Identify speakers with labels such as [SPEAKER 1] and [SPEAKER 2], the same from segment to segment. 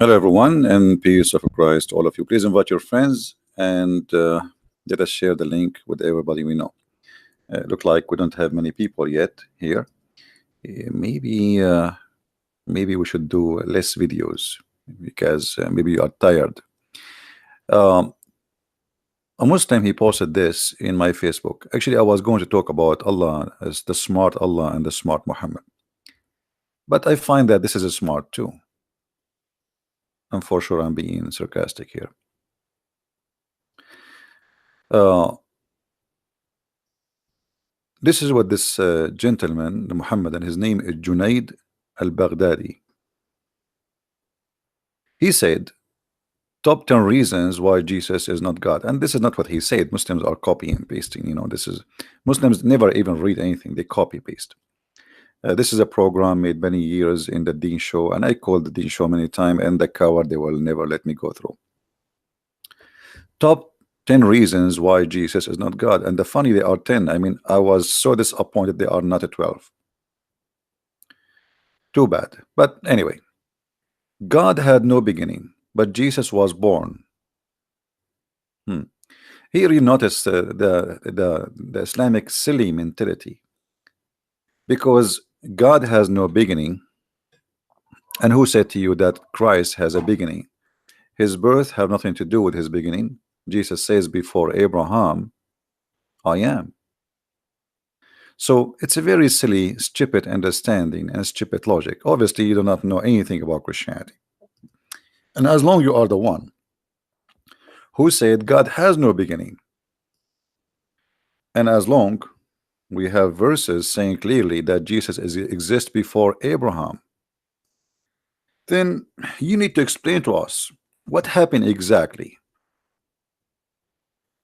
[SPEAKER 1] Hello, everyone, and peace of Christ, all of you. Please invite your friends and let us share the link with everybody we know. Look like we don't have many people yet here. Maybe we should do less videos because maybe you are tired. Um, a Muslim, he posted this in my Facebook. Actually, I was going to talk about Allah as the smart Allah and the smart Muhammad, but I find that this is a smart too. And for sure, I'm being sarcastic here. This is what this gentleman, the Muhammadan, his name is Junaid al-Baghdadi. He said, top 10 reasons why Jesus is not God. And this is not what he said. Muslims are copying and pasting. You know, this is Muslims never even read anything. They copy paste. This is a program made many years in the Deen Show, and I called the Deen Show many times, and the coward, they will never let me go through. Top 10 reasons why Jesus is not God. And the funny, they are 10. I mean, I was so disappointed they are not a 12. Too bad. But anyway, God had no beginning, but Jesus was born. Here you notice the Islamic silly mentality, because God has no beginning. And who said to you that Christ has a beginning? His birth have nothing to do with his beginning. Jesus says, before Abraham, I am. So it's a very silly, stupid understanding and stupid logic. Obviously, you do not know anything about Christianity. And as long you are the one who said God has no beginning, and as long we have verses saying clearly that Jesus exists before Abraham, then you need to explain to us what happened exactly.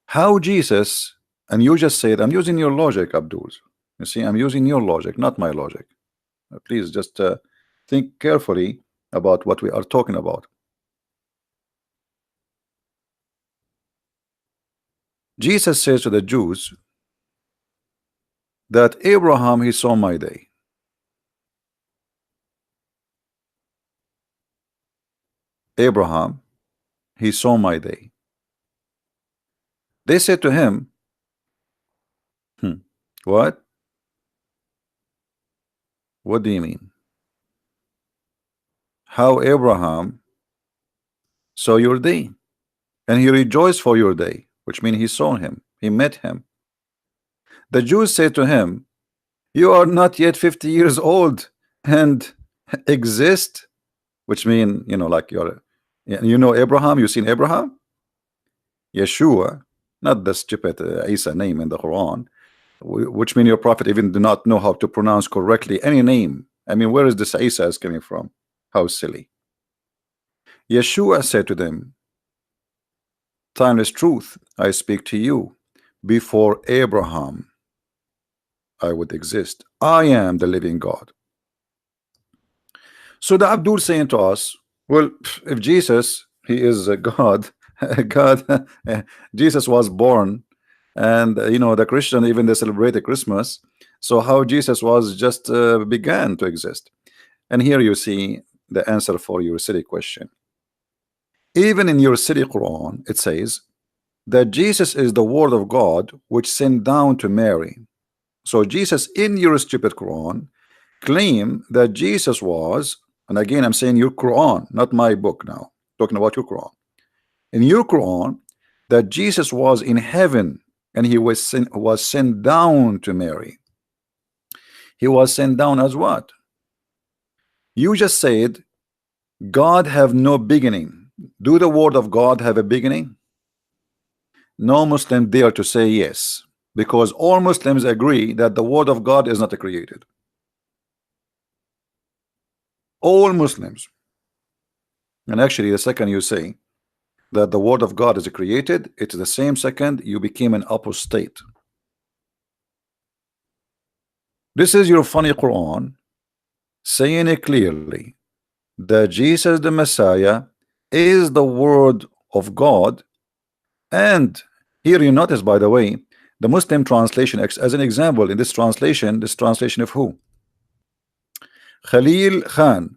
[SPEAKER 1] How Jesus, and you just said, I'm using your logic, Abdul. You see, I'm using your logic, not my logic. Please just think carefully about what we are talking about. Jesus says to the Jews that Abraham, he saw my day. Abraham, he saw my day. They said to him, what? What do you mean? How Abraham saw your day, and he rejoiced for your day, which means he saw him, he met him. The Jews said to him, you are not yet 50 years old and exist, which mean, you know, like you're, you know, Abraham, you seen Abraham? Yeshua, not the stupid Isa name in the Quran, which mean your prophet even do not know how to pronounce correctly any name. I mean, where is this Isa is coming from? How silly. Yeshua said to them, timeless truth, I speak to you, before Abraham I would exist. I am the living God. So the Abdul saying to us, well, if Jesus, he is a God, God, Jesus was born, and you know, the Christian, even they celebrate Christmas, so how Jesus was just began to exist. And here you see the answer for your silly question. Even in your silly Quran, it says that Jesus is the word of God which sent down to Mary. So Jesus in your stupid Quran claim that Jesus was, and again I'm saying your Quran, not my book now, talking about your Quran. In your Quran, that Jesus was in heaven and he was sent down to Mary. He was sent down as what? You just said God have no beginning. Do the word of God have a beginning? No Muslim dare to say yes, because all Muslims agree that the word of God is not created. All Muslims. And actually, the second you say that the word of God is created, it's the same second you became an apostate. This is your funny Quran saying it clearly that Jesus the Messiah is the word of God. And here you notice, by the way, the Muslim translation as an example in this translation of who? Khalil Khan.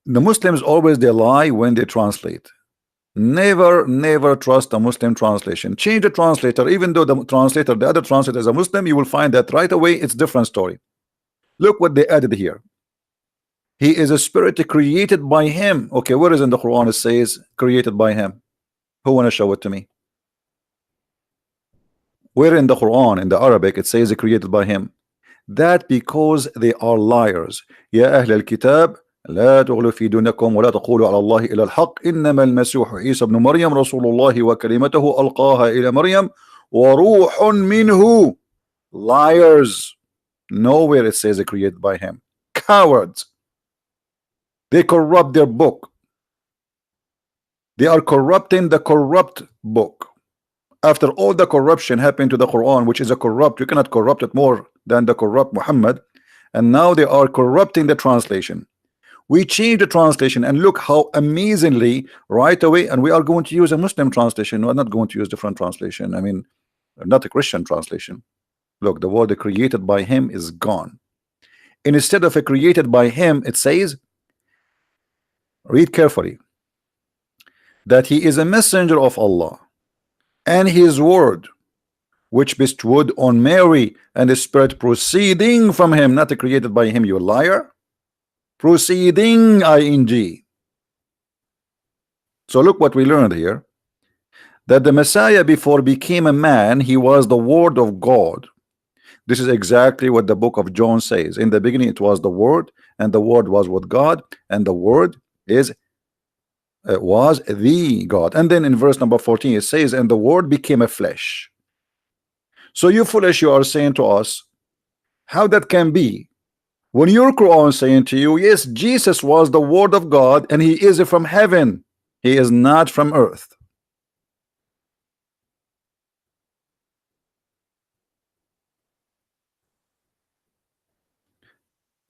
[SPEAKER 1] The Muslims always they lie when they translate. Never trust a Muslim translation. Change the translator, even though the translator, the other translator is a Muslim, you will find that right away it's different story. Look what they added here. He is a spirit created by him. Okay, where is in the Quran it says created by him? Who want to show it to me? Where in the Quran, in the Arabic, it says created by him? That because they are liars. يا أهل الكتاب لا تغلوا في دينكم ولا تقولوا على الله إلا الحق إنما المسيح عيسى ابن مريم رسول الله وكلمته ألقاها إلى مريم وروح منه. Liars. Nowhere it says created by him. Cowards. They corrupt their book. They are corrupting the corrupt book. After all the corruption happened to the Quran, which is a corrupt, you cannot corrupt it more than the corrupt Muhammad, and now they are corrupting the translation. We change the translation and look how amazingly right away, and we are going to use a Muslim translation. We're not going to use different translation. I mean, not a Christian translation. Look, the word created by him is gone. Instead of a created by him, it says, read carefully, that he is a messenger of Allah and his word which bestowed on Mary and the spirit proceeding from him, not created by him, you liar. Proceeding ing. So look what we learned here, that the Messiah before became a man, he was the word of God. This is exactly what the book of John says. In the beginning it was the word, and the word was with God, and the word is was the God. And then in verse number 14 it says, and the word became a flesh. So you foolish, you are saying to us, how that can be when your Quran is saying to you, yes, Jesus was the word of God and he is from heaven, he is not from earth.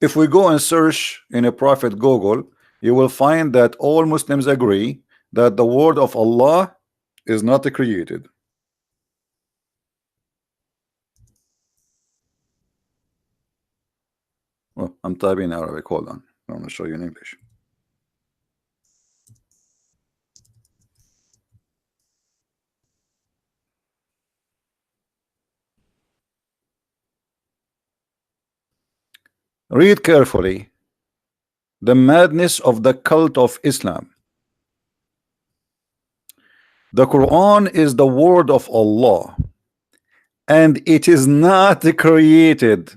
[SPEAKER 1] If we go and search in a Prophet Google, you will find that all Muslims agree that the word of Allah is not created. Well, I'm typing in Arabic. Hold on. I'm going to show you in English. Read carefully. The madness of the cult of Islam. The Quran is the word of Allah and it is not created.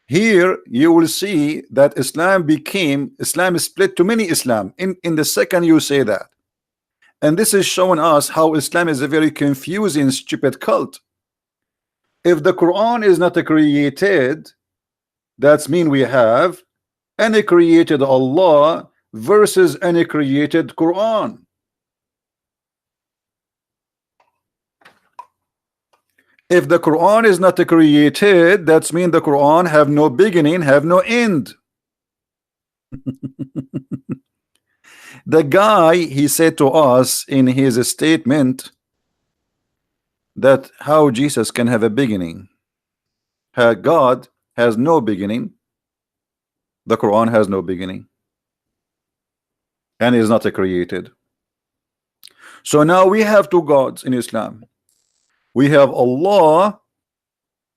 [SPEAKER 1] Here you will see that Islam is split to many Islam in the second you say that. And this is showing us how Islam is a very confusing, stupid cult. If the Quran is not created, that's mean we have any created Allah versus any created Quran. If the Quran is not created, that's mean the Quran have no beginning, have no end. The guy, he said to us in his statement that how Jesus can have a beginning. God has no beginning. The Quran has no beginning and is not created. So now we have two gods in Islam. We have Allah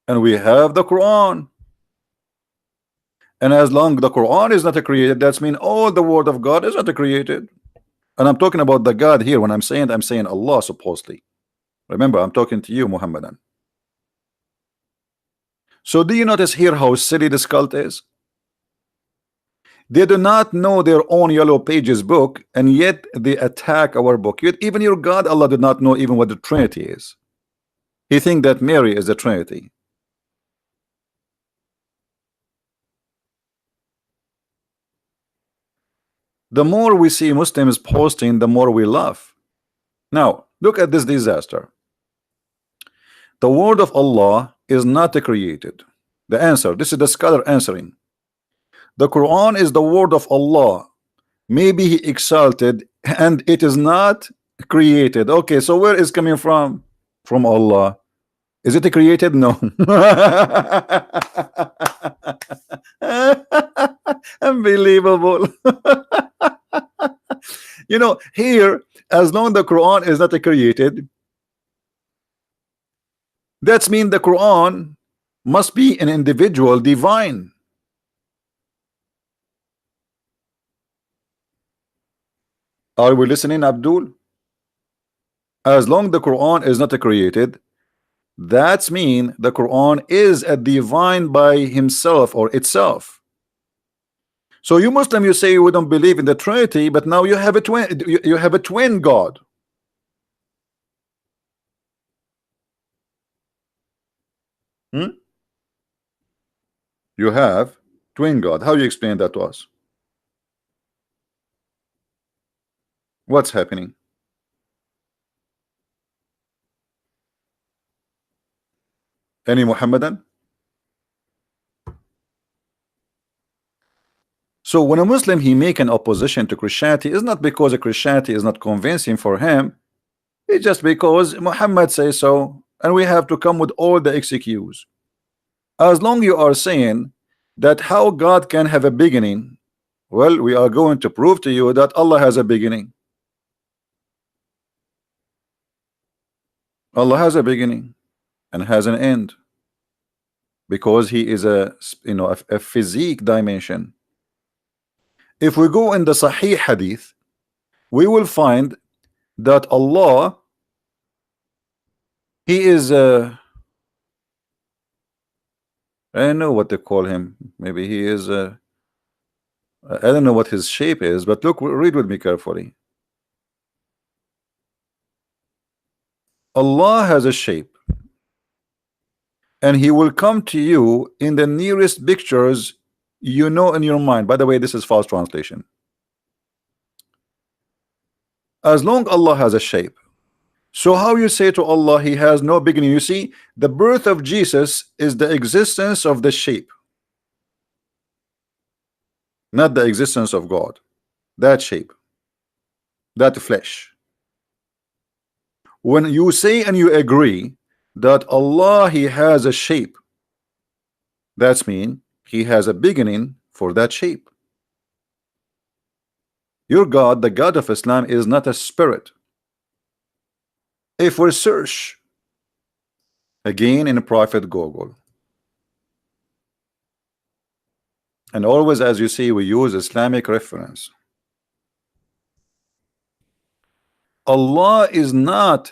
[SPEAKER 1] and we have the Quran. And as long the Quran is not created, that's mean all the word of God is not created. And I'm talking about the God here. When I'm saying Allah supposedly. Remember, I'm talking to you, Muhammadan. So do you notice here how silly this cult is? They do not know their own yellow pages book, and yet they attack our book. Yet even your God, Allah, did not know even what the Trinity is. He think that Mary is the Trinity. The more we see Muslims posting, the more we laugh. Now, look at this disaster. The word of Allah is not created. The answer, this is the scholar answering. The Quran is the word of Allah. Maybe he exalted, and it is not created. Okay, so where is coming from? From Allah. Is it created? No. Unbelievable. You know, here, as long the Quran is not created, that's mean the Quran must be an individual divine. Are we listening, Abdul? As long the Quran is not created, that's mean the Quran is a divine by himself or itself. So you Muslim, you say you don't believe in the Trinity, but now you have a twin. You have a twin God. Hmm? You have twin God. How you explain that to us? What's happening? Any Muhammadan? So when a Muslim he make an opposition to Christianity, is not because a Christianity is not convincing for him. It's just because Muhammad says so, and we have to come with all the excuses. As long you are saying that how God can have a beginning, well, we are going to prove to you that Allah has a beginning. Allah has a beginning and has an end, because he is a a physique dimension. If we go in the Sahih Hadith, we will find that Allah, he is I don't know what they call him. Maybe he is I don't know what his shape is, but look, read with me carefully. Allah has a shape, and he will come to you in the nearest pictures you know in your mind. By the way, this is false translation. As long Allah has a shape, so how you say to Allah he has no beginning? You see, the birth of Jesus is the existence of the shape, not the existence of God. That shape, that flesh. When you say and you agree that Allah he has a shape, that's mean he has a beginning for that shape. Your God, the God of Islam, is not a spirit. If we search again in Prophet Google, and always, as you see, we use Islamic reference, Allah is not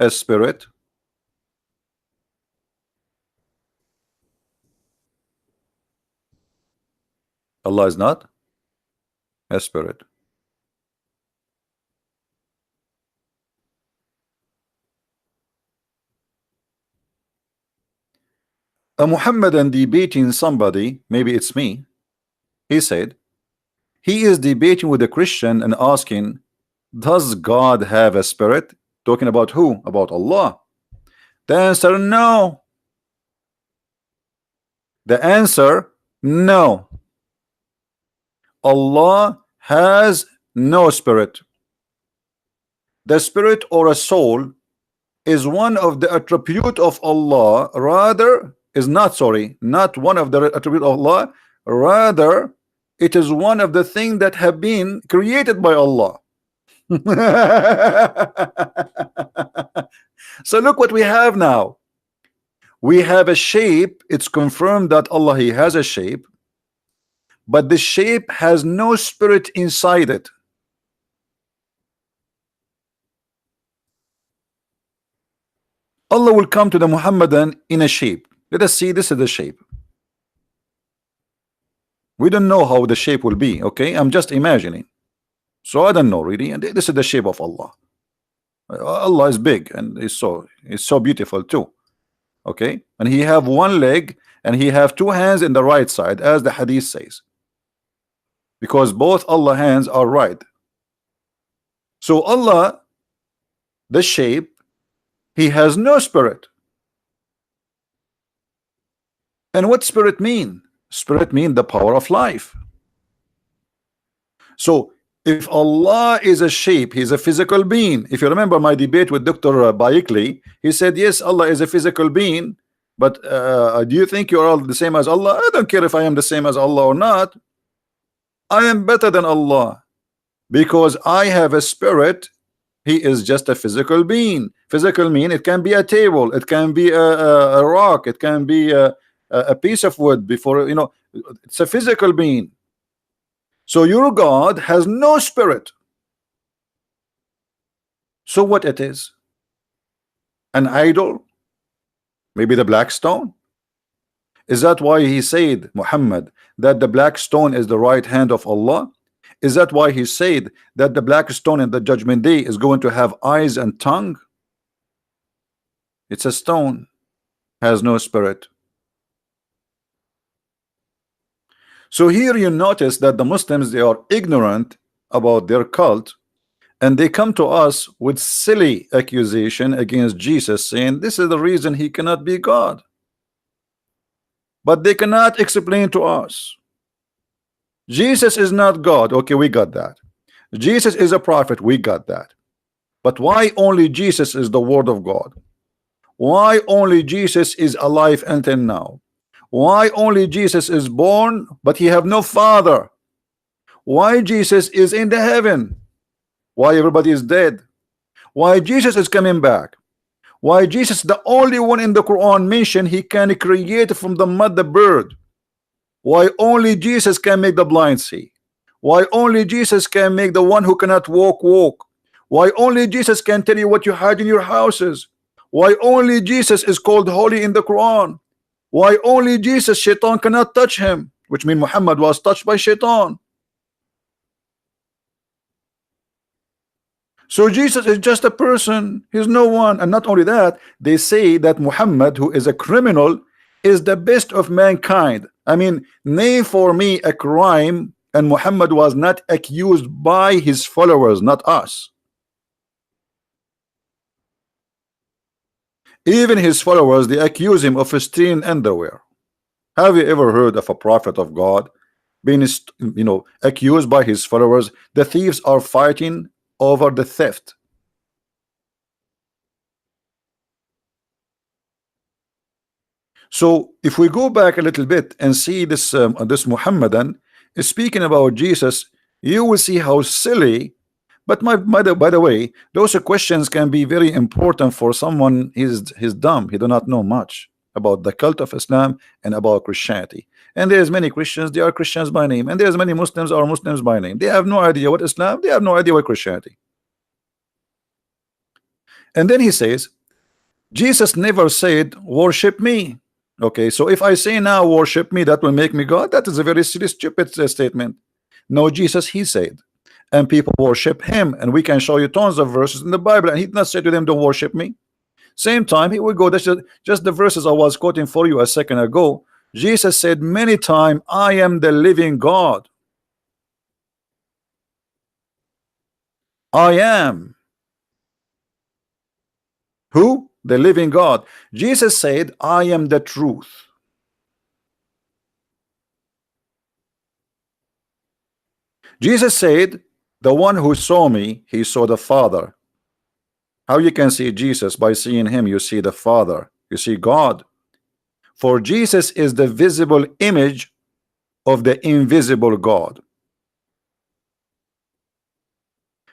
[SPEAKER 1] a spirit. Allah is not a spirit. A Muhammadan debating somebody, maybe it's me, he said he is debating with a Christian and asking, does God have a spirit? Talking about who? About Allah. The answer, no. The answer, no. Allah has no spirit. The spirit or a soul is one of the attribute of Allah, rather is not, sorry, not one of the attribute of Allah, rather it is one of the things that have been created by Allah. So look what we have now. We have a shape. It's confirmed that Allah he has a shape, but the shape has no spirit inside it. Allah will come to the Muhammadan in a shape. Let us see, this is the shape. We don't know how the shape will be, okay? I'm just imagining. So I don't know really, and this is the shape of Allah. Allah is big and it's so beautiful too, okay? And he have one leg and he have two hands in the right side, as the hadith says, because both Allah hands are right. So Allah, the shape, he has no spirit. And what spirit mean? Spirit mean the power of life. So if Allah is a shape, he's a physical being. If you remember my debate with Dr. Baikli, he said yes, Allah is a physical being, but do you think you're all the same as Allah? I don't care if I am the same as Allah or not. I am better than Allah, because I have a spirit. He is just a physical being. Physical mean it can be a table, it can be a rock, it can be a piece of wood. Before, you know, it's a physical being. So your God has no spirit. So what it is? An idol? Maybe the black stone? Is that why he said, Muhammad, that the black stone is the right hand of Allah? Is that why he said that the black stone in the judgment day is going to have eyes and tongue? It's a stone, has no spirit. So here you notice that the Muslims, they are ignorant about their cult, and they come to us with silly accusation against Jesus, saying this is the reason he cannot be God. But they cannot explain to us. Jesus is not God. Okay, we got that. Jesus is a prophet. We got that. But why only Jesus is the word of God? Why only Jesus is alive until now? Why only Jesus is born but he have no father? Why Jesus is in the heaven? Why everybody is dead? Why Jesus is coming back? Why Jesus, the only one in the Quran mentioned he can create from the mud the bird? Why only Jesus can make the blind see? Why only Jesus can make the one who cannot walk walk? Why only Jesus can tell you what you hide in your houses? Why only Jesus is called holy in the Quran? Why only Jesus, shaitan cannot touch him, which means Muhammad was touched by shaitan. So Jesus is just a person, he's no one. And not only that, they say that Muhammad, who is a criminal, is the best of mankind. I mean, name for me a crime and Muhammad was not accused by his followers, not us. Even his followers, they accuse him of stealing underwear. Have you ever heard of a prophet of God being, you know, accused by his followers? The thieves are fighting over the theft. So if we go back a little bit and see this this Muhammadan is speaking about Jesus, you will see how silly. But by the way, those questions can be very important for someone he's dumb. He do not know much about the cult of Islam and about Christianity. And there's many Christians, they are Christians by name, and there's many Muslims are Muslims by name. They have no idea what Islam, they have no idea what Christianity. And then he says, Jesus never said, worship me. Okay, so if I say now worship me, that will make me God. That is a very silly, stupid statement. No, Jesus, he said, and people worship him, and we can show you tons of verses in the Bible, and he did not say to them, don't worship me. Same time, he will go, that's just the verses I was quoting for you a second ago. Jesus said many times, I am the living God. I am. Who? The living God. Jesus said, I am the truth. Jesus said, the one who saw me, he saw the Father. How you can see Jesus? By seeing him, you see the Father, you see God. For Jesus is the visible image of the invisible God.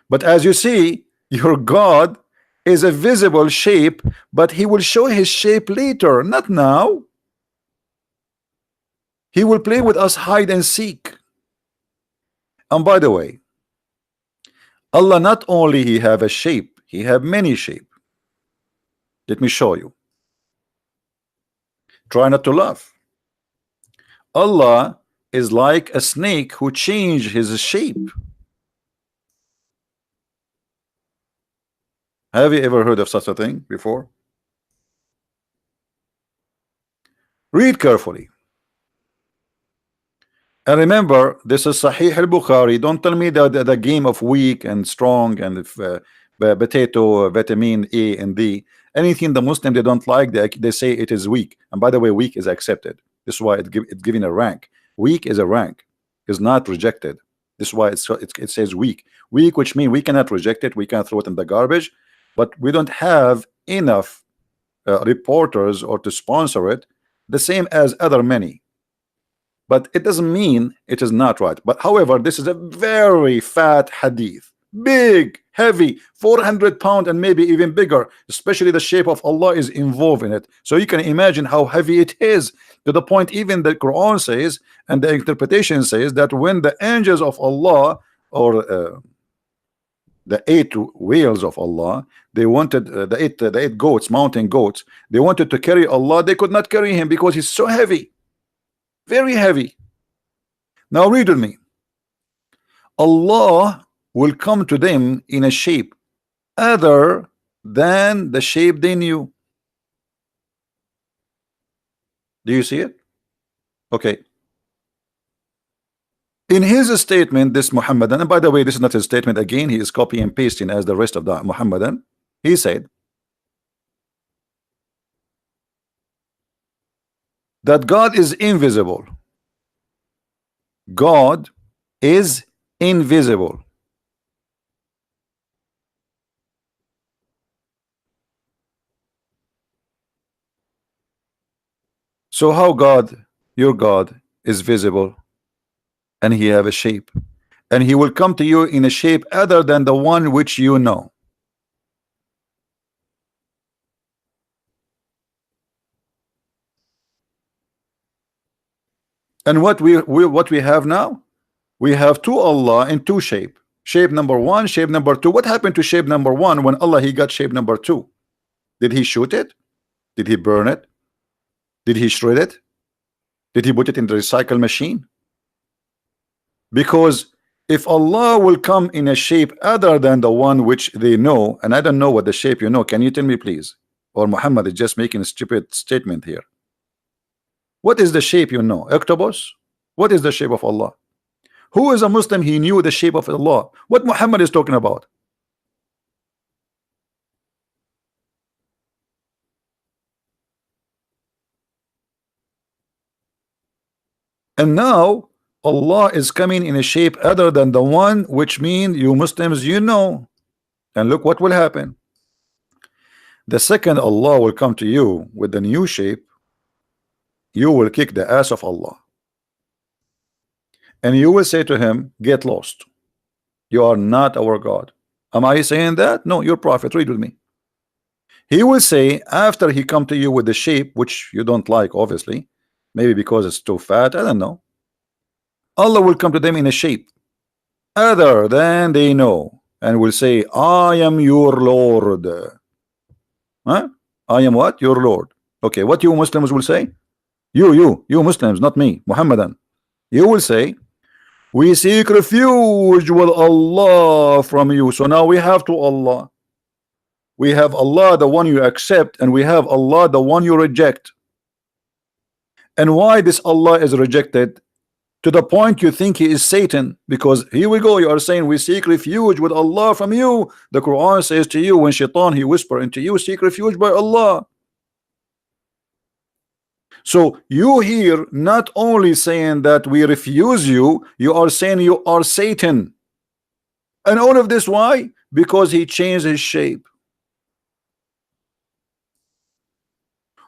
[SPEAKER 1] But as you see, your God is a visible shape, but he will show his shape later, not now. He will play with us hide and seek. And by the way, Allah not only he have a shape, he have many shape. Let me show you. Try not to laugh. Allah is like a snake who changed his shape. Have you ever heard of such a thing before? Read carefully. And remember, this is Sahih al-Bukhari. Don't tell me that the game of weak and strong and if, potato, vitamin A and D, anything the Muslim they don't like, they say it is weak. And by the way, weak is accepted. This is why it's given a rank. Weak is a rank, is not rejected. This is why it says weak. Weak, which means we cannot reject it, we can throw it in the garbage, but we don't have enough reporters or to sponsor it, the same as other many. but it doesn't mean it is not right. But however, this is a very fat hadith, big, heavy, 400 pound and maybe even bigger, especially the shape of Allah is involved in it. So you can imagine how heavy it is, to the point even the Quran says and the interpretation says that when the angels of Allah, or the 8 wheels of Allah, they wanted the eight goats, mountain goats, they wanted to carry Allah, they could not carry him because he's so heavy, very heavy. Now read with me. Allah will come to them in a shape other than the shape they knew. Do you see it? Okay. In his statement, this Muhammadan, and by the way, this is not his statement again, he is copy and pasting as the rest of the Muhammadan. He said that God is invisible. God is invisible. So how God, your God, is visible and he have a shape, and he will come to you in a shape other than the one which you know? And what we have now, we have two Allah in two shape. Shape number one, shape number two. What happened to shape number one when Allah he got shape number two? Did he shoot it? Did he burn it? Did he shred it? Did he put it in the recycle machine? Because if Allah will come in a shape other than the one which they know, and I don't know what the shape you know, can you tell me please? Or Muhammad is just making a stupid statement here. What is the shape you know? Octopus? What is the shape of Allah? Who is a Muslim he knew the shape of Allah? What Muhammad is talking about? And now Allah is coming in a shape other than the one which mean you Muslims you know. And look what will happen. The second Allah will come to you with the new shape, you will kick the ass of Allah. And you will say to him, get lost. You are not our God. Am I saying that? No, your prophet. Read with me. He will say, after he come to you with the shape which you don't like, obviously, maybe because it's too fat, I don't know. Allah will come to them in a shape other than they know, and will say, I am your Lord. Huh? I am what? Your Lord. Okay, what you Muslims will say? You Muslims, not me, Muhammadan. You will say, we seek refuge with Allah from you. So now we have two Allah. We have Allah, the one you accept, and we have Allah, the one you reject. And why this Allah is rejected? To the point you think he is Satan, because here we go, you are saying we seek refuge with Allah from you. The Quran says to you, when shaitan he whisper into you, seek refuge by Allah. So you here not only saying that we refuse you, you are saying you are Satan. And all of this why? Because he changed his shape.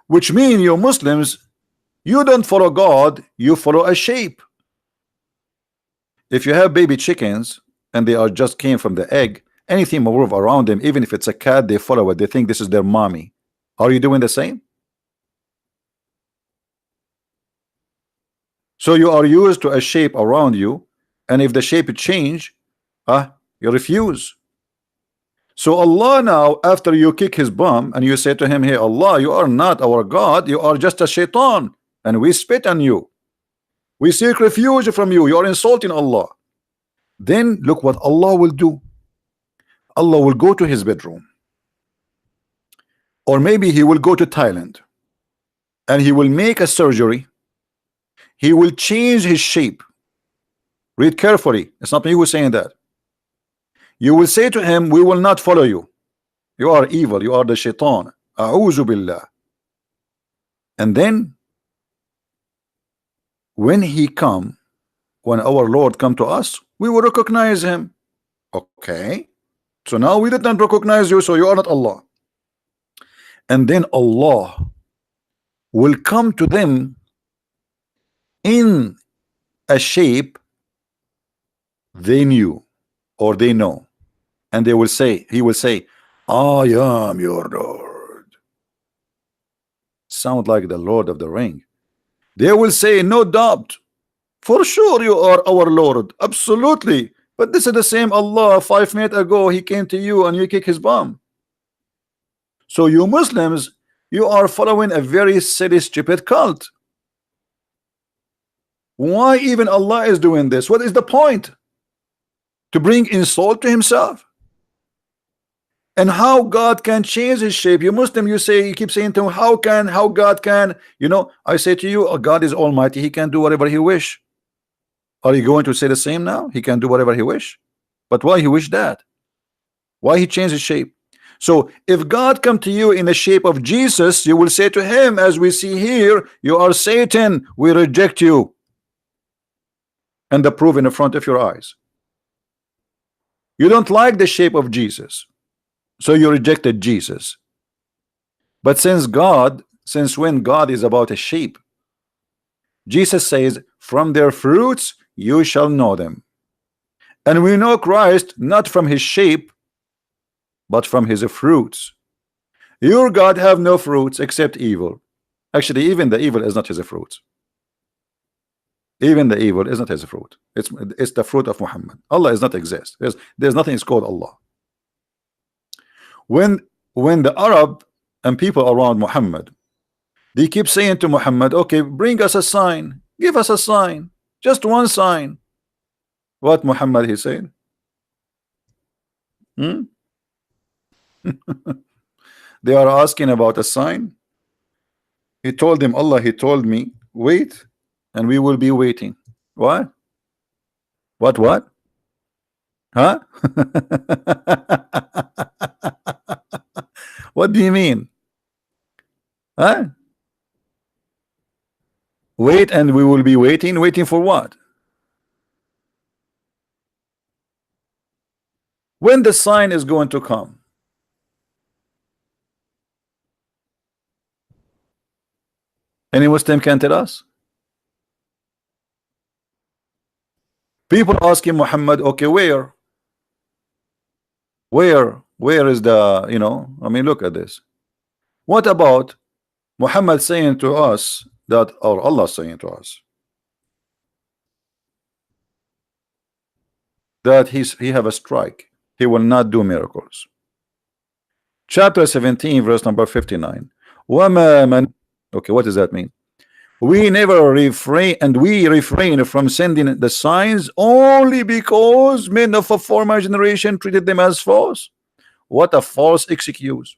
[SPEAKER 1] Which means you Muslims, you don't follow God, you follow a shape. If you have baby chickens and they are just came from the egg, anything move around them, even if it's a cat, they follow it, they think this is their mommy. Are you doing the same? So you are used to a shape around you, and if the shape change, you refuse. So Allah now, after you kick his bum and you say to him, hey Allah, you are not our God, you are just a shaitan, and we spit on you, we seek refuge from you, you are insulting Allah. Then look what Allah will do. Allah will go to his bedroom, or maybe he will go to Thailand, and he will make a surgery. He will change his shape. Read carefully, it's not me who is saying that. You will say to him, we will not follow you, you are evil, you are the shaitan, a'udhu billah. And then when he come, when our Lord come to us, we will recognize him. Okay, so now we did not recognize you, so you are not Allah. And then Allah will come to them in a shape they knew or they know, and they will say, he will say, I am your Lord. Sound like the Lord of the Ring. They will say, no doubt, for sure you are our Lord, absolutely. But this is the same Allah 5 minutes ago he came to you and you kick his bum. So you Muslims, you are following a very silly, stupid cult. Why even Allah is doing this? What is the point? To bring insult to himself? And how God can change his shape? You Muslim, you say, you keep saying to him, how God can, you know, I say to you, oh, God is almighty, he can do whatever he wish. Are you going to say the same now? He can do whatever he wish. But why he wish that? Why he changed his shape? So if God come to you in the shape of Jesus, you will say to him, as we see here, you are Satan, we reject you. And the proof in the front of your eyes. You don't like the shape of Jesus, so you rejected Jesus. But since when God is about a shape, Jesus says, from their fruits you shall know them. And we know Christ not from his shape, but from his fruits. Your God have no fruits except evil. Actually, even the evil is not his fruit. Even the evil is not his fruit. It's the fruit of Muhammad. Allah is not exist. There's nothing is called Allah. When the Arab and people around Muhammad, they keep saying to Muhammad, okay, bring us a sign, give us a sign, just one sign. What Muhammad he said? They are asking about a sign. He told them, Allah, he told me, wait, and we will be waiting. What? What? Huh? What do you mean? Huh? Wait, and we will be waiting. Waiting for what? When the sign is going to come? Any Muslim can tell us? People asking Muhammad, okay, where is the, you know, I mean, look at this. What about Muhammad saying to us that, or Allah saying to us that he have a strike, he will not do miracles. Chapter 17 verse number 59. Okay, what does that mean? We never refrain, and we refrain from sending the signs only because men of a former generation treated them as false. What a false excuse.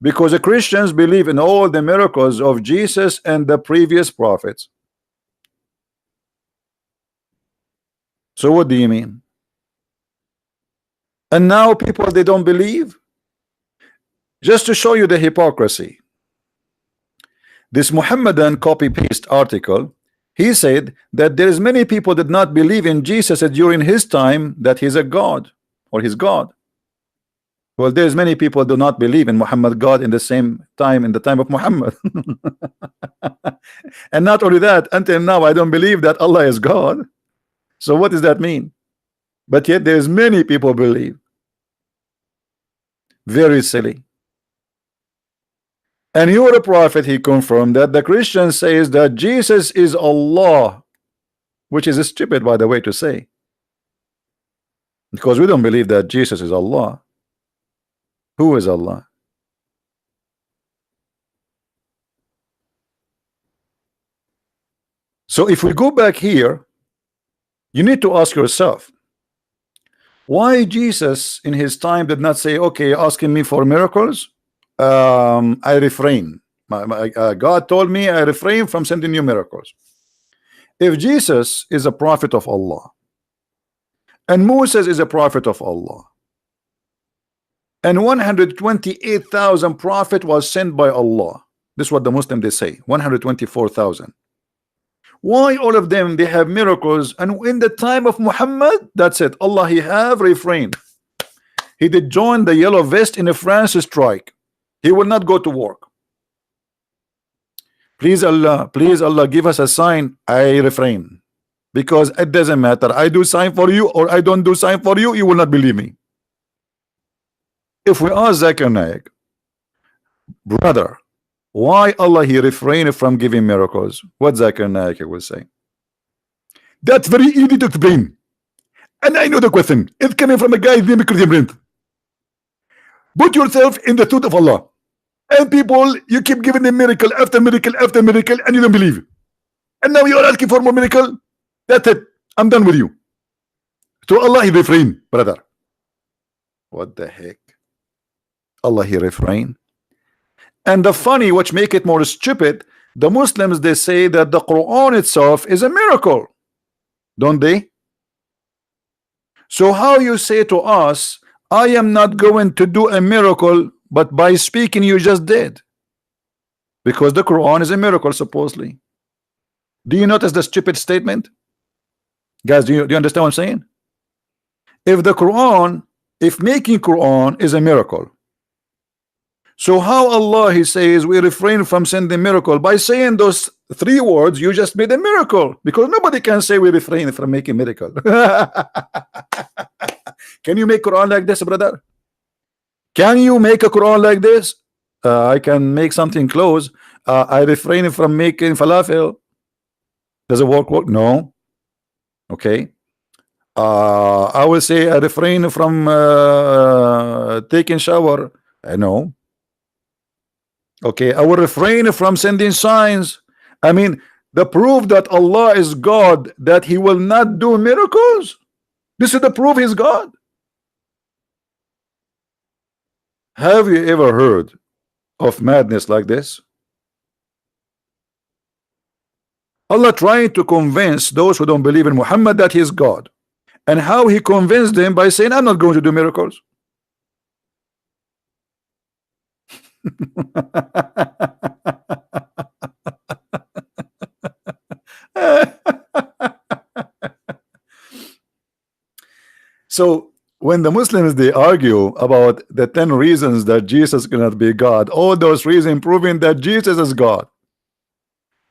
[SPEAKER 1] Because the Christians believe in all the miracles of Jesus and the previous prophets. So what do you mean? And now people, they don't believe? Just to show you the hypocrisy, this Muhammadan copy-paste article, he said that there is many people did not believe in Jesus during his time, that he's a God or he's God. Well, there's many people do not believe in Muhammad God in the same time, in the time of Muhammad. And not only that, until now I don't believe that Allah is God. So what does that mean? But yet there's many people believe. Very silly. And your prophet, he confirmed that the Christian says that Jesus is Allah, which is stupid, by the way, to say, because we don't believe that Jesus is Allah. Who is Allah? So if we go back here, you need to ask yourself, why Jesus in his time did not say, okay, asking me for miracles, I refrain. God told me I refrain from sending you miracles. If Jesus is a prophet of Allah and Moses is a prophet of Allah and 128,000 prophet was sent by Allah, this is what the Muslim they say, 124,000. Why all of them they have miracles, and in the time of Muhammad, that's it, Allah he have refrained. He did join the yellow vest in a France strike. He will not go to work. Please Allah, give us a sign. I refrain. because it doesn't matter. I do sign for you or I don't do sign for you, you will not believe me. If we ask Zakir Naik, brother, why Allah he refrained from giving miracles, what Zakir Naik will say? That's very easy to explain. And I know the question. It's coming from a guy named Christian. Put yourself in the suit of Allah. And people, you keep giving them miracle after miracle after miracle, and you don't believe. And now you're asking for more miracle. That's it. I'm done with you. To Allah he refrain, brother. What the heck? Allah he refrain. And the funny, which make it more stupid, the Muslims, they say that the Quran itself is a miracle, don't they? So how you say to us, I am not going to do a miracle, but by speaking you just did, because the Quran is a miracle supposedly. Do you notice the stupid statement, guys? Do you understand what I'm saying? If the Quran, if making Quran is a miracle, so how Allah he says we refrain from sending miracle by saying those 3 words, you just made a miracle, because nobody can say we refrain from making miracle. Can you make Quran like this, brother? Can you make a Quran like this? I can make something close. I refrain from making falafel. Does it work? No. Okay. I will say I refrain from taking shower. No. Okay, I will refrain from sending signs. I mean, the proof that Allah is God, that he will not do miracles. This is the proof he's God. Have you ever heard of madness like this? Allah trying to convince those who don't believe in Muhammad that he is God. And how he convinced them? By saying, I'm not going to do miracles. So when the Muslims they argue about the 10 reasons that Jesus cannot be God, all those reasons proving that Jesus is God,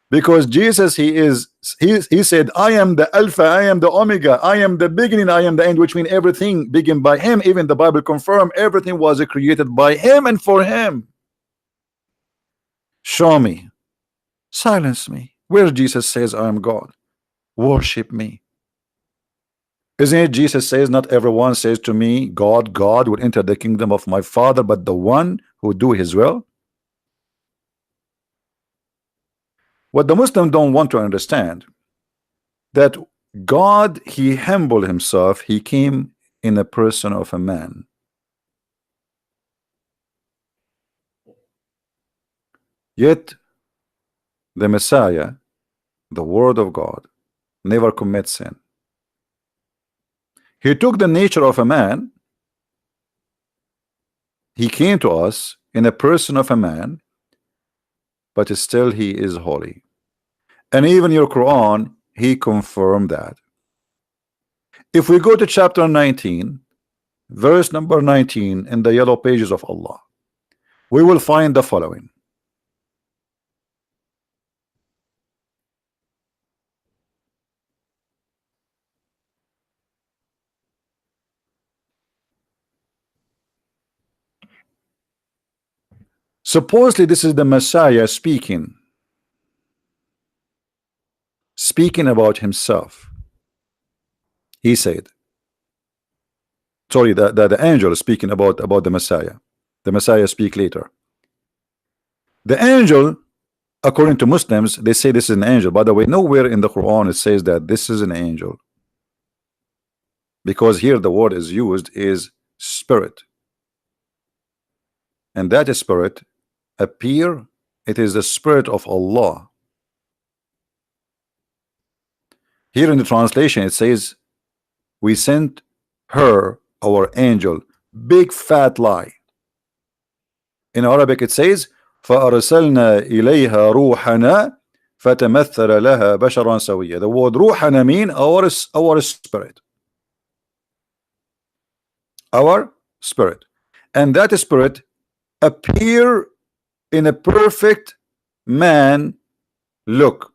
[SPEAKER 1] because Jesus he said, I am the Alpha, I am the Omega, I am the beginning, I am the end, which means everything began by him. Even the Bible confirm everything was created by him and for him. Show me, silence me, where Jesus says I am God, worship me. Isn't it Jesus says, not everyone says to me, God, God will enter the kingdom of my Father, but the one who do his will? What the Muslims don't want to understand, that God, he humbled himself, he came in the person of a man. Yet the Messiah, the Word of God, never commits sin. He took the nature of a man. He came to us in a person of a man, but still he is holy. And even your Quran, he confirmed that. If we go to chapter 19, verse number 19 in the yellow pages of Allah, we will find the following. Supposedly this is the Messiah speaking about himself. He said, sorry, the angel is speaking about the Messiah. The Messiah speak later. The angel, according to Muslims, they say this is an angel. By the way, nowhere in the Quran it says that this is an angel, because here the word is used is spirit, and that spirit appear, it is the spirit of Allah. Here in the translation it says, we sent her, our angel, big fat lie. In Arabic it says, فَأَرْسَلْنَا إِلَيْهَا رُوحَنَا فَتَمَثَّلَ لَهَا بَشَرًا سَوِيًّا. The word ruhana mean our spirit. Our spirit. And that spirit appear in a perfect man look,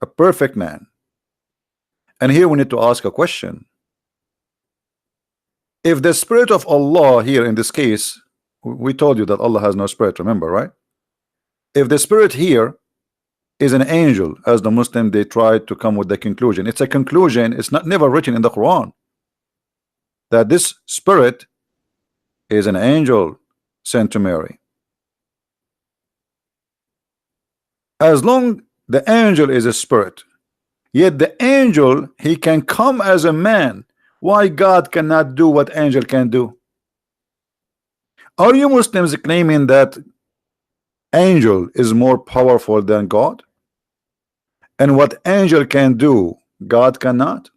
[SPEAKER 1] a perfect man. And here we need to ask a question. If the spirit of Allah here in this case, we told you that Allah has no spirit, remember, right? If the spirit here is an angel, as the Muslim they try to come with the conclusion, it's a conclusion, it's not never written in the Quran that this spirit is an angel sent to Mary. As long the angel is a spirit, yet the angel, he can come as a man. Why God cannot do what angel can do? Are you Muslims claiming that angel is more powerful than God? And what angel can do, God cannot?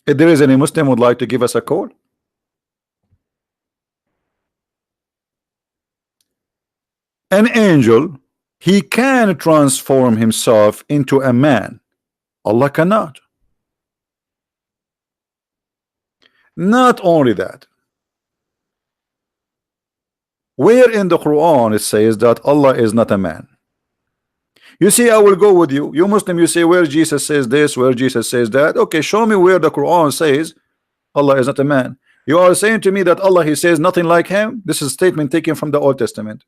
[SPEAKER 1] If there is any Muslim would like to give us a call, an angel, he can transform himself into a man. Allah cannot. Not only that, where in the Quran it says that Allah is not a man? You see, I will go with you. You Muslim, you say where Jesus says this, where Jesus says that. Okay, show me where the Quran says Allah is not a man. You are saying to me that Allah, he says nothing like him. This is a statement taken from the Old Testament.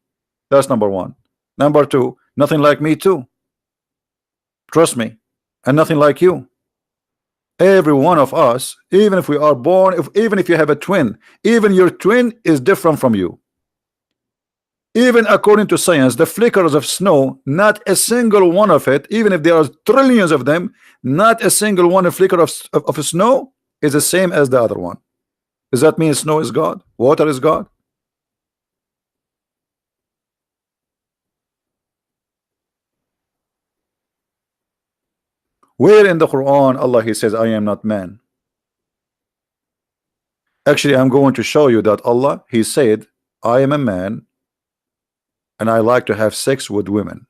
[SPEAKER 1] That's number one. Number two, nothing like me too. Trust me. And nothing like you. Every one of us, even if we are born, even if you have a twin, even your twin is different from you. Even according to science, the flickers of snow, not a single one of it, even if there are trillions of them, not a single one, a flicker of snow is the same as the other one. Does that mean snow is God? Water is God? Where in the Quran Allah he says I am not man? Actually, I'm going to show you that Allah he said I am a man and I like to have sex with women.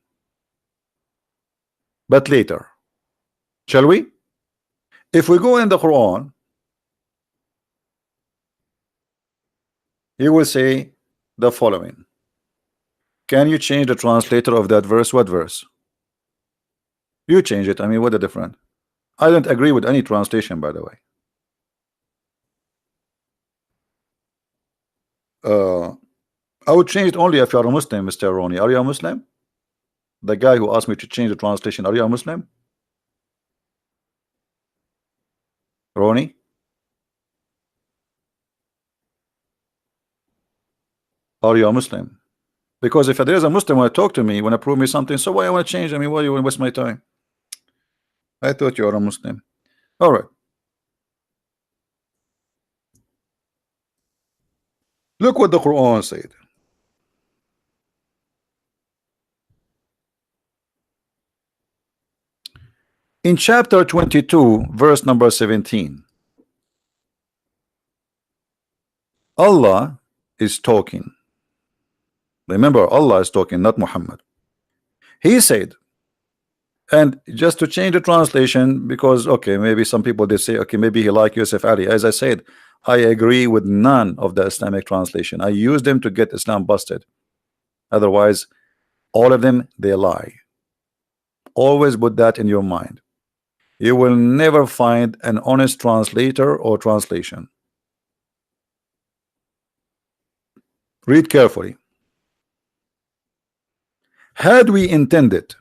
[SPEAKER 1] But later, shall we? If we go in the Quran, you will say the following. Can you change the translator of that verse? What verse? You change it. I mean, what the difference? I don't agree with any translation, by the way. I would change it only if you are a Muslim, Mr. Roni. Are you a Muslim? The guy who asked me to change the translation, are you a Muslim? Roni? Are you a Muslim? Because if there is a Muslim want to talk to me, want to prove me something, so why I want to change? I mean, why you want to waste my time? I thought you are a Muslim. All right. Look what the Quran said. In chapter 22, verse number 17, Allah is talking. Remember, Allah is talking, not Muhammad. He said, and just to change the translation, because okay, maybe some people they say, okay, maybe he like Yusuf Ali. As I said, I agree with none of the Islamic translation. I use them to get Islam busted. Otherwise, all of them they lie. Always put that in your mind. You will never find an honest translator or translation. Read carefully. Had we intended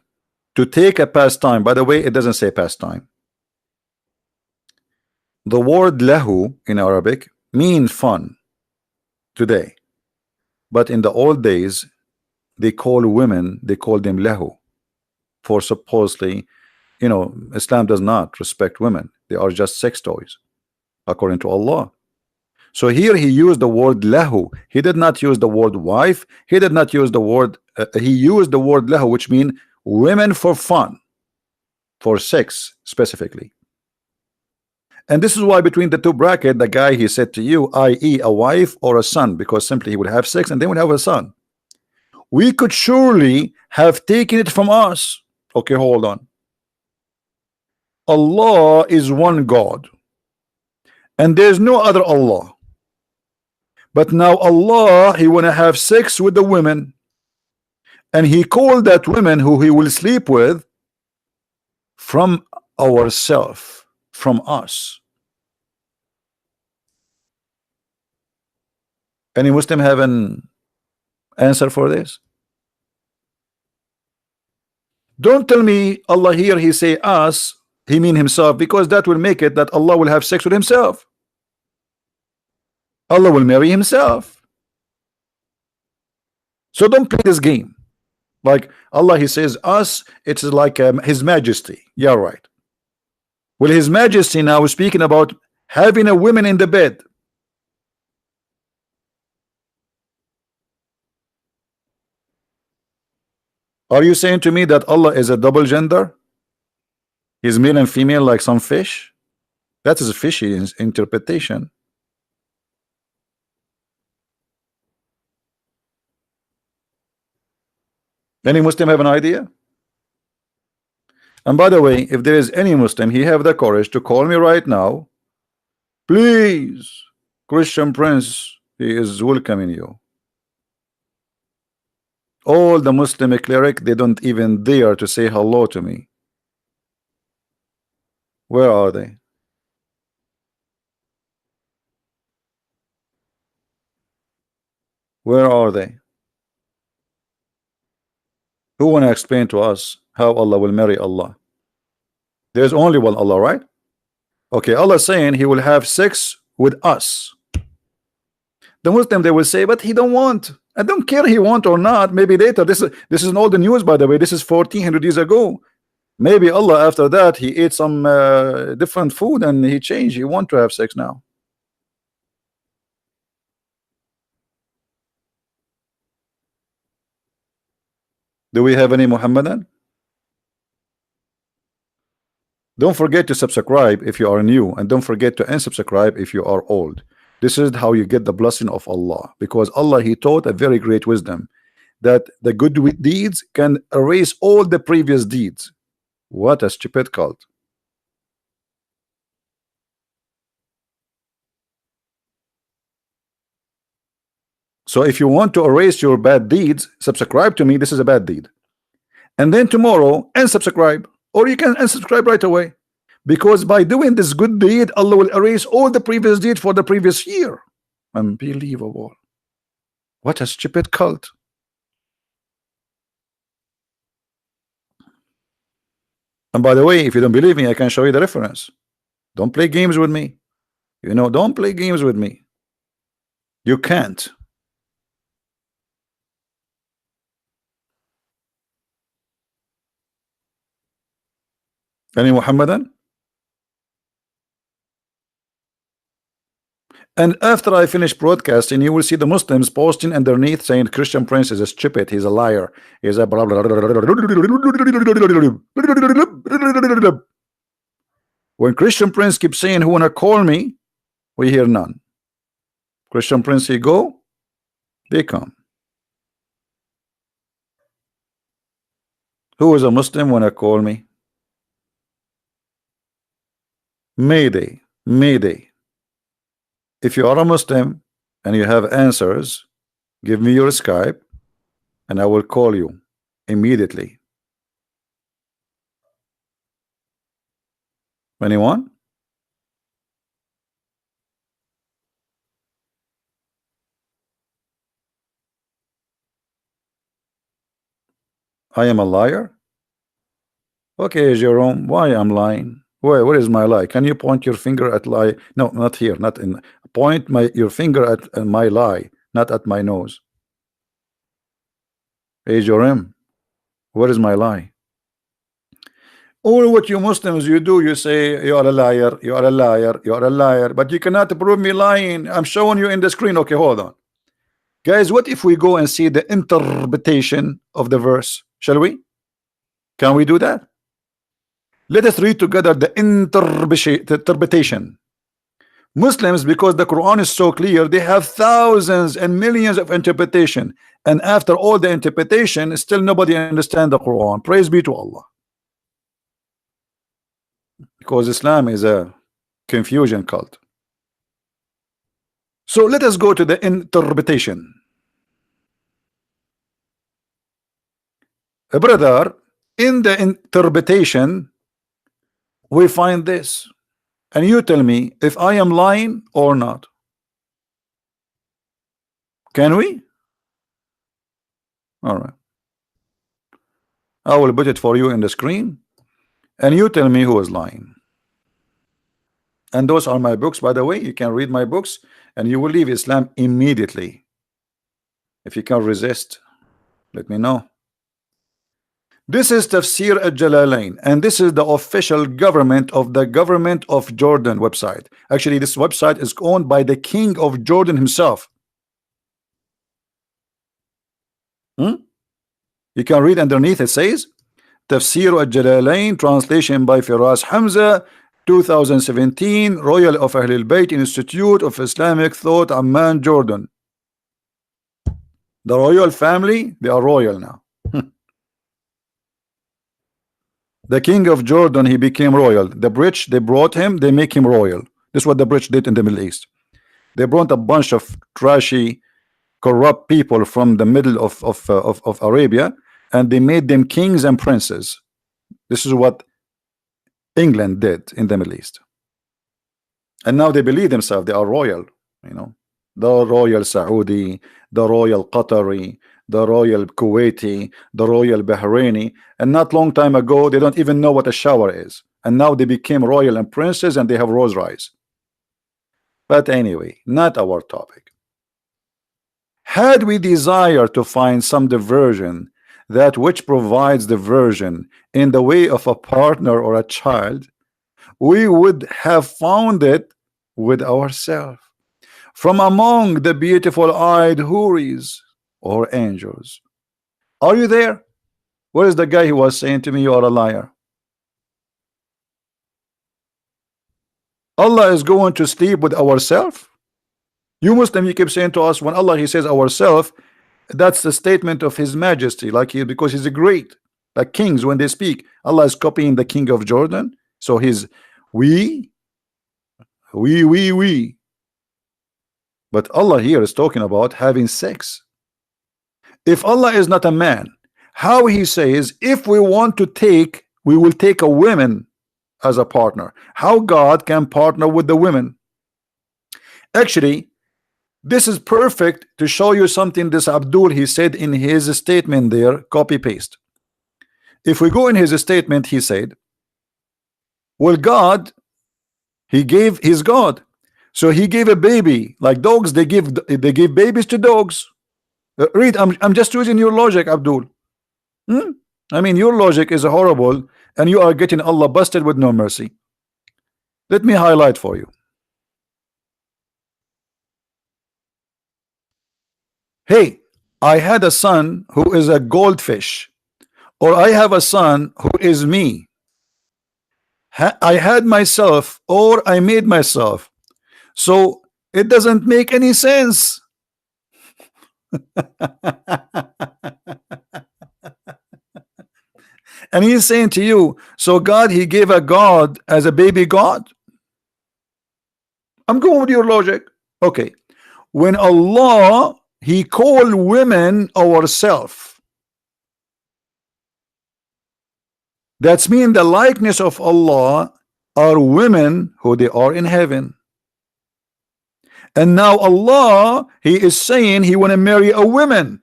[SPEAKER 1] to take a pastime, by the way, it doesn't say pastime. The word lahu in Arabic means fun today, but in the old days they call women, they call them lahu, for supposedly, you know, Islam does not respect women. They are just sex toys according to Allah. So here he used the word lahu. He did not use the word wife. He did not use the word he used the word lahu, which means women for fun, for sex specifically. And this is why between the two bracket, the guy he said to you, i.e. a wife or a son, because simply he would have sex and then would have a son. We could surely have taken it from us. Okay, hold on. Allah is one God and there's no other Allah. But now Allah, he wanna have sex with the women, and he called that women who he will sleep with from ourself, from us. Any Muslim have an answer for this? Don't tell me Allah here he say us, he mean himself, because that will make it that Allah will have sex with himself. Allah will marry himself. So don't play this game. Like Allah, he says us, it's like his majesty. Yeah, right. Well, his majesty now is speaking about having a woman in the bed. Are you saying to me that Allah is a double gender? He's male and female like some fish? That is a fishy interpretation. Any Muslim have an idea? And by the way, if there is any Muslim, he have the courage to call me right now. Please, Christian Prince, he is welcoming you. All the Muslim cleric, they don't even dare to say hello to me. Where are they? Where are they? Who want to explain to us how Allah will marry Allah? There's only one Allah, right? Okay, Allah saying he will have sex with us. The Muslim, they will say, but he don't want. I don't care he want or not. Maybe later. This is in all the news, by the way. This is 1400 years ago. Maybe Allah after that he ate some different food and he changed. He want to have sex now. Do we have any Muhammadan? Don't forget to subscribe if you are new, and don't forget to unsubscribe if you are old. This is how you get the blessing of Allah, because Allah, he taught a very great wisdom that the good deeds can erase all the previous deeds. What a stupid cult. So if you want to erase your bad deeds, subscribe to me. This is a bad deed. And then tomorrow unsubscribe, or you can unsubscribe right away. Because by doing this good deed, Allah will erase all the previous deed for the previous year. Unbelievable. What a stupid cult. And by the way, if you don't believe me, I can show you the reference. Don't play games with me. You know, don't play games with me. You can't. Any Muhammadan? And after I finish broadcasting, you will see the Muslims posting underneath saying Christian Prince is a stupid, he's a liar, he's a blah, blah, blah, blah, blah. When Christian Prince keeps saying who wanna call me, we hear none. Christian Prince, he go, they come. Who is a Muslim wanna call me? Mayday, Mayday. If you are a Muslim and you have answers, give me your Skype and I will call you immediately. Anyone? I am a liar? Okay, Jerome, why I'm lying? Where is my lie? Can you point your finger at lie? No, not here, not in. Point your finger at my lie, not at my nose. Hey, Jerome, where is my lie? All what you Muslims you do, you say you are a liar, you are a liar, you are a liar, but you cannot prove me lying. I'm showing you in the screen. Okay, hold on. Guys, what if we go and see the interpretation of the verse? Shall we? Can we do that? Let us read together the interpretation. Muslims, because the Quran is so clear, they have thousands and millions of interpretation, and after all the interpretation, still nobody understands the Quran. Praise be to Allah. Because Islam is a confusion cult. So let us go to the interpretation. Brother, in the interpretation we find this, and you tell me if I am lying or not. Can we? All right, I will put it for you in the screen, and you tell me who is lying. And those are my books, by the way. You can read my books and you will leave Islam immediately. If you can resist, let me know. This is Tafsir al-Jalalain, and this is the official government of Jordan website. Actually, this website is owned by the king of Jordan himself. You can read underneath, it says Tafsir al-Jalalain, translation by Firas Hamza, 2017, Royal of Ahlul Bayt Institute of Islamic Thought, Amman, Jordan. The royal family, they are royal now. The king of Jordan, he became royal. The British, they brought him, they make him royal. This is what the British did in the Middle East. They brought a bunch of trashy, corrupt people from the middle of Arabia, and they made them kings and princes. This is what England did in the Middle East. And now they believe themselves they are royal, you know, the royal Saudi, the royal Qatari, the royal Kuwaiti, the royal Bahraini, and not long time ago they don't even know what a shower is, and now they became royal and princes and they have Rolls Royce. But anyway, not our topic. Had we desire to find some diversion, that which provides diversion in the way of a partner or a child, we would have found it with ourselves from among the beautiful-eyed houris or angels. Are you there? Where is the guy who was saying to me you are a liar? Allah is going to sleep with ourselves? You Muslim, you keep saying to us when Allah he says ourselves, that's the statement of his majesty, like he, because he's a great, like kings when they speak, Allah is copying the king of Jordan, so he's we. But Allah here is talking about having sex. If Allah is not a man, how he says if we want to take, we will take a woman as a partner? How God can partner with the women? Actually, this is perfect to show you something this Abdul he said in his statement there, copy paste. If we go in his statement, he said, well, God, he gave his God, so he gave a baby like dogs, they give babies to dogs. Read, I'm just using your logic, Abdul. I mean, your logic is horrible and you are getting Allah busted with no mercy. Let me highlight for you. Hey, I had a son who is a goldfish, or I have a son who is me. I had myself, or I made myself. So it doesn't make any sense. And he's saying to you, so God, he gave a God as a baby God? I'm going with your logic. Okay. When Allah, he called women ourself, that's mean the likeness of Allah are women who they are in heaven. And now Allah, he is saying he want to marry a woman.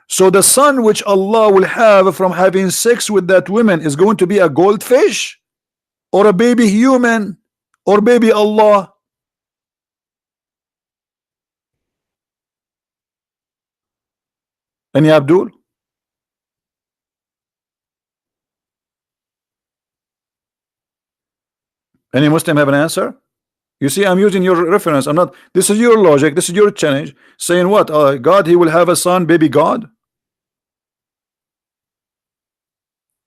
[SPEAKER 1] So the son which Allah will have from having sex with that woman is going to be a goldfish, or a baby human, or baby Allah? Any Abdul? Any Muslim have an answer? You see, I'm using your reference. I'm not. This is your logic. This is your challenge. Saying what? God, he will have a son, baby God.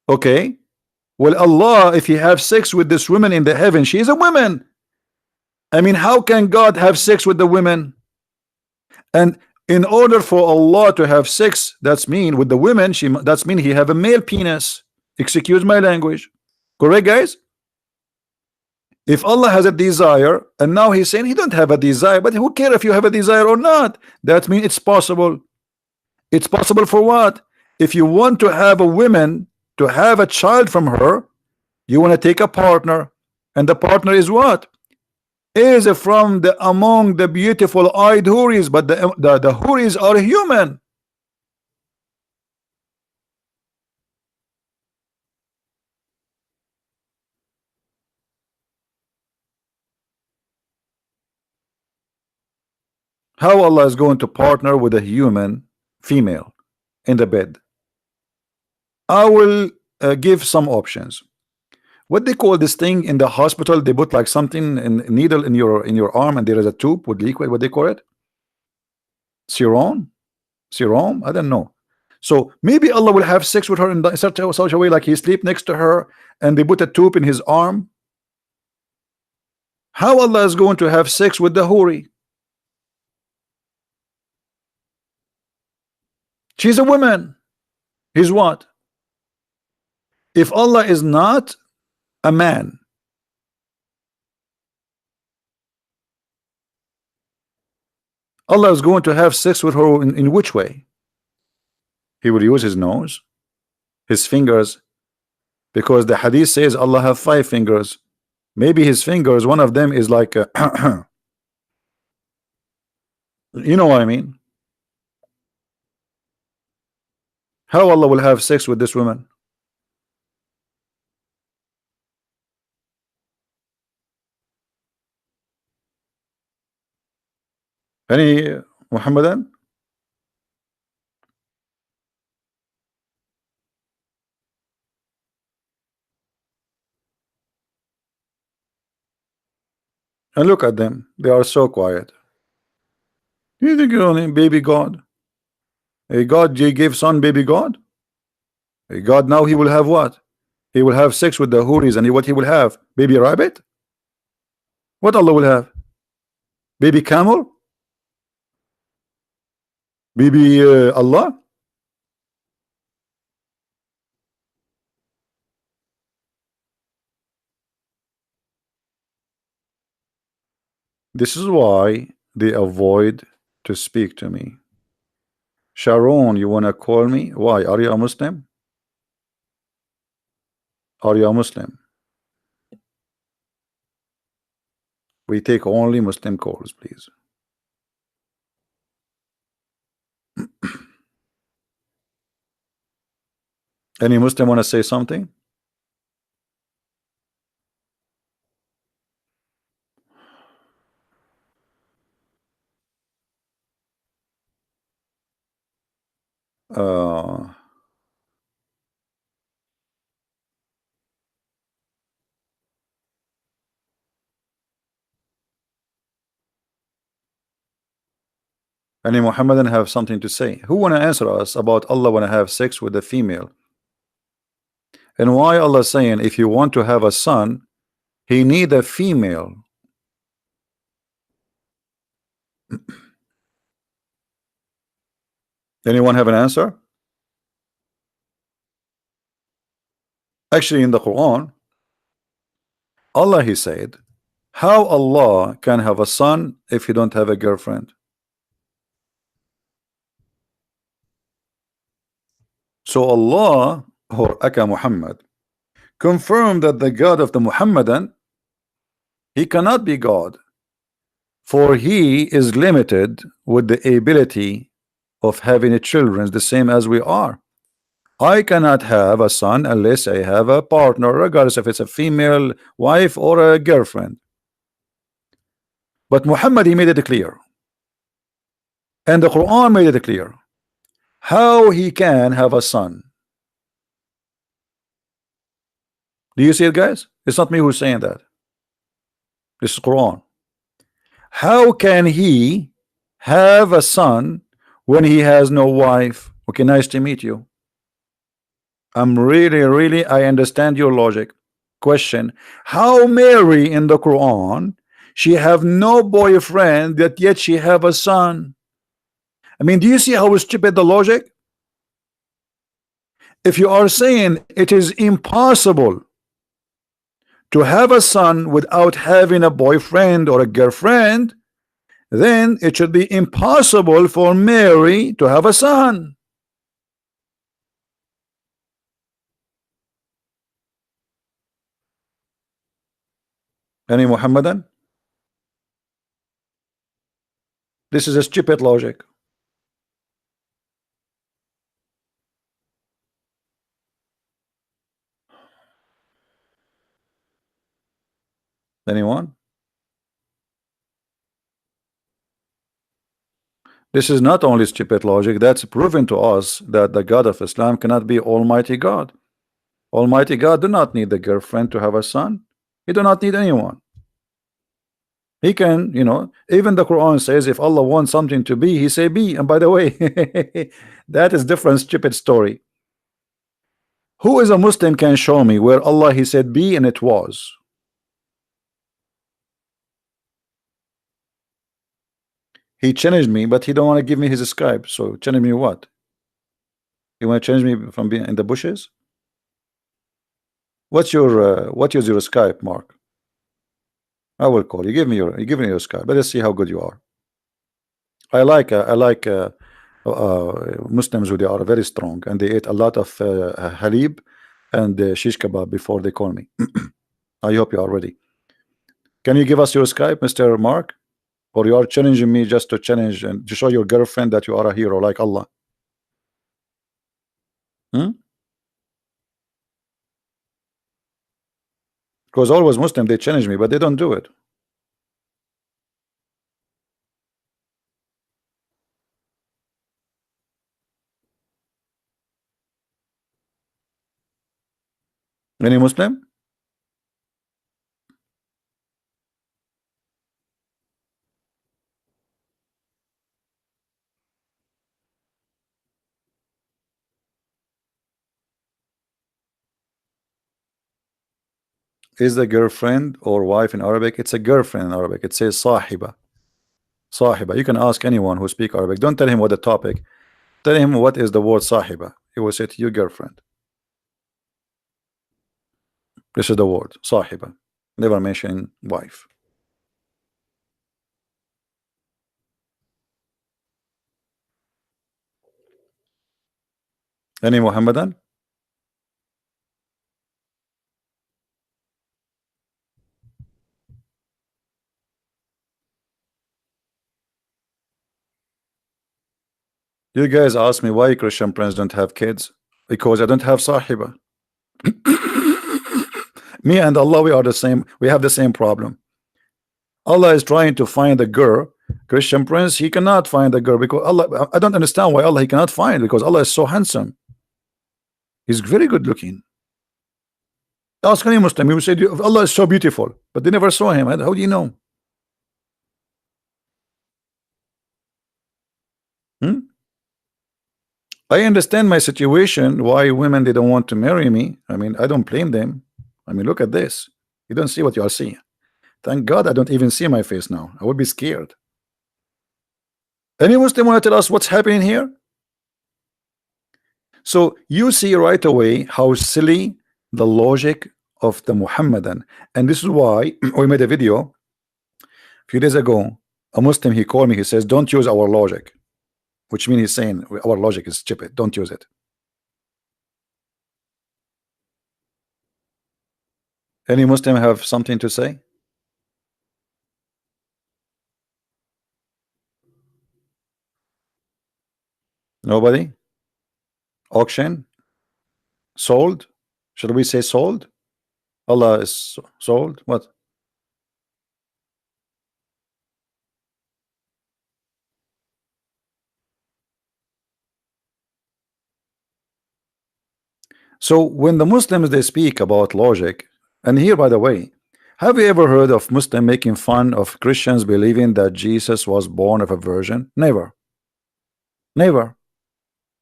[SPEAKER 1] Okay. Well, Allah, if he have sex with this woman in the heaven, she is a woman. I mean, how can God have sex with the women? And in order for Allah to have sex, that's mean with the women, that's mean he have a male penis. Excuse my language. Correct, guys? If Allah has a desire and now he's saying he don't have a desire, but who care if you have a desire or not? That means it's possible. It's possible for what? If you want to have a woman to have a child from her, you want to take a partner, and the partner is what? Is from the among the beautiful eyed houris, but the houris are human. How Allah is going to partner with a human female in the bed? I will give some options. What they call this thing in the hospital, they put like something in needle in your arm, and there is a tube with liquid. What they call it? Serum? I don't know. So maybe Allah will have sex with her in such a way, like he sleep next to her, and they put a tube in his arm. How Allah is going to have sex with the houri? She's a woman. He's what? If Allah is not a man, Allah is going to have sex with her in which way? He will use his nose, his fingers, because the hadith says Allah have 5 fingers. Maybe his fingers, one of them is like a you know what I mean? How Allah will have sex with this woman? Any Muhammadan? And look at them, they are so quiet. You think you're only baby God? A God gave son baby God? A God now he will have what? He will have sex with the houris, and what he will have? Baby rabbit? What Allah will have? Baby camel? Baby Allah? This is why they avoid to speak to me. Sharon, you wanna call me? Why? Are you a Muslim? Are you a Muslim? We take only Muslim calls, please. Any Muslim want to say something? Uh, any Muhammadan have something to say? Who want to answer us about Allah want to have sex with a female? And why Allah saying if you want to have a son, he need a female? Anyone have an answer? Actually, in the Quran, Allah he said, how Allah can have a son if he don't have a girlfriend? So Allah or Aka Muhammad confirmed that the God of the Muhammadan, he cannot be God, for he is limited with the ability of having a children, the same as we are. I cannot have a son unless I have a partner, regardless if it's a female wife or a girlfriend. But Muhammad, he made it clear, and the Quran made it clear how he can have a son. Do you see it, guys? It's not me who's saying that. This is Quran. How can he have a son when he has no wife? Okay, nice to meet you. I'm really, I understand your logic. Question: how Mary in the Quran, she have no boyfriend, that yet she have a son? I mean, do you see how stupid the logic? If you are saying it is impossible to have a son without having a boyfriend or a girlfriend, then it should be impossible for Mary to have a son. Any Muhammadan? This is a stupid logic. Anyone? This is not only stupid logic, that's proven to us that the God of Islam cannot be Almighty God. Almighty God do not need a girlfriend to have a son. He do not need anyone. He can, even the Quran says if Allah wants something to be, he say be. And by the way, that is different stupid story. Who is a Muslim can show me where Allah he said be and it was? He challenged me, but he don't want to give me his Skype. So challenge me what? You want to change me from being in the bushes? What is your Skype, Mark? I will call you. Give me your Skype. Let us see how good you are. I like Muslims who they are very strong and they ate a lot of halib and shish kebab before they call me. I hope you are ready. Can you give us your Skype, Mr. Mark? Or you are challenging me just to challenge and to show your girlfriend that you are a hero like Allah? Because always Muslim they challenge me, but they don't do it. Any Muslim? Is the girlfriend or wife in Arabic? It's a girlfriend in Arabic. It says sahiba. Sahiba. You can ask anyone who speak Arabic. Don't tell him what the topic. Tell him what is the word sahiba. He will say to you girlfriend. This is the word sahiba. Never mention wife. Any Muhammadan? You guys ask me why Christian friends don't have kids. Because I don't have sahiba. Me and Allah, we are the same. We have the same problem. Allah is trying to find a girl. Christian prince, he cannot find a girl because Allah. I don't understand why Allah he cannot find, because Allah is so handsome. He's very good looking. Ask any Muslim, he will say Allah is so beautiful, but they never saw him. How do you know? I understand my situation, why women they don't want to marry me. I mean, I don't blame them. I mean, look at this. You don't see what you are seeing. Thank God I don't even see my face now. I would be scared. Any Muslim want to tell us what's happening here? So you see right away how silly the logic of the Muhammadan, and this is why we made a video a few days ago. A Muslim, he called me, he says don't use our logic, which means he's saying our logic is stupid, don't use it. Any Muslim have something to say? Nobody? Auction? Sold? Should we say sold? Allah is sold? What? So when the Muslims they speak about logic, and here by the way, have you ever heard of Muslim making fun of Christians believing that Jesus was born of a virgin? Never. Never.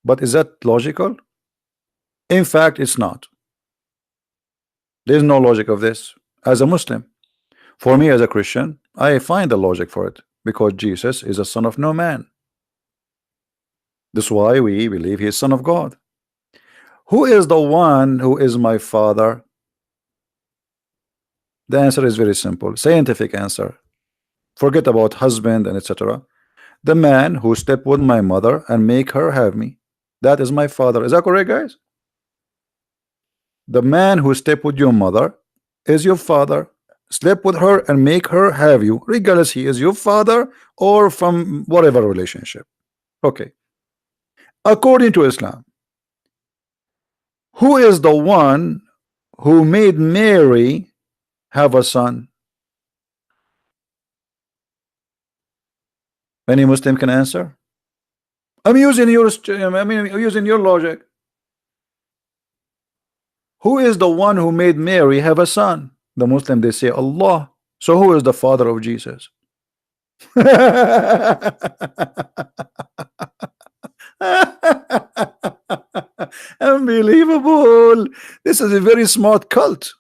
[SPEAKER 1] But is that logical? In fact, it's not. There's no logic of this as a Muslim. For me as a Christian, I find the logic for it because Jesus is a son of no man. That's why we believe he is son of God. Who is the one who is my father? The answer is very simple. Scientific answer. Forget about husband and etc. The man who slept with my mother and make her have me. That is my father. Is that correct, guys? The man who slept with your mother is your father. Sleep with her and make her have you, regardless he is your father or from whatever relationship. Okay. According to Islam, who is the one who made Mary have a son? Any Muslim can answer? I'm using your logic. Who is the one who made Mary have a son? The Muslim, they say Allah. So who is the father of Jesus? Unbelievable. This is a very smart cult.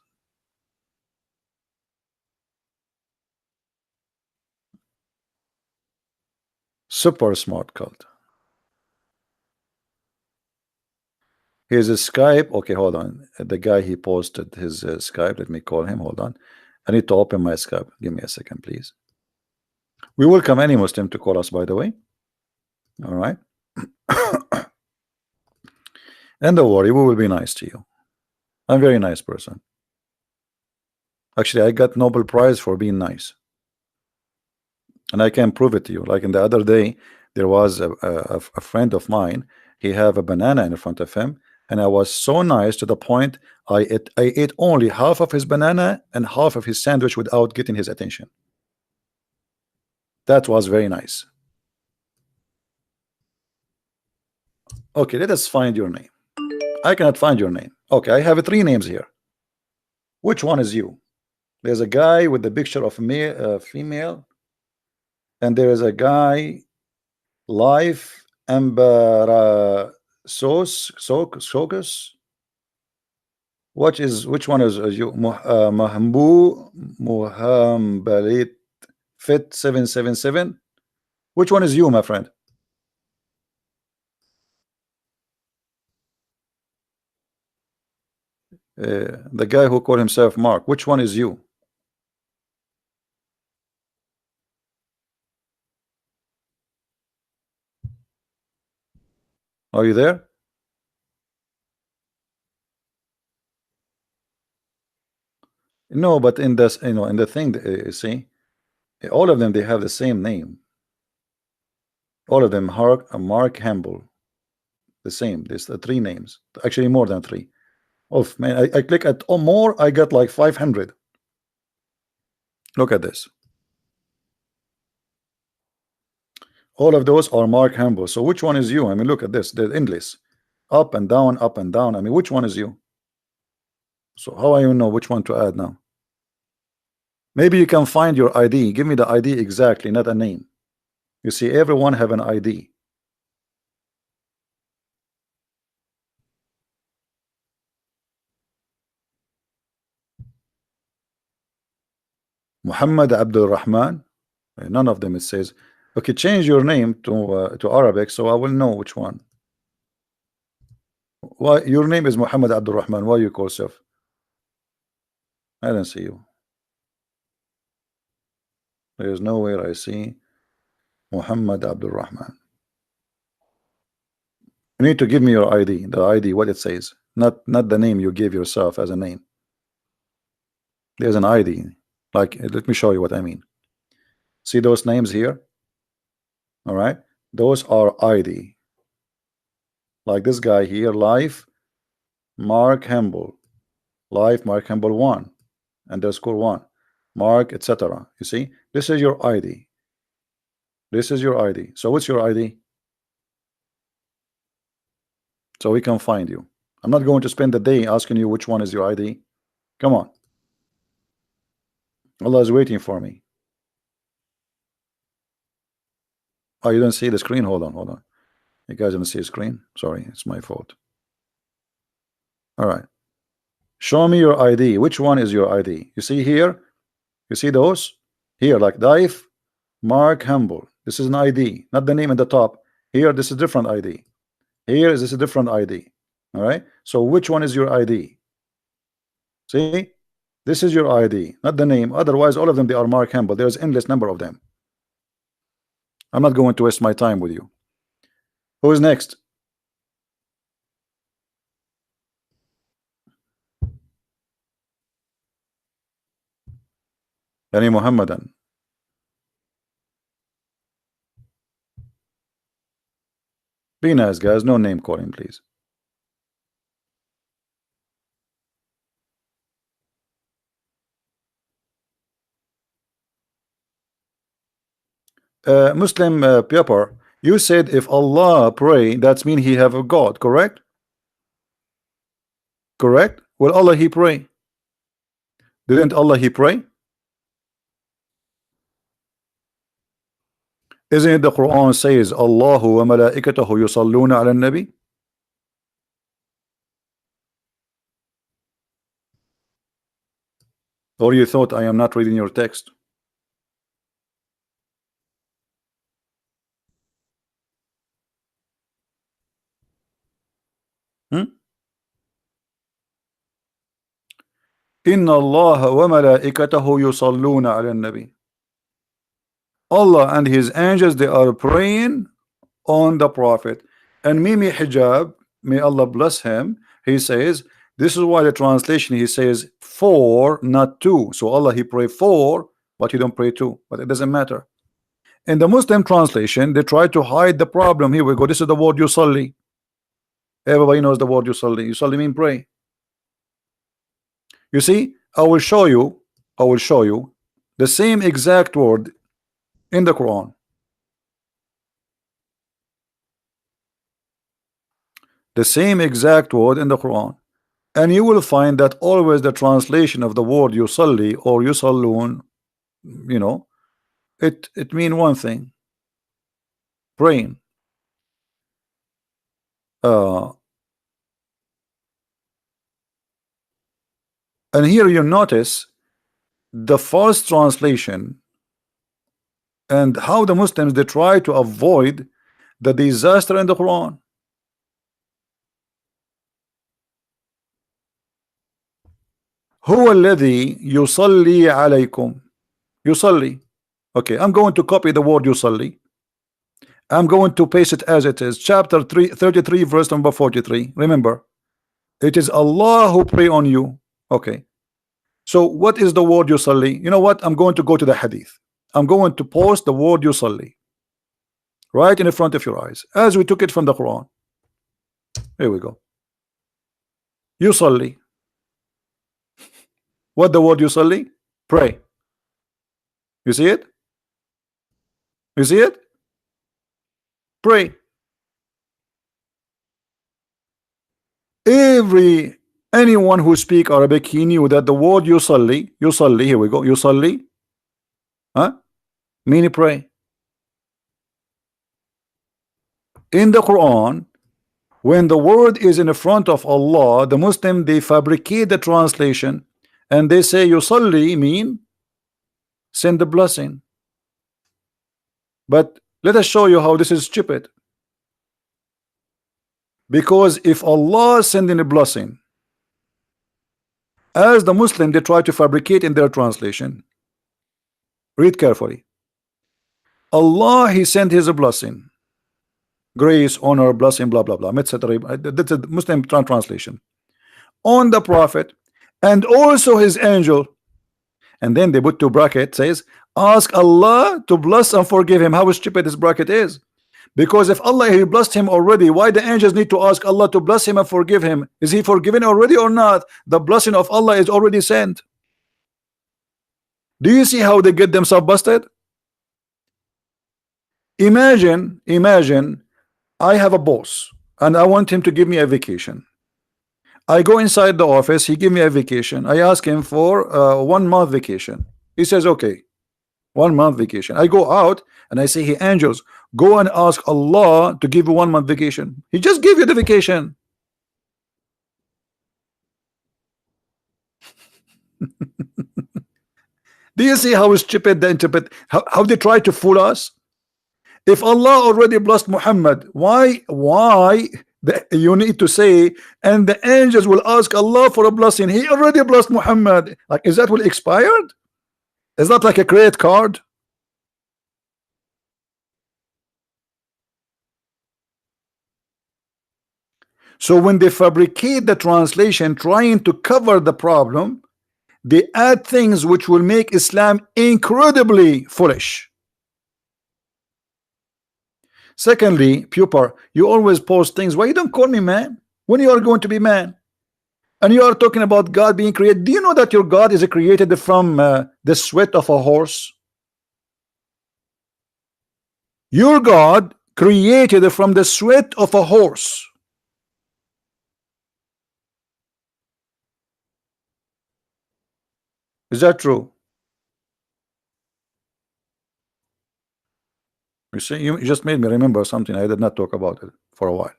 [SPEAKER 1] Super smart cult. Here's a Skype. Okay, hold on. The guy, he posted his Skype. Let me call him. Hold on. I need to open my Skype. Give me a second, please. We welcome any Muslim to call us, by the way. All right. And don't worry, we will be nice to you. I'm a very nice person. Actually, I got Nobel Prize for being nice. And I can prove it to you. Like in the other day, there was a friend of mine. He have a banana in front of him. And I was so nice to the point I ate only half of his banana and half of his sandwich without getting his attention. That was very nice. Okay, let us find your name. I cannot find your name. Okay, I have 3 names here. Which one is you? There's a guy with the picture of a female, and there is a guy, Life Embarasos Sokus. Which one is you? Muhambalit Fit 777. Which one is you, my friend? The guy who called himself Mark. Which one is you? Are you there? No, but in this, in the thing, see, all of them, they have the same name. All of them, Mark Hamble, the same. There's 3 names, actually more than 3. Oh man, I click at more, I got like 500. Look at this. All of those are Mark Hamble. So which one is you? I mean, look at this. They're endless, up and down, up and down. I mean, which one is you? So how I even know which one to add now? Maybe you can find your ID. Give me the ID exactly, not a name. You see, everyone have an ID. Muhammad Abdul Rahman. None of them it says. Okay, change your name to Arabic so I will know which one. Why your name is Muhammad Abdul Rahman? Why you call yourself? I don't see you. There is nowhere I see Muhammad Abdul Rahman. You need to give me your ID. The ID, what it says, not the name you give yourself as a name. There's an ID. Like, let me show you what I mean. See those names here? All right, those are ID. Like this guy here, Life Mark Hamble, Life Mark Hamble 1 _ 1 Mark, etc. You see, this is your ID. This is your ID. So what's your ID? So we can find you. I'm not going to spend the day asking you which one is your ID. Come on. Allah is waiting for me. Oh, you don't see the screen? Hold on. You guys don't see the screen? Sorry, it's my fault. All right. Show me your ID. Which one is your ID? You see here? You see those? Here, like Dive, Mark Humble. This is an ID, not the name at the top. Here, this is different ID. Here is this a different ID. All right. So which one is your ID? See? This is your ID, not the name. Otherwise, all of them, they are Mark Hamill. There's endless number of them. I'm not going to waste my time with you. Who is next? Any Muhammadan? Be nice, guys. No name calling, please. Muslim Pepper, you said if Allah pray, that's mean he have a God, correct? Correct? Well, Allah he pray. Didn't Allah he pray? Isn't it the Quran says Allahu wa malaikatahu yusalluna ala nabi? Or you thought I am not reading your text? Inna Allah wa malaikatahu yusalluna ala nabi. Allah and his angels, they are praying on the Prophet. And Mimi Hijab, may Allah bless him, he says, this is why the translation, he says for, not two. So Allah he pray for, but he don't pray two. But it doesn't matter. In the Muslim translation, they try to hide the problem. Here we go. This is the word yusalli. Everybody knows the word yusalli. Yusalli mean pray. You see, I will show you the same exact word in the Quran. The same exact word in the Quran. And you will find that always the translation of the word yusalli or yusallun, you know, it mean one thing. Praying. And here you notice the false translation and how the Muslims, they try to avoid the disaster in the Quran. هو الذي يصلي عليكم. يصلي. Okay, I'm going to copy the word yusalli. I'm going to paste it as it is. Chapter 33, verse number 43. Remember, it is Allah who pray on you. Okay. So what is the word yusalli? You know what? I'm going to go to the hadith. I'm going to post the word yusalli right in front of your eyes, as we took it from the Quran. Here we go. Yusalli. What the word yusalli? Pray. You see it? You see it? Pray. Anyone who speak Arabic, he knew that the word yusalli, here we go, yusalli, meaning pray. In the Quran, when the word is in front of Allah, the Muslim, they fabricate the translation and they say yusalli mean send the blessing. But let us show you how this is stupid. Because if Allah sending a blessing, as the Muslim, they try to fabricate in their translation, read carefully. Allah, he sent his blessing, grace, honor, blessing, blah blah blah, etc. That's a Muslim translation on the Prophet and also his angel, and then they put two brackets, says ask Allah to bless and forgive him. How stupid this bracket is. Because if Allah he blessed him already, why the angels need to ask Allah to bless him and forgive him? Is he forgiven already or not? The blessing of Allah is already sent. Do you see how they get themselves busted? Imagine I have a boss and I want him to give me a vacation. I go inside the office, he give me a vacation. I ask him for 1 month vacation. He says okay, 1 month vacation. I go out and I say, hey angels, go and ask Allah to give you 1 month vacation. He just gave you the vacation. Do you see how stupid they interpret, how they try to fool us? If Allah already blessed Muhammad, why You need to say, and the angels will ask Allah for a blessing. He already blessed Muhammad. Like, is that will expired? Is that like a credit card? So when they fabricate the translation trying to cover the problem, they add things which will make Islam incredibly foolish. Secondly, Puper, you always post things. Why you don't call me man when you are going to be man? And you are talking about God being created. Do you know that your God is created from the sweat of a horse? Your God created from the sweat of a horse. Is that true? You see, you just made me remember something I did not talk about it for a while.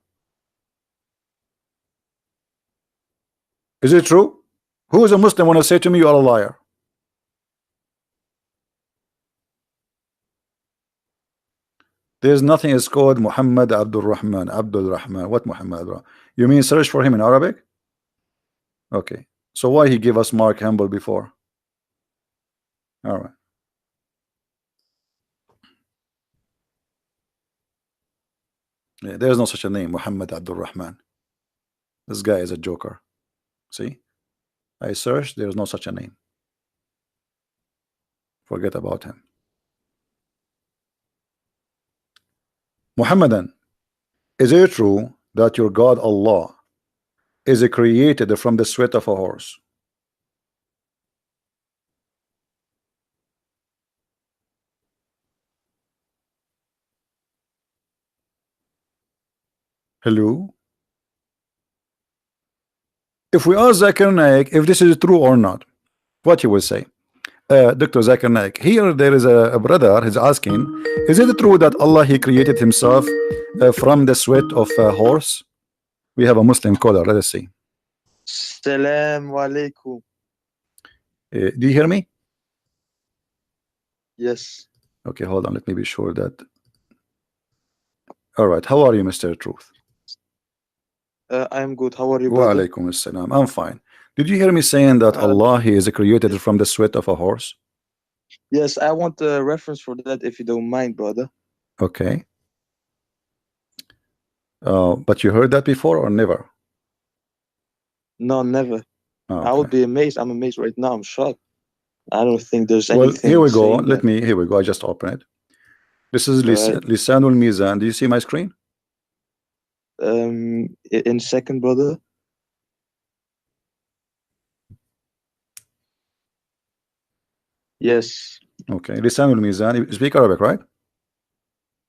[SPEAKER 1] Is it true? Who is a Muslim want to say to me you are a liar? There's nothing is called Muhammad Abdul Rahman. Abdul Rahman. What Muhammad? You mean search for him in Arabic? Okay. So why he gave us Mark Hamble before? All right. Yeah, there's no such a name, Muhammad Abdul Rahman. This guy is a joker. See? I searched, there's no such a name. Forget about him. Muhammadan, is it true that your God Allah is created from the sweat of a horse? Hello? If we ask Zakir Naik if this is true or not, what he will say? Dr. Zakir Naik, here there is a brother, he's asking, is it true that Allah he created himself from the sweat of a horse? We have a Muslim caller, let us see.
[SPEAKER 2] Assalamu alaikum.
[SPEAKER 1] Do you hear me?
[SPEAKER 2] Yes.
[SPEAKER 1] Okay, hold on, let me be sure that. All right, how are you, Mr. Truth?
[SPEAKER 2] I'm good. How are you,
[SPEAKER 1] Wa
[SPEAKER 2] brother?
[SPEAKER 1] alaikum assalam. I'm fine. Did you hear me saying that Allah he is created from the sweat of a horse?
[SPEAKER 2] Yes, I want a reference for that if you don't mind, brother.
[SPEAKER 1] Okay. But you heard that before or never?
[SPEAKER 2] No, never.
[SPEAKER 1] Okay.
[SPEAKER 2] I would be amazed. I'm amazed right now. I'm shocked. I don't think there's
[SPEAKER 1] Well,
[SPEAKER 2] anything.
[SPEAKER 1] here we go.
[SPEAKER 2] Let
[SPEAKER 1] me. Here we go. I just open it. This is Lisanul Mizan. Do you see my screen?
[SPEAKER 2] In second, brother. Yes.
[SPEAKER 1] Okay. Lisanul Mizan. You speak Arabic, right?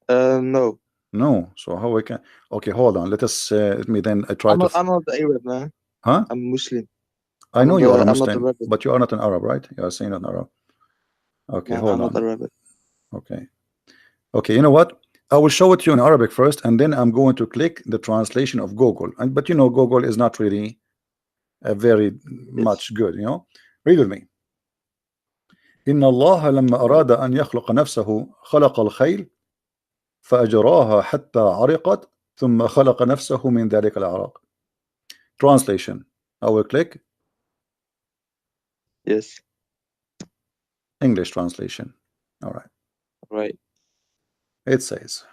[SPEAKER 2] No.
[SPEAKER 1] No. So how we can? Okay, hold on. Let us. Let me then. I try
[SPEAKER 2] I'm
[SPEAKER 1] to.
[SPEAKER 2] I'm not Arab, man.
[SPEAKER 1] Huh?
[SPEAKER 2] I'm Muslim.
[SPEAKER 1] I know you are a
[SPEAKER 2] I'm not
[SPEAKER 1] Muslim,
[SPEAKER 2] Arab.
[SPEAKER 1] but you are not an Arab, right? You are saying an Arab. Okay,
[SPEAKER 2] No,
[SPEAKER 1] hold
[SPEAKER 2] I'm
[SPEAKER 1] on.
[SPEAKER 2] not Arab.
[SPEAKER 1] Okay. Okay. You know what? I will show it to you in Arabic first, and then I'm going to click the translation of Google. But you know, Google is not really very much good. You know, read with me. إن الله لما أراد أن يخلق نفسه خلق الخيل فأجراها حتى عرقت ثم خلق نفسه من ذلك العرق. Translation. I will click.
[SPEAKER 2] Yes.
[SPEAKER 1] English translation. All right.
[SPEAKER 2] Right.
[SPEAKER 1] It says.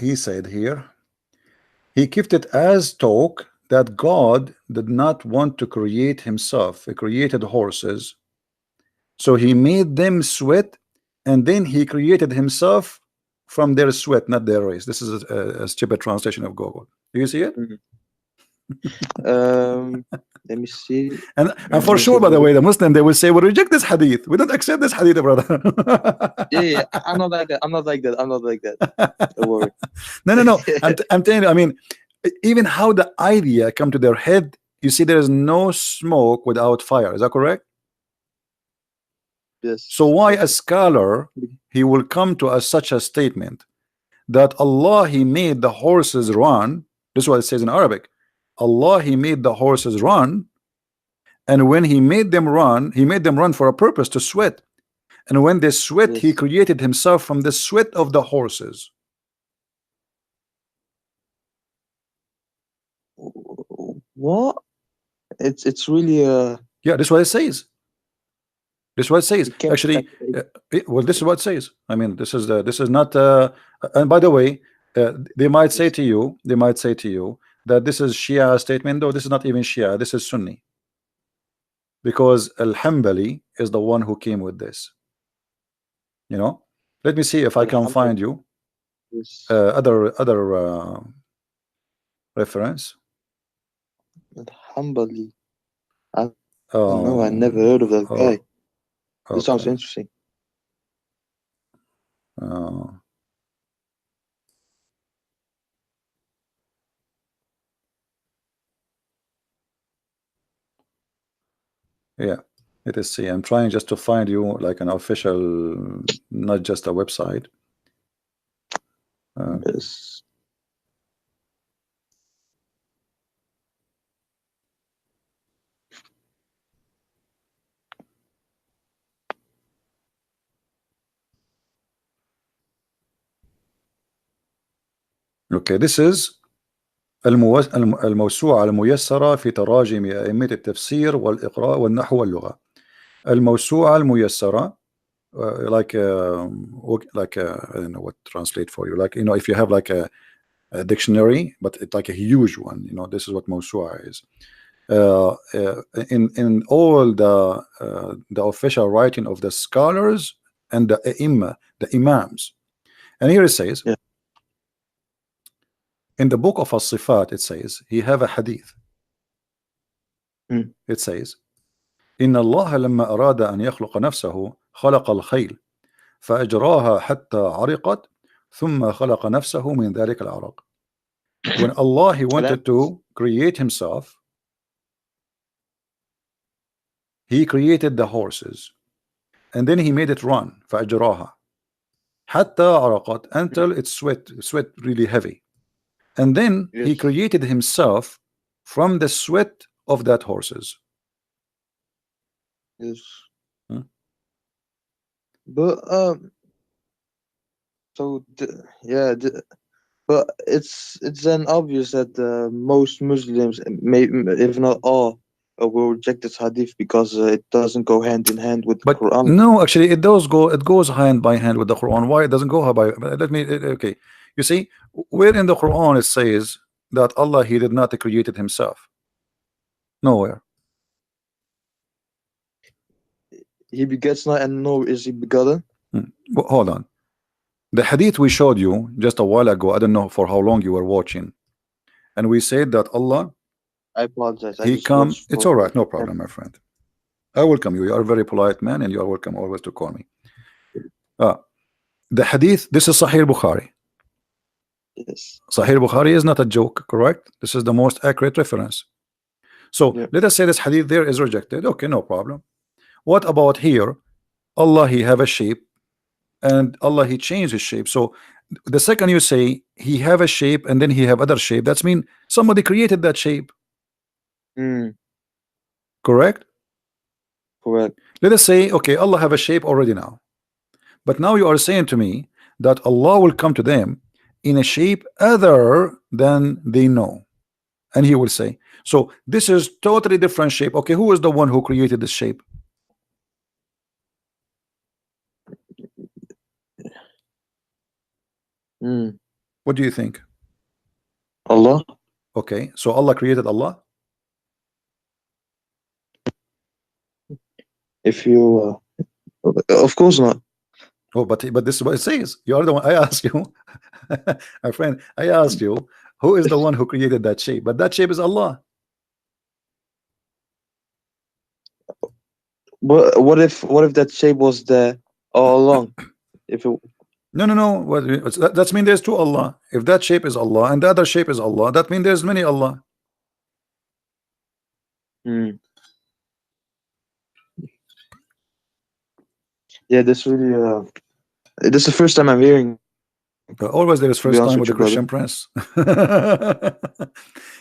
[SPEAKER 1] He said here. He kept it as talk that God did not want to create himself. He created horses. So he made them sweat, and then he created himself from their sweat, not their race. This is a stupid translation of Google. Do you see it?
[SPEAKER 2] Let me see.
[SPEAKER 1] And for sure, by the way, the Muslim, they will say, we reject this hadith. We don't accept this hadith, brother.
[SPEAKER 2] Yeah, I'm not like that. I'm not like that. Don't worry.
[SPEAKER 1] No. I'm telling you, I mean, even how the idea come to their head, you see, there is no smoke without fire. Is that correct?
[SPEAKER 2] Yes.
[SPEAKER 1] So why a scholar, he will come to such a statement that Allah, he made the horses run. This is what it says in Arabic. Allah, he made the horses run, and when he made them run, he made them run for a purpose, to sweat. And when they sweat, he
[SPEAKER 2] Yes.
[SPEAKER 1] created himself from the sweat of the horses.
[SPEAKER 2] What? It's really
[SPEAKER 1] Yeah, this is what it says. This is what it says.
[SPEAKER 2] you can't
[SPEAKER 1] Actually,
[SPEAKER 2] separate.
[SPEAKER 1] well, this is what it says. I mean, this is not. And by the way, they might say
[SPEAKER 2] Yes.
[SPEAKER 1] to you, that this is Shia statement. Though this is not even Shia. This is Sunni, because Al-Hanbali is the one who came with this. You know. Let me see if I can
[SPEAKER 2] Alhamdulillah.
[SPEAKER 1] find you
[SPEAKER 2] Yes.
[SPEAKER 1] other reference.
[SPEAKER 2] Alhamdulillah. I don't know. I never heard of that guy. This sounds
[SPEAKER 1] Okay.
[SPEAKER 2] interesting.
[SPEAKER 1] Yeah, it is. See, I'm trying just to find you like an official, not just a website.
[SPEAKER 2] Yes.
[SPEAKER 1] Okay, this is الموسوعة الميسرة في تراجم أئمة التفسير والإقراء والنحو واللغة. الموسوعة الميسرة, I don't know what to translate for you. Like, you know, if you have like a dictionary, but it's like a huge one. You know, this is what موسوعة is. In all the official writing of the scholars and the the imams. And here it says,
[SPEAKER 2] Yeah.
[SPEAKER 1] in the book of As-Sifat, it says, he have a hadith.
[SPEAKER 2] Hmm.
[SPEAKER 1] It says, إن الله لما أراد أن يخلق نفسه خلق الخيل فأجراها حتى عرقت ثم خلق نفسه من ذلك العرق. When Allah, he wanted to create himself, he created the horses, and then he made it run. فأجراها حتى عرقت, until it sweat really heavy. And then he
[SPEAKER 2] Yes.
[SPEAKER 1] created himself from the sweat of that horses.
[SPEAKER 2] Yes.
[SPEAKER 1] Hmm?
[SPEAKER 2] But so yeah, but it's then obvious that most Muslims, if not all, will reject this hadith because it doesn't go hand in hand with the
[SPEAKER 1] But
[SPEAKER 2] Quran.
[SPEAKER 1] no, actually, it does go. It goes hand by hand with the Quran. Why it doesn't go by? Let me. Okay, you see, where in the Quran it says that Allah, he did not create it himself? Nowhere.
[SPEAKER 2] He begets not, and nor is he begotten.
[SPEAKER 1] Well, hold on. The hadith we showed you just a while ago, I don't know for how long you were watching, and we said that Allah,
[SPEAKER 2] I apologize. I
[SPEAKER 1] he
[SPEAKER 2] just
[SPEAKER 1] come.
[SPEAKER 2] watched
[SPEAKER 1] It's
[SPEAKER 2] for
[SPEAKER 1] all right, no problem, my friend. I welcome you. You are a very polite man, and you are welcome always to call me. The hadith. This is Sahih Bukhari.
[SPEAKER 2] Yes.
[SPEAKER 1] Sahih Bukhari is not a joke, correct? This is the most accurate reference. So
[SPEAKER 2] Yeah.
[SPEAKER 1] let us say this hadith there is rejected. Okay, no problem. What about here? Allah, he have a shape, and Allah, he changed his shape. So the second you say he have a shape and then he have other shape, that's mean somebody created that shape. Correct?
[SPEAKER 2] Correct.
[SPEAKER 1] Let us say, okay, Allah have a shape already now. But now you are saying to me that Allah will come to them in a shape other than they know. And he will say, so this is totally different shape. Okay, who is the one who created this shape? What do you think?
[SPEAKER 2] Allah.
[SPEAKER 1] Okay, so Allah created Allah?
[SPEAKER 2] If you, of course not.
[SPEAKER 1] Oh, but this is what it says. You are the one. I ask you, my friend. I asked you, who is the one who created that shape? But that shape is Allah.
[SPEAKER 2] What if that shape was there all along? If it,
[SPEAKER 1] No. What that's mean there's two Allah. If that shape is Allah and the other shape is Allah, that means there's many Allah.
[SPEAKER 2] Yeah, this really this is the first time I'm hearing.
[SPEAKER 1] But always there is first time with the Christian prince.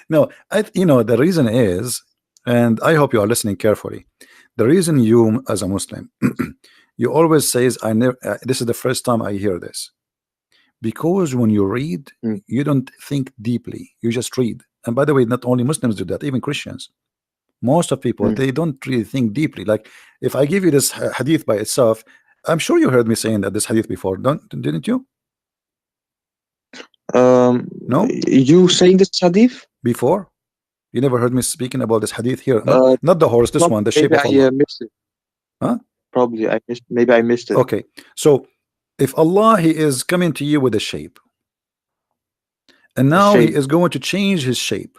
[SPEAKER 1] No, the reason is, and I hope you are listening carefully. The reason you, as a Muslim, You always says, I never, this is the first time I hear this. Because when you read,
[SPEAKER 2] Mm.
[SPEAKER 1] you don't think deeply, you just read. And by the way, not only Muslims do that, even Christians. Most of people,
[SPEAKER 2] Mm.
[SPEAKER 1] they don't really think deeply. Like if I give you this hadith by itself, I'm sure you heard me saying that this hadith before, didn't you? No?
[SPEAKER 2] You saying this hadith?
[SPEAKER 1] Before? You never heard me speaking about this hadith here.
[SPEAKER 2] Uh,
[SPEAKER 1] Not the horse, this
[SPEAKER 2] Probably,
[SPEAKER 1] one, the shape
[SPEAKER 2] maybe
[SPEAKER 1] of
[SPEAKER 2] I
[SPEAKER 1] Allah.
[SPEAKER 2] missed it.
[SPEAKER 1] Huh?
[SPEAKER 2] Probably I missed. Maybe I missed it.
[SPEAKER 1] Okay. So if Allah, He is coming to you with a shape, and
[SPEAKER 2] A
[SPEAKER 1] now He
[SPEAKER 2] shape.
[SPEAKER 1] is going to change His shape,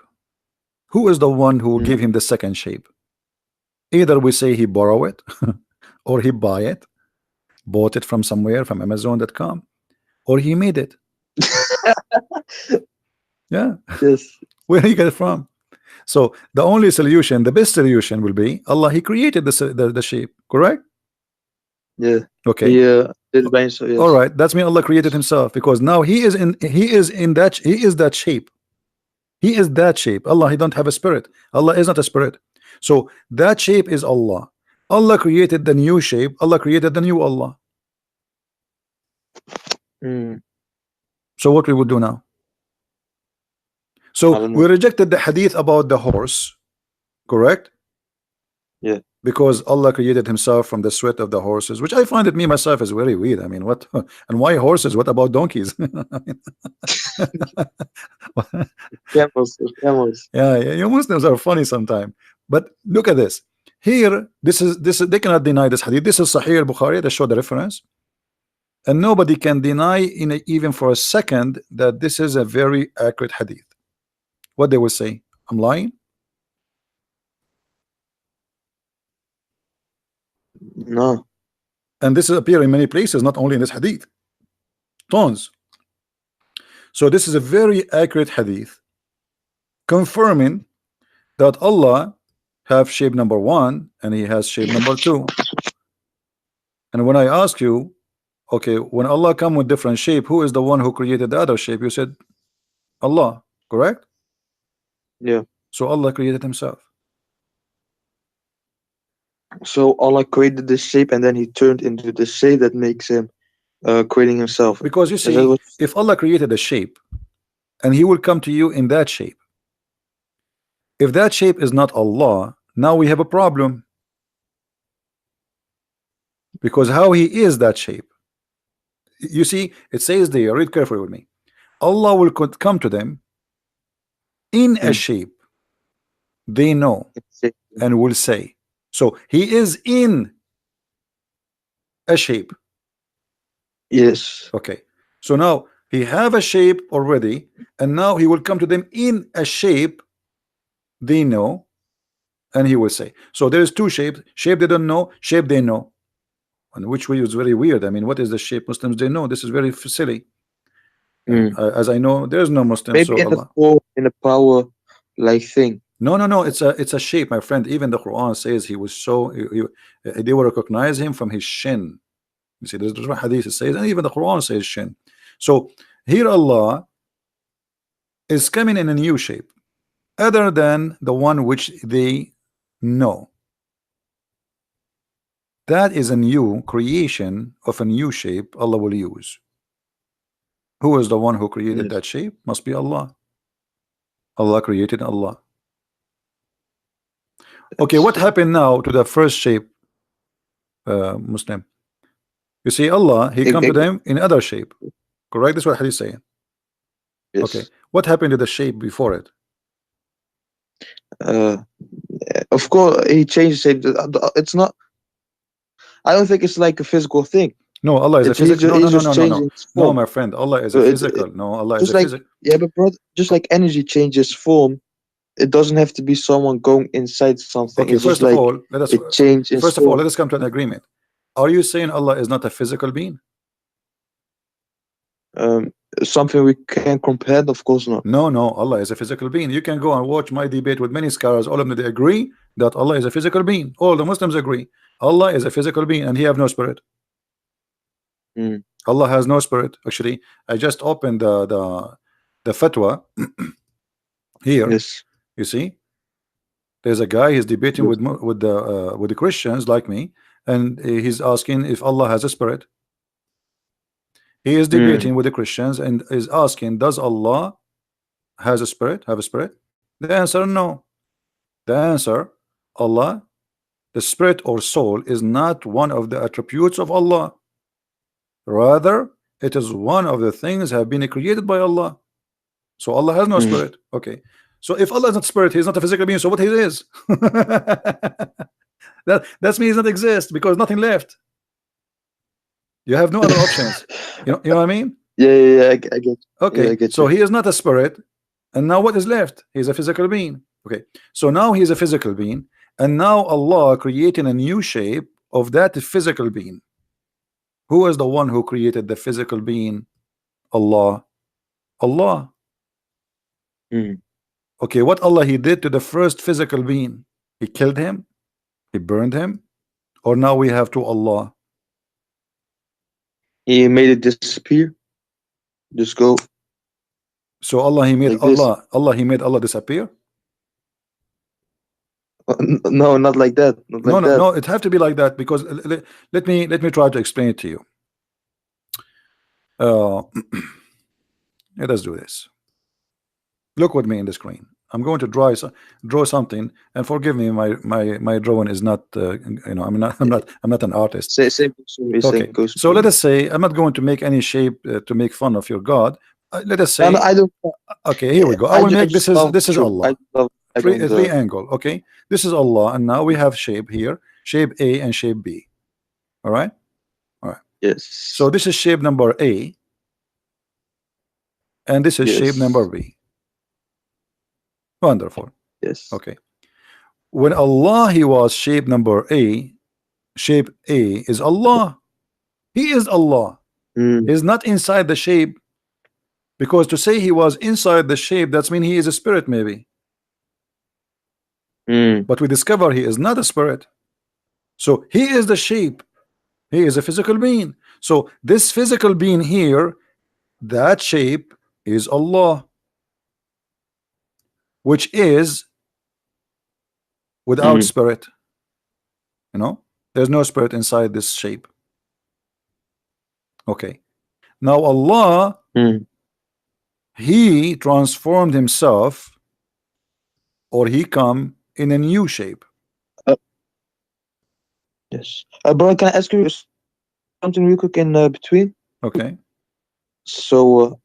[SPEAKER 1] who is the one who will
[SPEAKER 2] Mm.
[SPEAKER 1] give Him the second shape? Either we say He borrow it, or He buy it, bought it from somewhere, from Amazon.com, or He made it. Yeah.
[SPEAKER 2] Yes.
[SPEAKER 1] Where do you get it from? So the only solution, the best solution will be Allah, He created the shape, correct?
[SPEAKER 2] Yeah.
[SPEAKER 1] Okay.
[SPEAKER 2] He did it by himself. Yes.
[SPEAKER 1] All right. That's mean Allah created Himself, because now He is that shape. He is that shape. Allah, He don't have a spirit. Allah is not a spirit. So that shape is Allah. Allah created the new shape. Allah created the new Allah.
[SPEAKER 2] Mm.
[SPEAKER 1] So what we would do now?
[SPEAKER 2] I
[SPEAKER 1] So
[SPEAKER 2] don't
[SPEAKER 1] we
[SPEAKER 2] know.
[SPEAKER 1] rejected the hadith about the horse, correct?
[SPEAKER 2] Yeah.
[SPEAKER 1] Because Allah created Himself from the sweat of the horses, which I find it me myself is very weird. I mean, what and why horses? What about donkeys?
[SPEAKER 2] Camels. Camels.
[SPEAKER 1] Yeah, you Muslims are funny sometimes. But look at this. Here, this is they cannot deny this hadith. This is Sahih al-Bukhari that show the reference. And nobody can deny even for a second that this is a very accurate hadith. What they will say, I'm lying?
[SPEAKER 2] No.
[SPEAKER 1] And this is appear in many places, not only in this hadith. Tons. So this is a very accurate hadith confirming that Allah have shape number 1 and He has shape number 2. And when I ask you, okay, when Allah come with different shape, who is the one who created the other shape? You said Allah, correct?
[SPEAKER 2] Yeah.
[SPEAKER 1] So Allah created Himself.
[SPEAKER 2] So Allah created this shape, and then He turned into the shape that makes Him creating Himself.
[SPEAKER 1] Because you
[SPEAKER 2] Is that
[SPEAKER 1] see,
[SPEAKER 2] what?
[SPEAKER 1] if Allah created a shape and He will come to you in that shape, if that shape is not Allah, now we have a problem. Because how He is that shape? You see, it says there, read carefully with me. Allah will come to them in a
[SPEAKER 2] Mm.
[SPEAKER 1] shape they know
[SPEAKER 2] Shape.
[SPEAKER 1] and will say. So He is in a shape.
[SPEAKER 2] Yes.
[SPEAKER 1] Okay. So now He have a shape already, and now He will come to them in a shape they know, and He will say. So there is two shapes: shape they don't know, shape they know. And which way is very weird. I mean, what is the shape Muslims they know? This is very silly. And
[SPEAKER 2] Mm.
[SPEAKER 1] as I know, there's no Muslim,
[SPEAKER 2] Maybe
[SPEAKER 1] so
[SPEAKER 2] in a
[SPEAKER 1] Allah.
[SPEAKER 2] form, in a power like thing.
[SPEAKER 1] No. It's a shape, my friend. Even the Quran says He was so they will recognize Him from His shin. You see, there's different hadith it says, and even the Quran says shin. So here Allah is coming in a new shape, other than the one which they know. That is a new creation of a new shape Allah will use. Who is the one who created
[SPEAKER 2] Yes.
[SPEAKER 1] that shape? Must be Allah. Allah created Allah. Okay, what happened now to the first shape, Muslim? You see, Allah, He come to them in other shape. Correct? That's what Hadith is saying.
[SPEAKER 2] Yes.
[SPEAKER 1] Okay, what happened to the shape before it?
[SPEAKER 2] Of course, He changed shape. It's not. I don't think it's like a physical thing.
[SPEAKER 1] No, Allah is a
[SPEAKER 2] It's he's
[SPEAKER 1] physical.
[SPEAKER 2] just,
[SPEAKER 1] No,
[SPEAKER 2] he's just changing its
[SPEAKER 1] no,
[SPEAKER 2] form.
[SPEAKER 1] my friend. Allah is
[SPEAKER 2] So
[SPEAKER 1] a physical. No, Allah is
[SPEAKER 2] just
[SPEAKER 1] a
[SPEAKER 2] like
[SPEAKER 1] physical.
[SPEAKER 2] yeah, but brother, just like energy changes form, it doesn't have to be someone going inside something.
[SPEAKER 1] Okay,
[SPEAKER 2] It's just
[SPEAKER 1] first of
[SPEAKER 2] like
[SPEAKER 1] all, let us
[SPEAKER 2] it changes its
[SPEAKER 1] first of all
[SPEAKER 2] form.
[SPEAKER 1] let us come to an agreement. Are you saying Allah is not a physical being?
[SPEAKER 2] Something we can compare? Of course not.
[SPEAKER 1] No, Allah is a physical being. You can go and watch my debate with many scholars. All of them, they agree that Allah is a physical being. All the Muslims agree Allah is a physical being and He have no spirit.
[SPEAKER 2] Mm.
[SPEAKER 1] Allah has no spirit. Actually, I just opened the fatwa here.
[SPEAKER 2] Yes.
[SPEAKER 1] You see, there's a guy, he's debating
[SPEAKER 2] Yes.
[SPEAKER 1] with the Christians like me, and he's asking if Allah has a spirit. He is
[SPEAKER 2] Mm.
[SPEAKER 1] debating with the Christians and is asking, does Allah has a spirit, have a spirit? The answer, no. The answer, Allah, the spirit or soul, is not one of the attributes of Allah. Rather, it is one of the things have been created by Allah. So Allah has no
[SPEAKER 2] Mm.
[SPEAKER 1] spirit. Okay. So if Allah is not spirit, he is not a physical being. So what he is? That's means he does not exist because nothing left. You have no other options. You know what I mean?
[SPEAKER 2] Yeah, I get. Yeah, I
[SPEAKER 1] Okay.
[SPEAKER 2] get
[SPEAKER 1] So
[SPEAKER 2] you.
[SPEAKER 1] he is not a spirit, and now what is left? He is a physical being. Okay. So now he is a physical being, and now Allah creating a new shape of that physical being. Who is the one who created the physical being? Allah. Allah.
[SPEAKER 2] Mm.
[SPEAKER 1] Okay, what Allah he did to the first physical being? He killed him? He burned him? Or now we have to Allah?
[SPEAKER 2] He made it disappear. Just go
[SPEAKER 1] So Allah he made
[SPEAKER 2] like this.
[SPEAKER 1] Allah he made Allah disappear?
[SPEAKER 2] No, not like that. Not
[SPEAKER 1] No,
[SPEAKER 2] like
[SPEAKER 1] no,
[SPEAKER 2] that.
[SPEAKER 1] no, it have to be like that because let me try to explain it to you. Uh let us do this. Look with me in the screen. I'm going to draw something, and forgive me, my drawing is not I'm not an artist.
[SPEAKER 2] Same goes for me. Same
[SPEAKER 1] Okay,
[SPEAKER 2] goes
[SPEAKER 1] so
[SPEAKER 2] for
[SPEAKER 1] let
[SPEAKER 2] me.
[SPEAKER 1] us say I'm not going to make any shape to make fun of your God. Let us
[SPEAKER 2] No, no,
[SPEAKER 1] say,
[SPEAKER 2] I don't.
[SPEAKER 1] okay, here we go. I will
[SPEAKER 2] I
[SPEAKER 1] make
[SPEAKER 2] just
[SPEAKER 1] this
[SPEAKER 2] love
[SPEAKER 1] is
[SPEAKER 2] truth. I
[SPEAKER 1] Allah.
[SPEAKER 2] love. I don't.
[SPEAKER 1] Three angle. Okay, this is Allah, and now we have shape here, shape A and shape B. All right, all right. So
[SPEAKER 2] Yes.
[SPEAKER 1] this is shape number A, and this is shape number
[SPEAKER 2] Yes.
[SPEAKER 1] B. Wonderful.
[SPEAKER 2] Yes.
[SPEAKER 1] Okay, when Allah he was shape number A, shape A is Allah. He is Allah.
[SPEAKER 2] Mm.
[SPEAKER 1] He's not inside the shape, because to say he was inside the shape, that's mean he is a spirit maybe.
[SPEAKER 2] Mm.
[SPEAKER 1] But we discover he is not a spirit. So he is the shape. He is a physical being. So this physical being here, that shape is Allah, which is without
[SPEAKER 2] Mm.
[SPEAKER 1] spirit. There's no spirit inside this shape. Okay. Now Allah,
[SPEAKER 2] Mm.
[SPEAKER 1] he transformed himself, or he come in a new shape.
[SPEAKER 2] Uh, yes. Bro, can I ask you something real quick in between?
[SPEAKER 1] Okay.
[SPEAKER 2] So,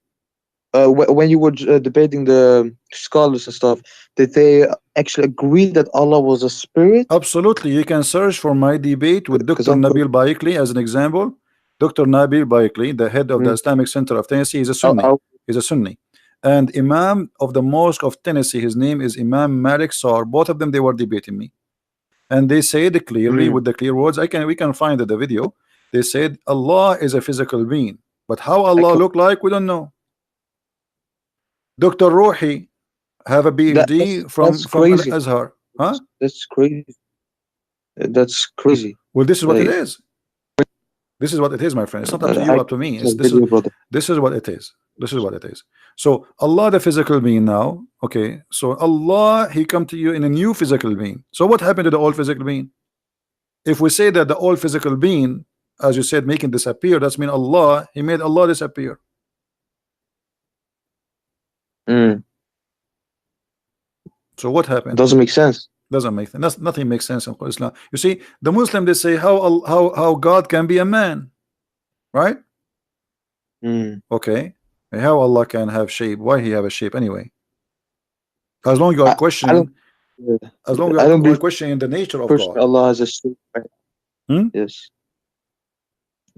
[SPEAKER 2] when you were debating the scholars and stuff, did they actually agree that Allah was a spirit?
[SPEAKER 1] Absolutely. You can search for my debate with
[SPEAKER 2] Because
[SPEAKER 1] Dr.
[SPEAKER 2] I'm.
[SPEAKER 1] Nabil Baikli as an example. Dr. Nabil Baikli, the head of the
[SPEAKER 2] Mm,
[SPEAKER 1] Islamic Center of Tennessee, is a
[SPEAKER 2] I'll,
[SPEAKER 1] Sunni.
[SPEAKER 2] I'll,
[SPEAKER 1] He's a Sunni. And Imam of the Mosque of Tennessee, his name is Imam Malik Sar. Both of them, they were debating me. And they said clearly
[SPEAKER 2] mm,
[SPEAKER 1] with the clear words, we can find the video. They said Allah is a physical being. But how
[SPEAKER 2] I
[SPEAKER 1] Allah
[SPEAKER 2] co-
[SPEAKER 1] look like, we don't know. Dr. Ruhi have a PhD
[SPEAKER 2] that's
[SPEAKER 1] from Al
[SPEAKER 2] crazy.
[SPEAKER 1] Azhar. Huh?
[SPEAKER 2] That's crazy. That's crazy.
[SPEAKER 1] Well, this is what it
[SPEAKER 2] Like,
[SPEAKER 1] is. This is what it is, my friend. It's not up to you,
[SPEAKER 2] I
[SPEAKER 1] up to me.
[SPEAKER 2] saw video, brother.
[SPEAKER 1] This is what it is. This is what it is. So Allah, the physical being now. Okay. So Allah, he come to you in a new physical being. So what happened to the old physical being? If we say that the old physical being, as you said, making disappear, that's mean Allah, he made Allah disappear.
[SPEAKER 2] Mm,
[SPEAKER 1] So what happened?
[SPEAKER 2] doesn't make sense.
[SPEAKER 1] Doesn't make sense. Nothing makes sense in Islam. You see, the Muslim, they say how God can be a man, right?
[SPEAKER 2] Mm.
[SPEAKER 1] Okay. How Allah can have shape? Why he have a shape anyway? As long you are
[SPEAKER 2] I don't.
[SPEAKER 1] questioning, as long
[SPEAKER 2] I don't
[SPEAKER 1] you are
[SPEAKER 2] believe
[SPEAKER 1] questioning the nature of
[SPEAKER 2] personally
[SPEAKER 1] God.
[SPEAKER 2] Allah has a shape. Right?
[SPEAKER 1] Hmm?
[SPEAKER 2] Yes.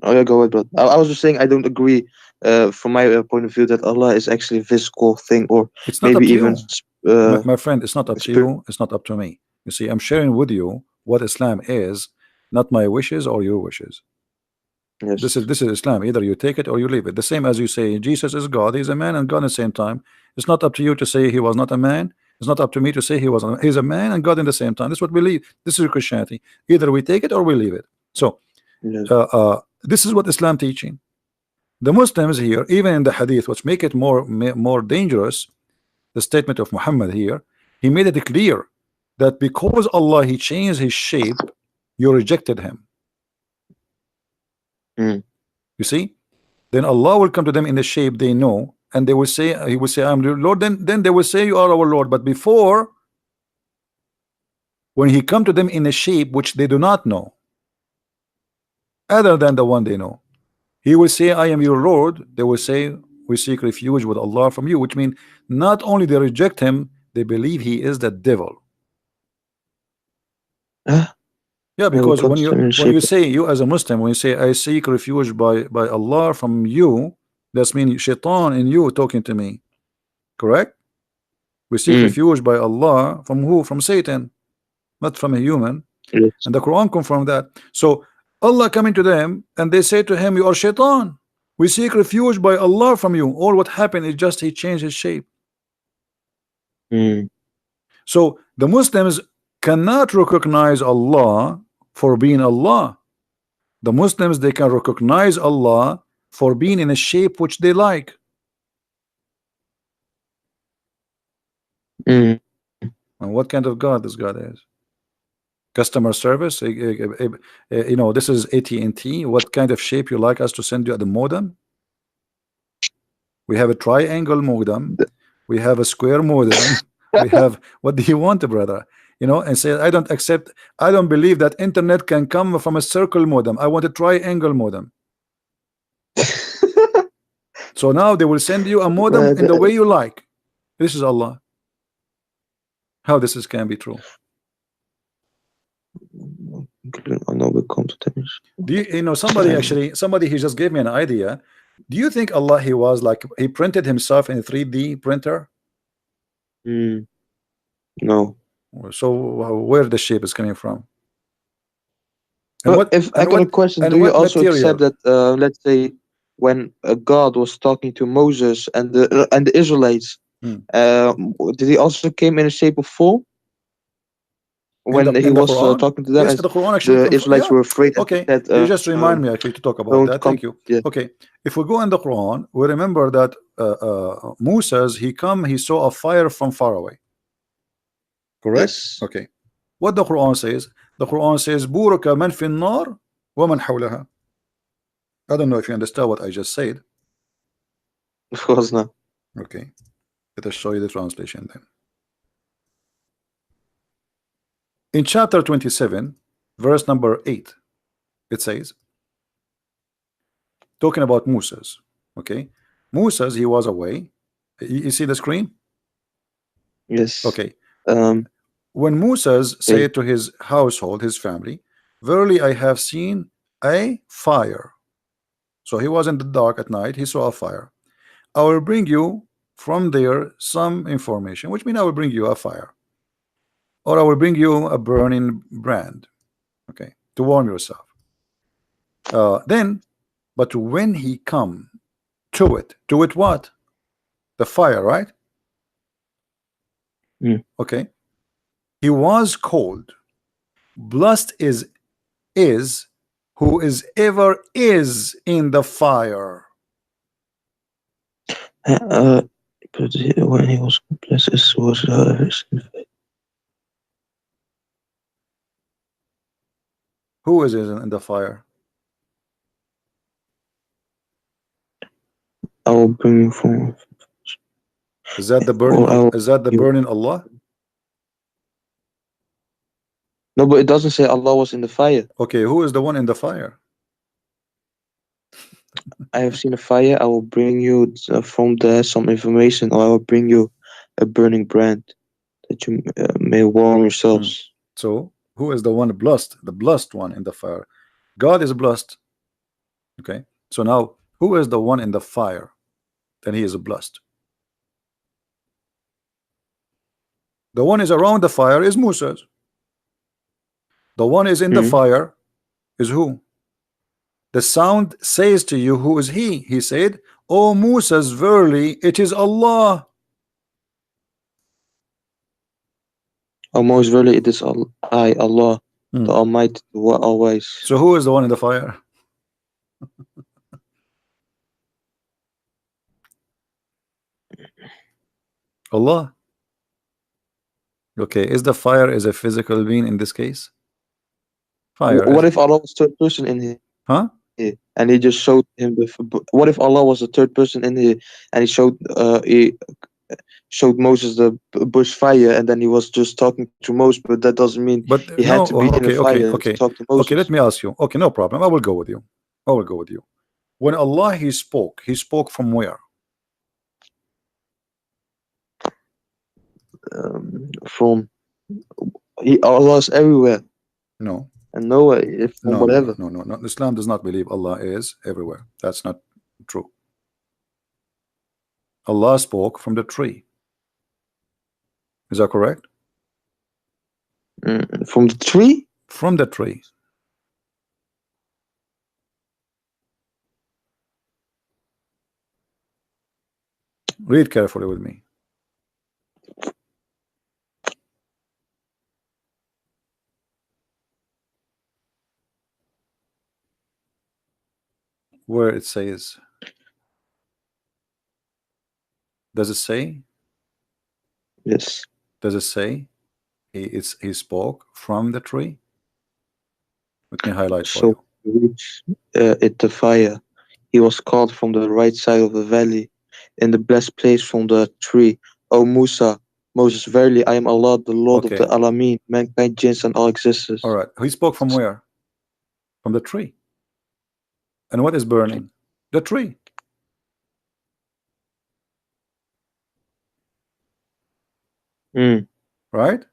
[SPEAKER 2] Oh yeah, go ahead, brother. I was just saying I don't agree. From my point of view, that Allah is actually a physical thing, or
[SPEAKER 1] It's not up
[SPEAKER 2] maybe
[SPEAKER 1] to
[SPEAKER 2] even
[SPEAKER 1] you, my friend. It's not up to
[SPEAKER 2] spirit.
[SPEAKER 1] you. It's not up to me. You see, I'm sharing with you what Islam is, not my wishes or your wishes. This is
[SPEAKER 2] Yes.
[SPEAKER 1] this is Islam. Either you take it or you leave it. The same as you say Jesus is God. He's a man and God at the same time. It's not up to you to say he was not a man. It's not up to me to say he's a man and God in the same time. This is what we believe. This is Christianity. Either we take it or we leave it. So
[SPEAKER 2] Yes.
[SPEAKER 1] this is what Islam teaching. The Muslims here, even in the Hadith, which make it more dangerous, the statement of Muhammad here, he made it clear that because Allah he changed his shape, you rejected him.
[SPEAKER 2] Mm.
[SPEAKER 1] You see? Then Allah will come to them in the shape they know, and they will say, He will say, I'm your Lord. Then they will say, you are our Lord. But before, when He come to them in a shape which they do not know, other than the one they know, He will say, I am your Lord. They will say, we seek refuge with Allah from you, which means not only they reject Him, they believe He is the devil.
[SPEAKER 2] Ah,
[SPEAKER 1] Yeah,
[SPEAKER 2] yeah, we
[SPEAKER 1] because
[SPEAKER 2] got them in
[SPEAKER 1] when
[SPEAKER 2] shape.
[SPEAKER 1] you say, you as a Muslim, when you say I seek refuge by Allah from you, that's mean shaitan in you talking to me, correct? We seek
[SPEAKER 2] Mm.
[SPEAKER 1] refuge by Allah from who? From Satan, not from a human.
[SPEAKER 2] Yes.
[SPEAKER 1] And the Quran confirmed that. So Allah coming to them and they say to him, you are shaitan. We seek refuge by Allah from you. All what happened is just he changed his shape.
[SPEAKER 2] Mm.
[SPEAKER 1] So the Muslims cannot recognize Allah for being Allah. The Muslims, they can recognize Allah for being in a shape which they like.
[SPEAKER 2] Mm.
[SPEAKER 1] And what kind of God this God is? Customer service? You know, this is AT&T. What kind of shape you like us to send you at the modem? We have a triangle modem.
[SPEAKER 2] Th-
[SPEAKER 1] We have a square modem. We have, what do you want, brother? You know, and say, I don't accept, I don't believe that internet can come from a circle modem. I want a triangle modem. So now they will send you a modem in the way
[SPEAKER 2] the-
[SPEAKER 1] you like. This is Allah. How this is can be true?
[SPEAKER 2] I know we come to damage.
[SPEAKER 1] Do you, you know, somebody
[SPEAKER 2] Triangle.
[SPEAKER 1] actually, somebody he just gave me an idea. Do you think Allah he was like he printed himself in a 3D printer?
[SPEAKER 2] Mm. No.
[SPEAKER 1] So where the shape is coming from? And
[SPEAKER 2] But
[SPEAKER 1] what
[SPEAKER 2] if I got a question, do
[SPEAKER 1] and
[SPEAKER 2] you
[SPEAKER 1] what
[SPEAKER 2] also accept
[SPEAKER 1] material?
[SPEAKER 2] that, let's say, when God was talking to Moses and the Israelites,
[SPEAKER 1] Hmm.
[SPEAKER 2] did he also came in a shape of form when he
[SPEAKER 1] In the
[SPEAKER 2] was
[SPEAKER 1] Quran?
[SPEAKER 2] talking to them,
[SPEAKER 1] Yes,
[SPEAKER 2] as
[SPEAKER 1] the Quran actually
[SPEAKER 2] the
[SPEAKER 1] confirm.
[SPEAKER 2] Israelites
[SPEAKER 1] Yeah.
[SPEAKER 2] were afraid and he
[SPEAKER 1] Okay.
[SPEAKER 2] said,
[SPEAKER 1] You just remind me actually to talk about
[SPEAKER 2] "Don't
[SPEAKER 1] that.
[SPEAKER 2] come."
[SPEAKER 1] Thank you.
[SPEAKER 2] Yeah.
[SPEAKER 1] Okay. If we go in the Quran, we remember that Moses he saw a fire from far away. Correct?
[SPEAKER 2] Yes.
[SPEAKER 1] Okay. What the Quran says? The Quran says, "Buraka man fi nar wa man hawlaha." I don't know if you understand what I just said.
[SPEAKER 2] Of course not.
[SPEAKER 1] Okay. Let us show you the translation then. In chapter 27, verse number 8, it says, talking about Moses. Okay. Moses, he was away. You see the screen?
[SPEAKER 2] Yes.
[SPEAKER 1] Okay.
[SPEAKER 2] Um.
[SPEAKER 1] When Moses
[SPEAKER 2] Okay.
[SPEAKER 1] said to his household, his family, verily I have seen a fire. So he was in the dark at night, he saw a fire. I will bring you from there some information, which means I will bring you a fire, or I will bring you a burning brand, okay, to warm yourself. Then, but when he come to it what? The fire, right?
[SPEAKER 2] Mm.
[SPEAKER 1] Okay. He was cold. Blessed is who is ever is in the fire.
[SPEAKER 2] Uh. But when he was blessed, it was
[SPEAKER 1] Who is in the fire?
[SPEAKER 2] I will bring you from.
[SPEAKER 1] Is that the burning?
[SPEAKER 2] Or I will
[SPEAKER 1] Is that the
[SPEAKER 2] you.
[SPEAKER 1] burning Allah?
[SPEAKER 2] No, but it doesn't say Allah was in the fire.
[SPEAKER 1] Okay, who is the one in the fire?
[SPEAKER 2] I have seen a fire. I will bring you from there some information, or I will bring you a burning brand that you may warm
[SPEAKER 1] Hmm.
[SPEAKER 2] yourselves.
[SPEAKER 1] So who is the one blessed? The blessed one in the fire. God is blessed. Okay. So now who is the one in the fire? Then he is blessed. The one is around the fire is Moses. The one is in the
[SPEAKER 2] Mm.
[SPEAKER 1] fire is who? The sound says to you, who is he? He said, O Moses, verily it is Allah.
[SPEAKER 2] Oh, most verily it is I, Allah,
[SPEAKER 1] Hmm.
[SPEAKER 2] the Almighty, the Always.
[SPEAKER 1] So who is the one in the fire? Allah. Okay, is the fire is a physical being in this case? Fire
[SPEAKER 2] What
[SPEAKER 1] is,
[SPEAKER 2] if Allah was third person in here?
[SPEAKER 1] huh?
[SPEAKER 2] and he just showed him what if Allah was the third person in here, and he showed Moses the bush fire, and then he was just talking to Moses, but that doesn't mean
[SPEAKER 1] But
[SPEAKER 2] he had
[SPEAKER 1] no,
[SPEAKER 2] to be in a
[SPEAKER 1] okay, okay,
[SPEAKER 2] fire to
[SPEAKER 1] okay,
[SPEAKER 2] talk to
[SPEAKER 1] okay. Let
[SPEAKER 2] Moses.
[SPEAKER 1] me ask you. Okay, no problem. I will go with you. I will go with you. When Allah He spoke from where?
[SPEAKER 2] From Allah's everywhere
[SPEAKER 1] No,
[SPEAKER 2] and nowhere, if from
[SPEAKER 1] no, no, no,
[SPEAKER 2] whatever.
[SPEAKER 1] no, no, no. Islam does not believe Allah is everywhere. That's not true. Allah spoke from the tree. Is that correct?
[SPEAKER 2] From the tree.
[SPEAKER 1] From the tree. Read carefully with me. Where it says, does it say?
[SPEAKER 2] Yes.
[SPEAKER 1] Does it say he spoke from the tree? Let me highlight for
[SPEAKER 2] So
[SPEAKER 1] you.
[SPEAKER 2] he reached it the fire. He was called from the right side of the valley, in the blessed place from the tree. O Musa, Moses, verily I am Allah, the Lord of the
[SPEAKER 1] Okay.
[SPEAKER 2] Alameen, mankind, jinns, and all
[SPEAKER 1] All
[SPEAKER 2] existence.
[SPEAKER 1] right. He spoke from where? From the tree. And what is burning? The tree.
[SPEAKER 2] Mm.
[SPEAKER 1] Right?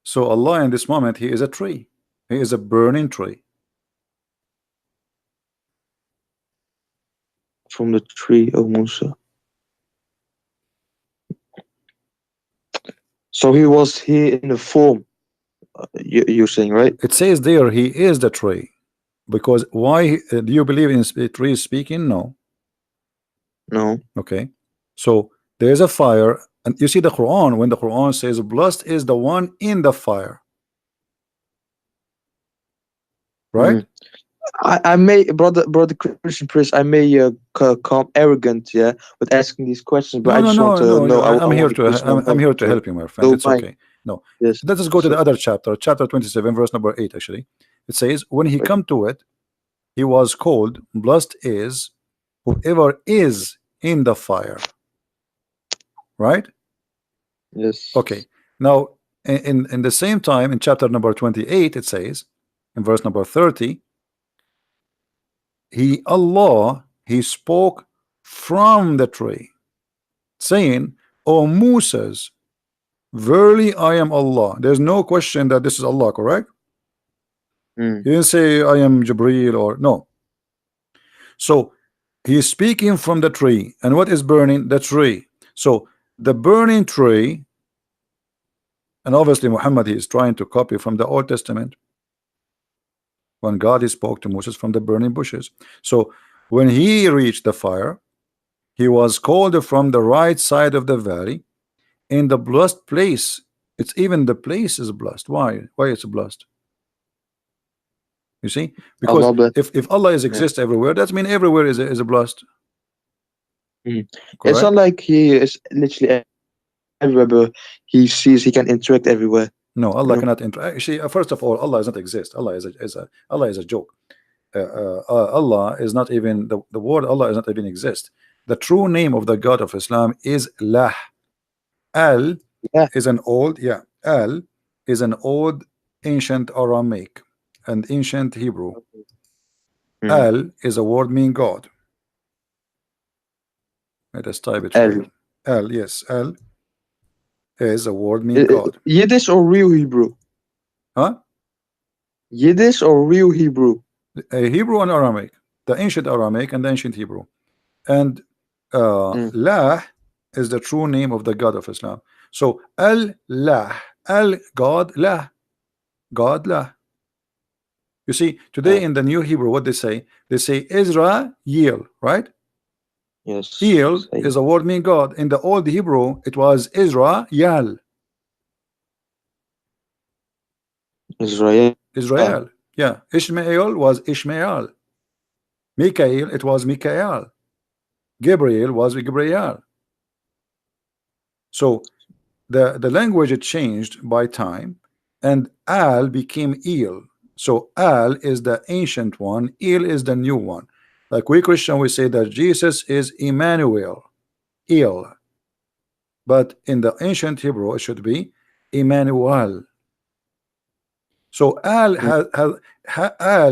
[SPEAKER 1] So Allah in this moment, He is a tree. He is a burning tree.
[SPEAKER 2] From the tree, O Musa. So he was here in the form, you're saying, right?
[SPEAKER 1] It says there He is the tree. Because why do you believe in tree speaking? No.
[SPEAKER 2] No.
[SPEAKER 1] Okay. So there's a fire, and you see the Quran when the Quran says blessed is the one in the fire. Right?
[SPEAKER 2] Mm. I may, brother Christian Priest, I may come arrogant, yeah, with asking these questions, but
[SPEAKER 1] No,
[SPEAKER 2] I
[SPEAKER 1] no,
[SPEAKER 2] just want
[SPEAKER 1] no,
[SPEAKER 2] to
[SPEAKER 1] no.
[SPEAKER 2] know. I
[SPEAKER 1] I'm here
[SPEAKER 2] want to
[SPEAKER 1] to
[SPEAKER 2] just know
[SPEAKER 1] I'm
[SPEAKER 2] more.
[SPEAKER 1] here to
[SPEAKER 2] So
[SPEAKER 1] help you, my friend.
[SPEAKER 2] don't
[SPEAKER 1] It's
[SPEAKER 2] mind.
[SPEAKER 1] okay. No,
[SPEAKER 2] Yes.
[SPEAKER 1] let us go to
[SPEAKER 2] So
[SPEAKER 1] the other chapter, chapter 27, verse number 8. Actually, it says, when he
[SPEAKER 2] right.
[SPEAKER 1] come to it, he was called blessed is whoever is in the fire. Right?
[SPEAKER 2] Yes.
[SPEAKER 1] Okay. Now, in the same time, in chapter number 28, it says, in verse number 30, he spoke from the tree, saying, O Moses, verily I am Allah. There's no question that this is Allah, correct?
[SPEAKER 2] Mm.
[SPEAKER 1] He didn't say I am Jibreel or no. So he is speaking from the tree, and what is burning? The tree. So the burning tree, and obviously Muhammad, he is trying to copy from the Old Testament when God he spoke to Moses from the burning bushes. So when he reached the fire, he was called from the right side of the valley in the blessed place. It's even the place is blessed. Why it's blessed? You see, because
[SPEAKER 2] Allah bless.
[SPEAKER 1] if Allah is
[SPEAKER 2] Yeah.
[SPEAKER 1] exists everywhere, that means everywhere is a blessed.
[SPEAKER 2] Mm. It's not
[SPEAKER 1] Correct?
[SPEAKER 2] like he is literally everywhere, but he sees he can interact everywhere.
[SPEAKER 1] No,
[SPEAKER 2] You
[SPEAKER 1] Allah
[SPEAKER 2] know.
[SPEAKER 1] cannot interact. Actually, first of all, Allah does not exist. Allah Allah is a joke. Allah is not even the word Allah is not even exist. The true name of the God of Islam is Lah. Al
[SPEAKER 2] Yeah.
[SPEAKER 1] is an old, yeah, Al is an old ancient Aramaic and ancient Hebrew.
[SPEAKER 2] Mm.
[SPEAKER 1] Al is a word mean God. Let us type it for
[SPEAKER 2] El.
[SPEAKER 1] you. Al, yes, Al is a word mean God.
[SPEAKER 2] Yiddish or real Hebrew?
[SPEAKER 1] Huh?
[SPEAKER 2] Yiddish or real Hebrew?
[SPEAKER 1] Hebrew and Aramaic, the ancient Aramaic and the ancient Hebrew. And
[SPEAKER 2] Mm.
[SPEAKER 1] Lah is the true name of the God of Islam. So Al-Lah, Al God, Lah, God, Lah. You see, today
[SPEAKER 2] Yeah.
[SPEAKER 1] in the New Hebrew, what they say? They say Israel, right?
[SPEAKER 2] Yes.
[SPEAKER 1] El
[SPEAKER 2] Say
[SPEAKER 1] is a word mean God. In the old Hebrew, it was Israel,
[SPEAKER 2] Israel.
[SPEAKER 1] Israel. Yeah, Ishmael was Ishmael. Mikael, it was Mikael. Gabriel was Gabriel. So the language it changed by time, and Al became El. So Al is the ancient one, Il is the new one. Like we Christian, we say that Jesus is Emmanuel, Il, but in the ancient Hebrew it should be Emmanuel. So Al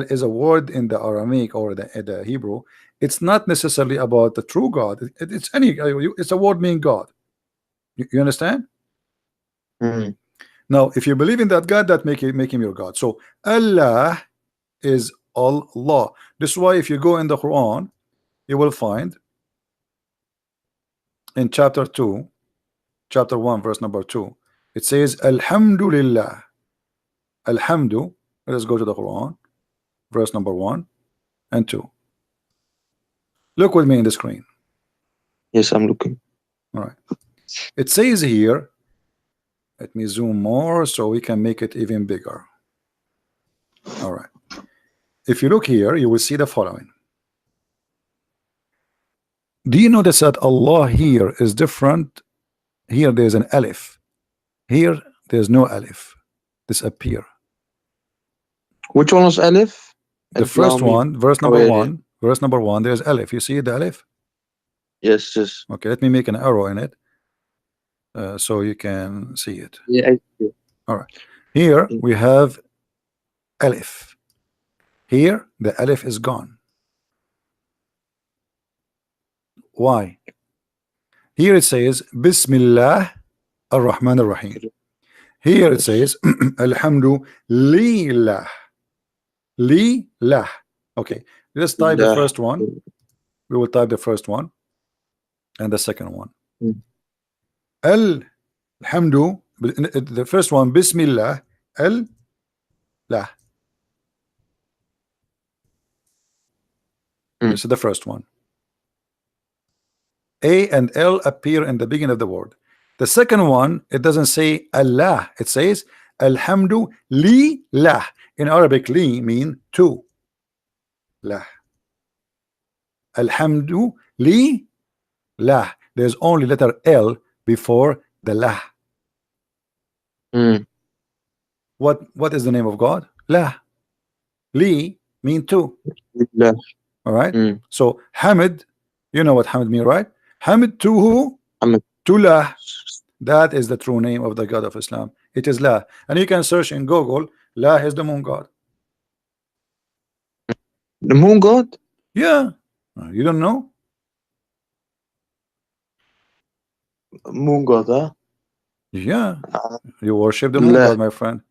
[SPEAKER 1] is a word in the Aramaic or the Hebrew. It's not necessarily about the true God. It's any. It's a word meaning God. You understand?
[SPEAKER 2] Mm.
[SPEAKER 1] Now, if you believe in that God, that make him your God. So Allah is Allah. This is why if you go in the Quran, you will find in chapter 2, chapter 1, verse number 2, it says Alhamdulillah. Alhamdu. Let us go to the Quran, verse number 1 and 2. Look with me in the screen.
[SPEAKER 2] Yes, I'm looking.
[SPEAKER 1] All right. It says here, let me zoom more so we can make it even bigger. All right. If you look here, you will see the following. Do you notice that Allah here is different? Here there's an alif. Here there's no alif. Disappear.
[SPEAKER 2] Which one was Alif?
[SPEAKER 1] The first one, verse
[SPEAKER 2] Oh,
[SPEAKER 1] number
[SPEAKER 2] yeah, yeah.
[SPEAKER 1] 1, verse number 1, there's alif. You see the alif?
[SPEAKER 2] Yes, yes.
[SPEAKER 1] Okay, let me make an arrow in it so you can see it.
[SPEAKER 2] Yeah, I see.
[SPEAKER 1] All right. Here we have alif. Here the alif is gone. Why? Here it says Bismillah ar-Rahman ar-Rahim. Here it says Alhamdu lillah. Lillah. Okay, let's type the first one. We will type the first one and the second one. Alhamdu, the first one, Bismillah, Allah. This is the first one. A and L appear in the beginning of the word. The second one, it doesn't say Allah, it says Alhamdu lillah. In Arabic, li mean to. Lah. Alhamdu lillah. There's only letter L before the lah. What is the name of God? Lah. Li mean to. All right. So Hamid, you know what Hamid mean, right? Hamid to who?
[SPEAKER 2] Hamid.
[SPEAKER 1] To lah. That is the true name of the God of Islam. It is lah. And you can search in Google. Lah is the moon god.
[SPEAKER 2] The moon god?
[SPEAKER 1] Yeah. You don't know?
[SPEAKER 2] Moon god, huh?
[SPEAKER 1] Yeah. You worship the moon god, my friend.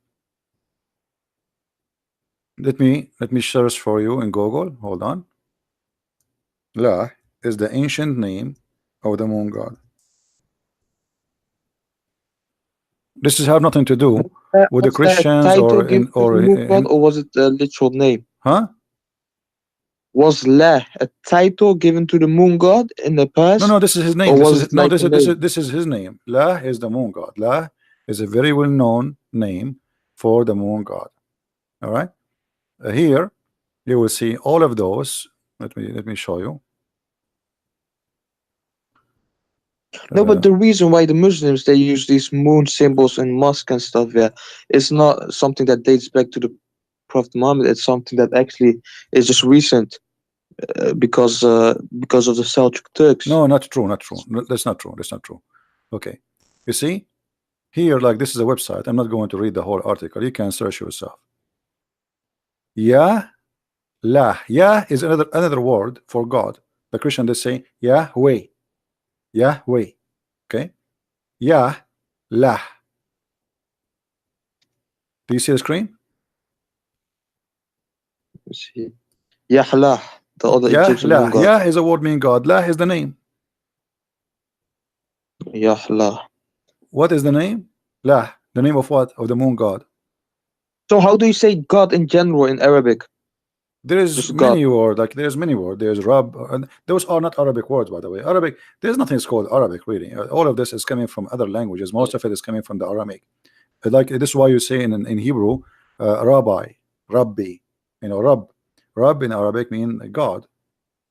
[SPEAKER 1] Let me search for you in Google. Hold on. La is the ancient name of the moon god. This has have nothing to do with the Christians
[SPEAKER 2] or was it a literal name?
[SPEAKER 1] Huh?
[SPEAKER 2] Was La a title given to the moon god in the past?
[SPEAKER 1] No, this is his name. This is his name. La is the moon god. La is a very well known name for the moon god. All right. Here you will see all of those. Let me show you.
[SPEAKER 2] No, but the reason why the Muslims they use these moon symbols in mosque and stuff, yeah, it's not something that dates back to the Prophet Muhammad. It's something that actually is just recent because of the Seljuk Turks.
[SPEAKER 1] No, not true, not true. No, that's not true. That's not true. Okay, you see here, like this is a website. I'm not going to read the whole article. You can search yourself. Ya, la. Ya is another word for God. The Christian they say Yahweh. Yahweh. Okay. Ya, la. Do you see the screen?
[SPEAKER 2] See. Yahlah, the other Egyptian moon god.
[SPEAKER 1] Ya is a word meaning God. La is the name.
[SPEAKER 2] Yahlah.
[SPEAKER 1] What is the name? La. The name of what? Of the moon god.
[SPEAKER 2] So how do you say God in general in Arabic?
[SPEAKER 1] There is many words, like there's many words. There's Rab, and those are not Arabic words, by the way. Arabic, there's nothing called Arabic, really. All of this is coming from other languages. Most of it is coming from the Aramaic. Like this is why you say in Hebrew, Rabbi, Rabbi, you know, Rab in Arabic mean God.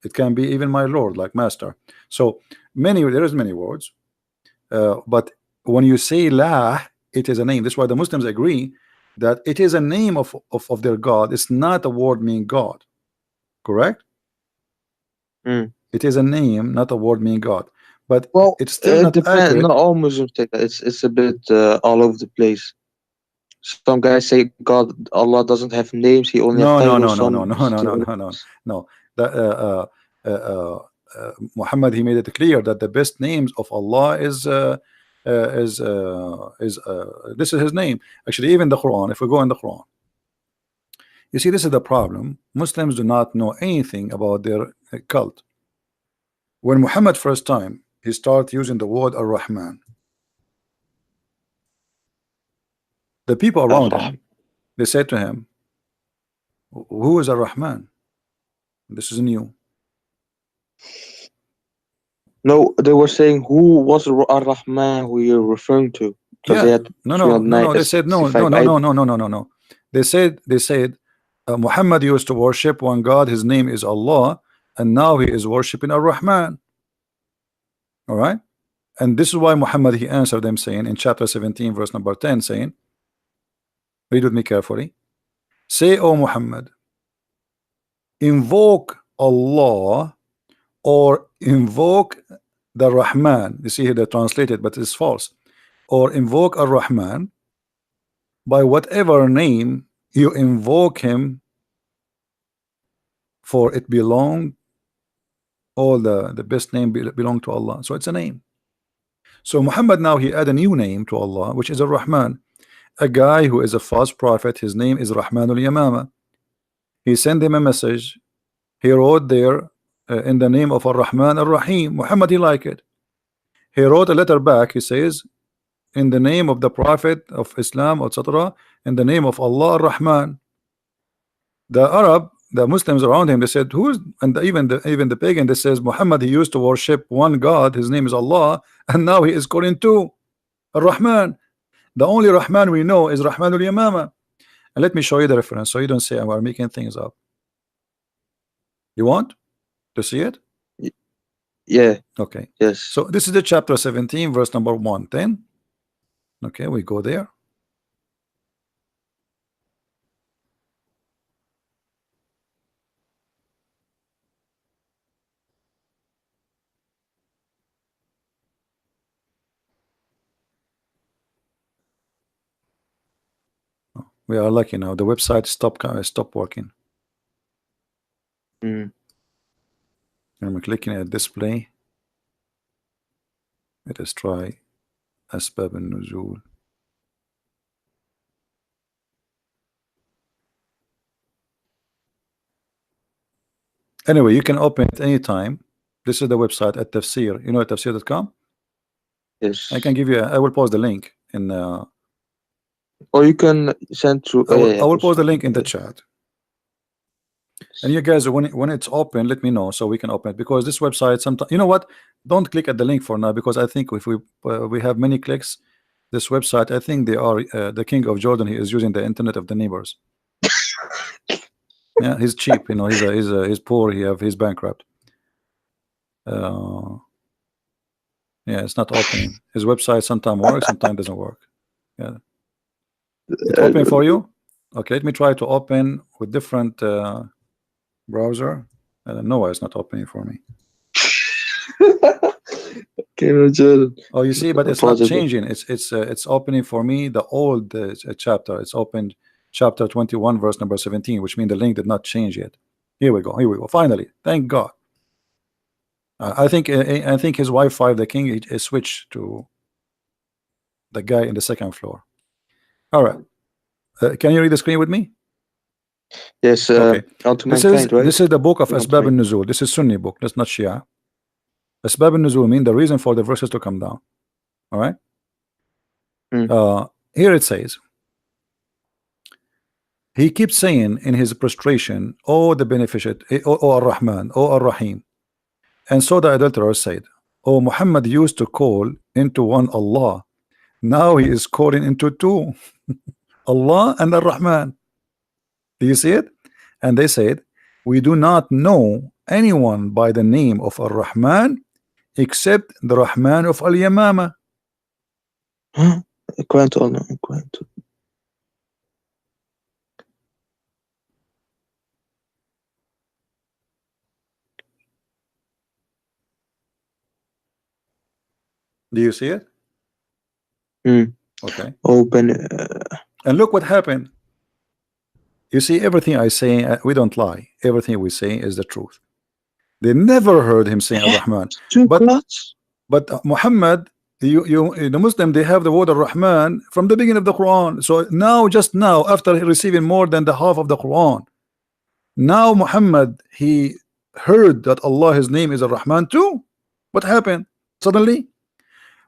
[SPEAKER 1] It can be even my Lord, like master. So there is many words, but when you say La, it is a name. That's why the Muslims agree that it is a name of their God. It's not a word meaning God. Correct?
[SPEAKER 2] Mm.
[SPEAKER 1] It is a name, not a word meaning God. But
[SPEAKER 2] Well,
[SPEAKER 1] it's still
[SPEAKER 2] it
[SPEAKER 1] not
[SPEAKER 2] depends.
[SPEAKER 1] accurate.
[SPEAKER 2] Not all Muslims take that. It's a bit all over the place. Some guys say God, Allah doesn't have names. He only have
[SPEAKER 1] No, no, no,
[SPEAKER 2] titles.
[SPEAKER 1] no, no,
[SPEAKER 2] Some
[SPEAKER 1] no, no, no,
[SPEAKER 2] say
[SPEAKER 1] no, no, no. The, Muhammad, he made it clear that the best names of Allah this is his name. Actually, even the Quran. If we go in the Quran, you see, this is the problem. Muslims do not know anything about their cult. When Muhammad first time he started using the word Ar-Rahman, the people around
[SPEAKER 2] Allah.
[SPEAKER 1] him, they said to him, "Who is Ar-Rahman? This is new."
[SPEAKER 2] No, they were saying who was Ar-Rahman who you're referring to because they
[SPEAKER 1] Yeah,
[SPEAKER 2] had
[SPEAKER 1] no, no, no, no. They said no, no,
[SPEAKER 2] 365
[SPEAKER 1] no, no,
[SPEAKER 2] idols.
[SPEAKER 1] no, no, no, no, no. They said Muhammad used to worship one God. His name is Allah, and now he is worshiping Ar-Rahman. All right, and this is why Muhammad he answered them saying in chapter 17, verse number 10, saying, read with me carefully. Say, O Muhammad, invoke Allah or invoke the Rahman. You see here they translated, but it's false. Or invoke Ar-Rahman by whatever name you invoke him, for it belong, all the best name belong to Allah. So it's a name. So Muhammad now he add a new name to Allah, which is Ar-Rahman. A guy who is a false prophet, his name is Rahmanul Yamama. He sent him a message. He wrote there in the name of Ar-Rahman Ar-Rahim. Muhammad he like it. He wrote a letter back. He says, in the name of the Prophet of Islam, etc., in the name of Allah Ar-Rahman. The Arab, the Muslims around him, they said, who is, and even the pagan, they says, Muhammad, he used to worship one God, his name is Allah, and now he is calling two, Ar-Rahman. The only Rahman we know is Rahmanul Yamama. And let me show you the reference so you don't say we're making things up. You want to see it?
[SPEAKER 2] Yeah.
[SPEAKER 1] Okay.
[SPEAKER 2] Yes.
[SPEAKER 1] So this is the chapter 17, verse number 110. Okay, we go there. We are lucky now. The website stopped working.
[SPEAKER 2] Mm.
[SPEAKER 1] I'm clicking at display. Let us try أسباب النزول. Anyway, you can open it anytime. This is the website at Tafsir. You know at tafsir.com?
[SPEAKER 2] Yes.
[SPEAKER 1] I can give you I will post the link in
[SPEAKER 2] Or you can send through.
[SPEAKER 1] I will post the link in the chat. And you guys, when it's open, let me know so we can open it, because this website sometimes, you know what? Don't click at the link for now, because I think if we have many clicks, this website, I think they are the king of Jordan. He is using the internet of the neighbors. Yeah, he's cheap. You know, he's poor. He's bankrupt. Yeah, it's not opening. His website sometimes works, sometimes doesn't work. Yeah, it's open for you. Okay, let me try to open with different browser. I don't know why it's not opening for me. Oh, you see, but it's not changing. It's opening for me the old chapter. It's opened chapter 21, verse number 17, which means the link did not change yet. Here we go. Here we go. Finally, thank God. I think his Wi-Fi, the king, is switched to the guy in the second floor. All right. Can you read the screen with me?
[SPEAKER 2] Yes.
[SPEAKER 1] Okay.
[SPEAKER 2] Onto mankind, right?
[SPEAKER 1] This is the book of
[SPEAKER 2] Onto
[SPEAKER 1] Asbab
[SPEAKER 2] mankind.
[SPEAKER 1] al-Nuzul. This is Sunni book. That's not Shia. Asbab al-Nuzul mean the reason for the verses to come down. All right. Here it says, he keeps saying in his prostration, "Oh, the beneficent, oh Ar-Rahman, oh Ar-Rahim." And so the adulterer said, "Oh, Muhammad used to call into one Allah. Now he is calling into two, Allah and Ar-Rahman." Do you see it? And they said, "We do not know anyone by the name of Ar-Rahman except the Rahman of Al-Yamama."
[SPEAKER 2] According to Allah. According to.
[SPEAKER 1] Do you see it?
[SPEAKER 2] Mm.
[SPEAKER 1] Okay.
[SPEAKER 2] Open.
[SPEAKER 1] And look what happened. You see, everything I say, we don't lie. Everything we say is the truth. They never heard him saying
[SPEAKER 2] Yeah,
[SPEAKER 1] Ar-Rahman.
[SPEAKER 2] two
[SPEAKER 1] But
[SPEAKER 2] gods.
[SPEAKER 1] Muhammad, the Muslim, they have the word Ar-Rahman from the beginning of the Quran. So now, just now, after receiving more than the half of the Quran, now Muhammad, he heard that Allah, his name is Ar-Rahman too. What happened suddenly?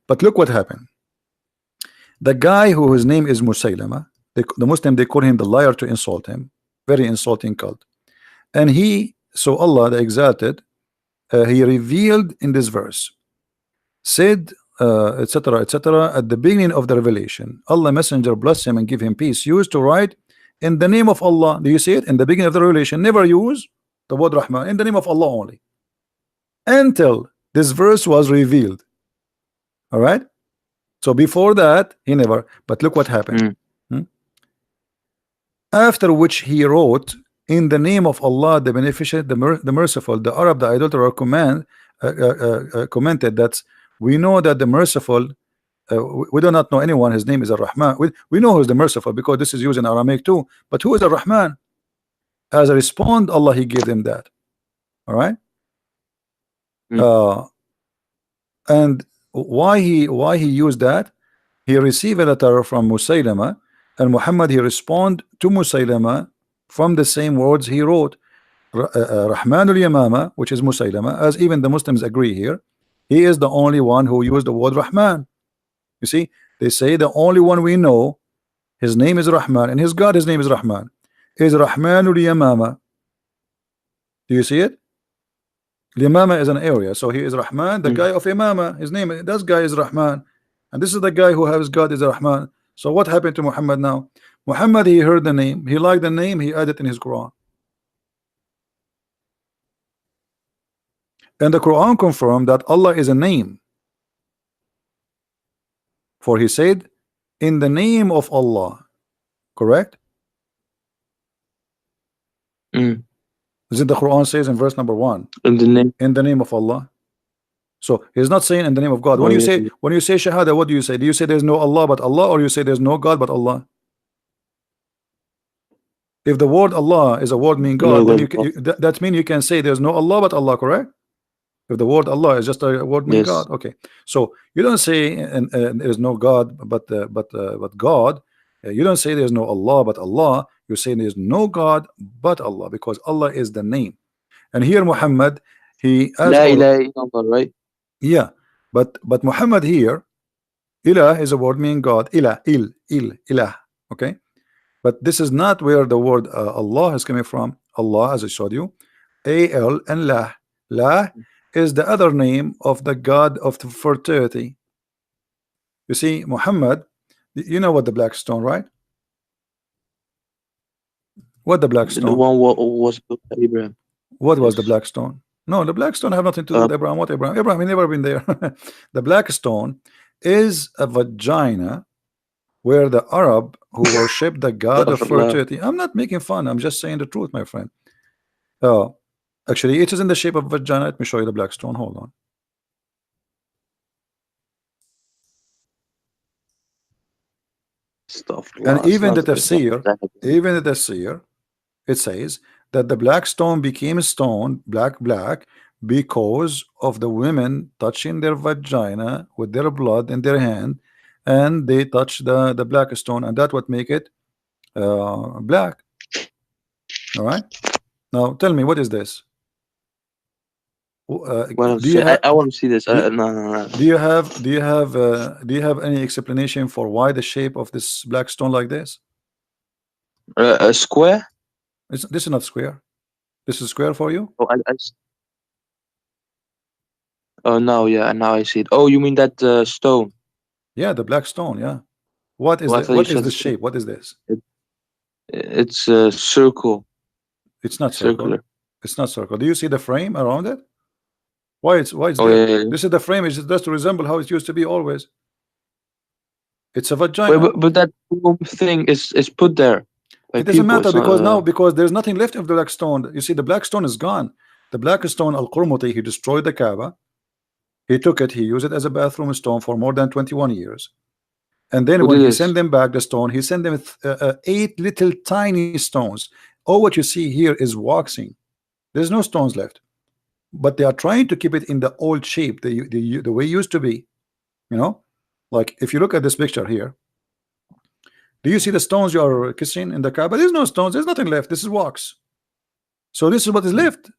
[SPEAKER 1] But look what happened. The guy who his name is Musaylama, the Muslim, they call him the liar to insult him. Very insulting cult. And he, so Allah the exalted, he revealed in this verse, said, etc., etc., at the beginning of the revelation, Allah messenger bless him and give him peace, used to write in the name of Allah. Do you see it? In the beginning of the revelation, never use the word Rahman, in the name of Allah only, until this verse was revealed. All right. So before that, he never. But look what happened.
[SPEAKER 2] Mm.
[SPEAKER 1] After which he wrote, in the name of Allah, the beneficent, the merciful. The Arab, the idolater, commented that we know that the merciful, we do not know anyone, his name is Ar-Rahman. We know who's the merciful because this is used in Aramaic too. But who is Ar-Rahman? As a response, Allah, he gave them that. All right. And why he used that? He received a letter from Musaylama, and Muhammad, he respond to Musaylama from the same words he wrote. Rahmanul Yamama, which is Musaylama, as even the Muslims agree here, he is the only one who used the word Rahman. You see, they say the only one we know, his name is Rahman, and his God, his name is Rahman, is Rahmanul Yamama. Do you see it? Yamama is an area, so he is Rahman, the guy of Yamama. His name, that guy is Rahman, and this is the guy who has God is Rahman. So what happened to Muhammad now? Muhammad, he heard the name, he liked the name, he added in his Quran. And the Quran confirmed that Allah is a name. For he said, in the name of Allah. Correct? Isn't the Quran says in verse number 1? In the name of Allah. So he's not saying in the name of God. When you say Shahada, what do you say? Do you say there's no Allah but Allah, or you say there's no God but Allah? If the word Allah is a word meaning God, then that means you can say there's no Allah but Allah, correct? If the word Allah is just a word meaning God, okay. So you don't say there's no God but God. You don't say there's no Allah but Allah. You say there's no God but Allah, because Allah is the name. And here Muhammad, he
[SPEAKER 2] La ilaha illallah, right?
[SPEAKER 1] Yeah, but Muhammad here, Ilah is a word meaning God. Ilah, Ilah. Okay, but this is not where the word Allah is coming from. Allah, as I showed you, A-L and Lah. Lah is the other name of the God of the fertility. You see, Muhammad, you know what the black stone, right? What the black stone?
[SPEAKER 2] The one was Abraham.
[SPEAKER 1] What was the black stone? No, the black stone have nothing to do with Abraham. What Abraham? Abraham, he never been there. The black stone is a vagina where the Arab who worship the god of fertility. I'm not making fun. I'm just saying the truth, my friend. Actually, it is in the shape of vagina. Let me show you the black stone. Hold on. And even the tafsir, it says that the black stone became a stone, black, because of the women touching their vagina with their blood in their hand, and they touch the black stone, and that what make it black. All right. Now tell me, what is this?
[SPEAKER 2] I want to see this. No.
[SPEAKER 1] Do you have any explanation for why the shape of this black stone like this?
[SPEAKER 2] A square?
[SPEAKER 1] This is not square. This is square for you?
[SPEAKER 2] Oh no, yeah, now I see it. Oh, you mean that stone?
[SPEAKER 1] Yeah, the black stone. Yeah. What is the shape? What is this?
[SPEAKER 2] It's a circle.
[SPEAKER 1] It's not circular. It's not circle. Do you see the frame around it? Why it's there?
[SPEAKER 2] Yeah.
[SPEAKER 1] This is the frame. It's just to resemble how it used to be always. It's a vagina.
[SPEAKER 2] But that thing is put there.
[SPEAKER 1] It doesn't matter because there's nothing left of the black stone. You see, the black stone is gone. The black stone, Al-Qurmuti, he destroyed the Kaaba. He took it, he used it as a bathroom stone for more than 21 years. And then
[SPEAKER 2] What
[SPEAKER 1] when
[SPEAKER 2] it
[SPEAKER 1] he
[SPEAKER 2] is?
[SPEAKER 1] sent them back the stone, he sent them 8 little tiny stones. All what you see here is waxing. There's no stones left. But they are trying to keep it in the old shape, the way it used to be. You know, like if you look at this picture here, do you see the stones you are kissing in the Kaaba? There's no stones, there's nothing left. This is wax. So this is what is
[SPEAKER 2] Mm.
[SPEAKER 1] left.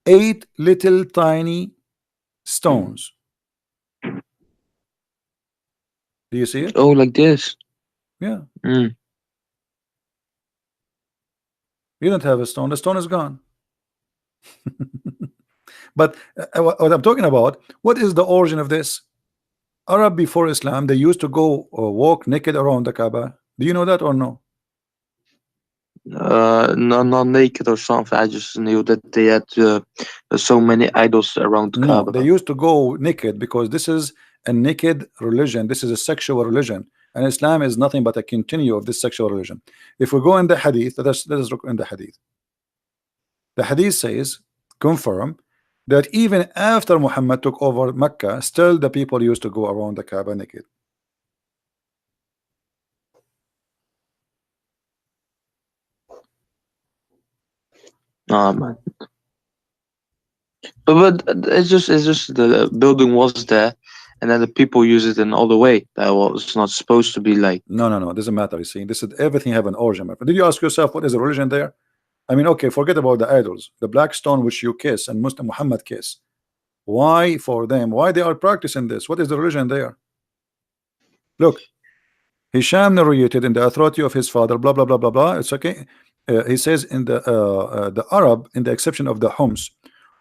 [SPEAKER 1] 8 little tiny stones. Do you see it?
[SPEAKER 2] Oh, like this.
[SPEAKER 1] Yeah.
[SPEAKER 2] Mm.
[SPEAKER 1] You don't have a stone. The stone is gone. But what I'm talking about, what is the origin of this? Arab before Islam, they used to go walk naked around the Kaaba. Do you know that or no?
[SPEAKER 2] No, not naked or something. I just knew that they had so many idols around the
[SPEAKER 1] No, they
[SPEAKER 2] Kaaba.
[SPEAKER 1] used to go naked because this is a naked religion. This is a sexual religion, and Islam is nothing but a continue of this sexual religion. If we go in the Hadith, let us look in the Hadith. The Hadith says, confirm that even after Muhammad took over Mecca, still the people used to go around the Kaaba naked.
[SPEAKER 2] Oh man. But it's just the building was there, and then the people use it in all the way. That was not supposed to be like.
[SPEAKER 1] No, doesn't matter. You see, this is everything have an origin. My friend. Did you ask yourself what is the religion there? I mean, okay, forget about the idols, the black stone which you kiss and Muslim Muhammad kiss. Why for them? Why they are practicing this? What is the religion there? Look, Hisham narrated in the authority of his father, blah blah blah blah blah. It's okay. He says in the Arab, in the exception of the Homs,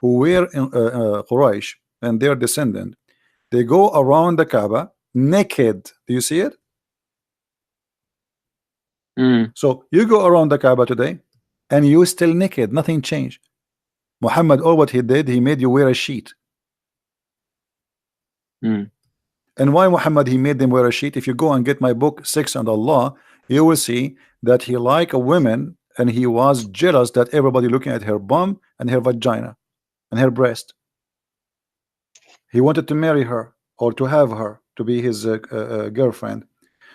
[SPEAKER 1] who were in Quraysh and their descendant, they go around the Kaaba naked. Do you see it?
[SPEAKER 2] Mm.
[SPEAKER 1] So you go around the Kaaba today, and you still naked. Nothing changed. Muhammad, all what he did, he made you wear a sheet.
[SPEAKER 2] Mm.
[SPEAKER 1] And why Muhammad he made them wear a sheet? If you go and get my book Six and Allah, you will see that he like a woman and he was jealous that everybody looking at her bum and her vagina and her breast. He wanted to marry her or to have her to be his girlfriend.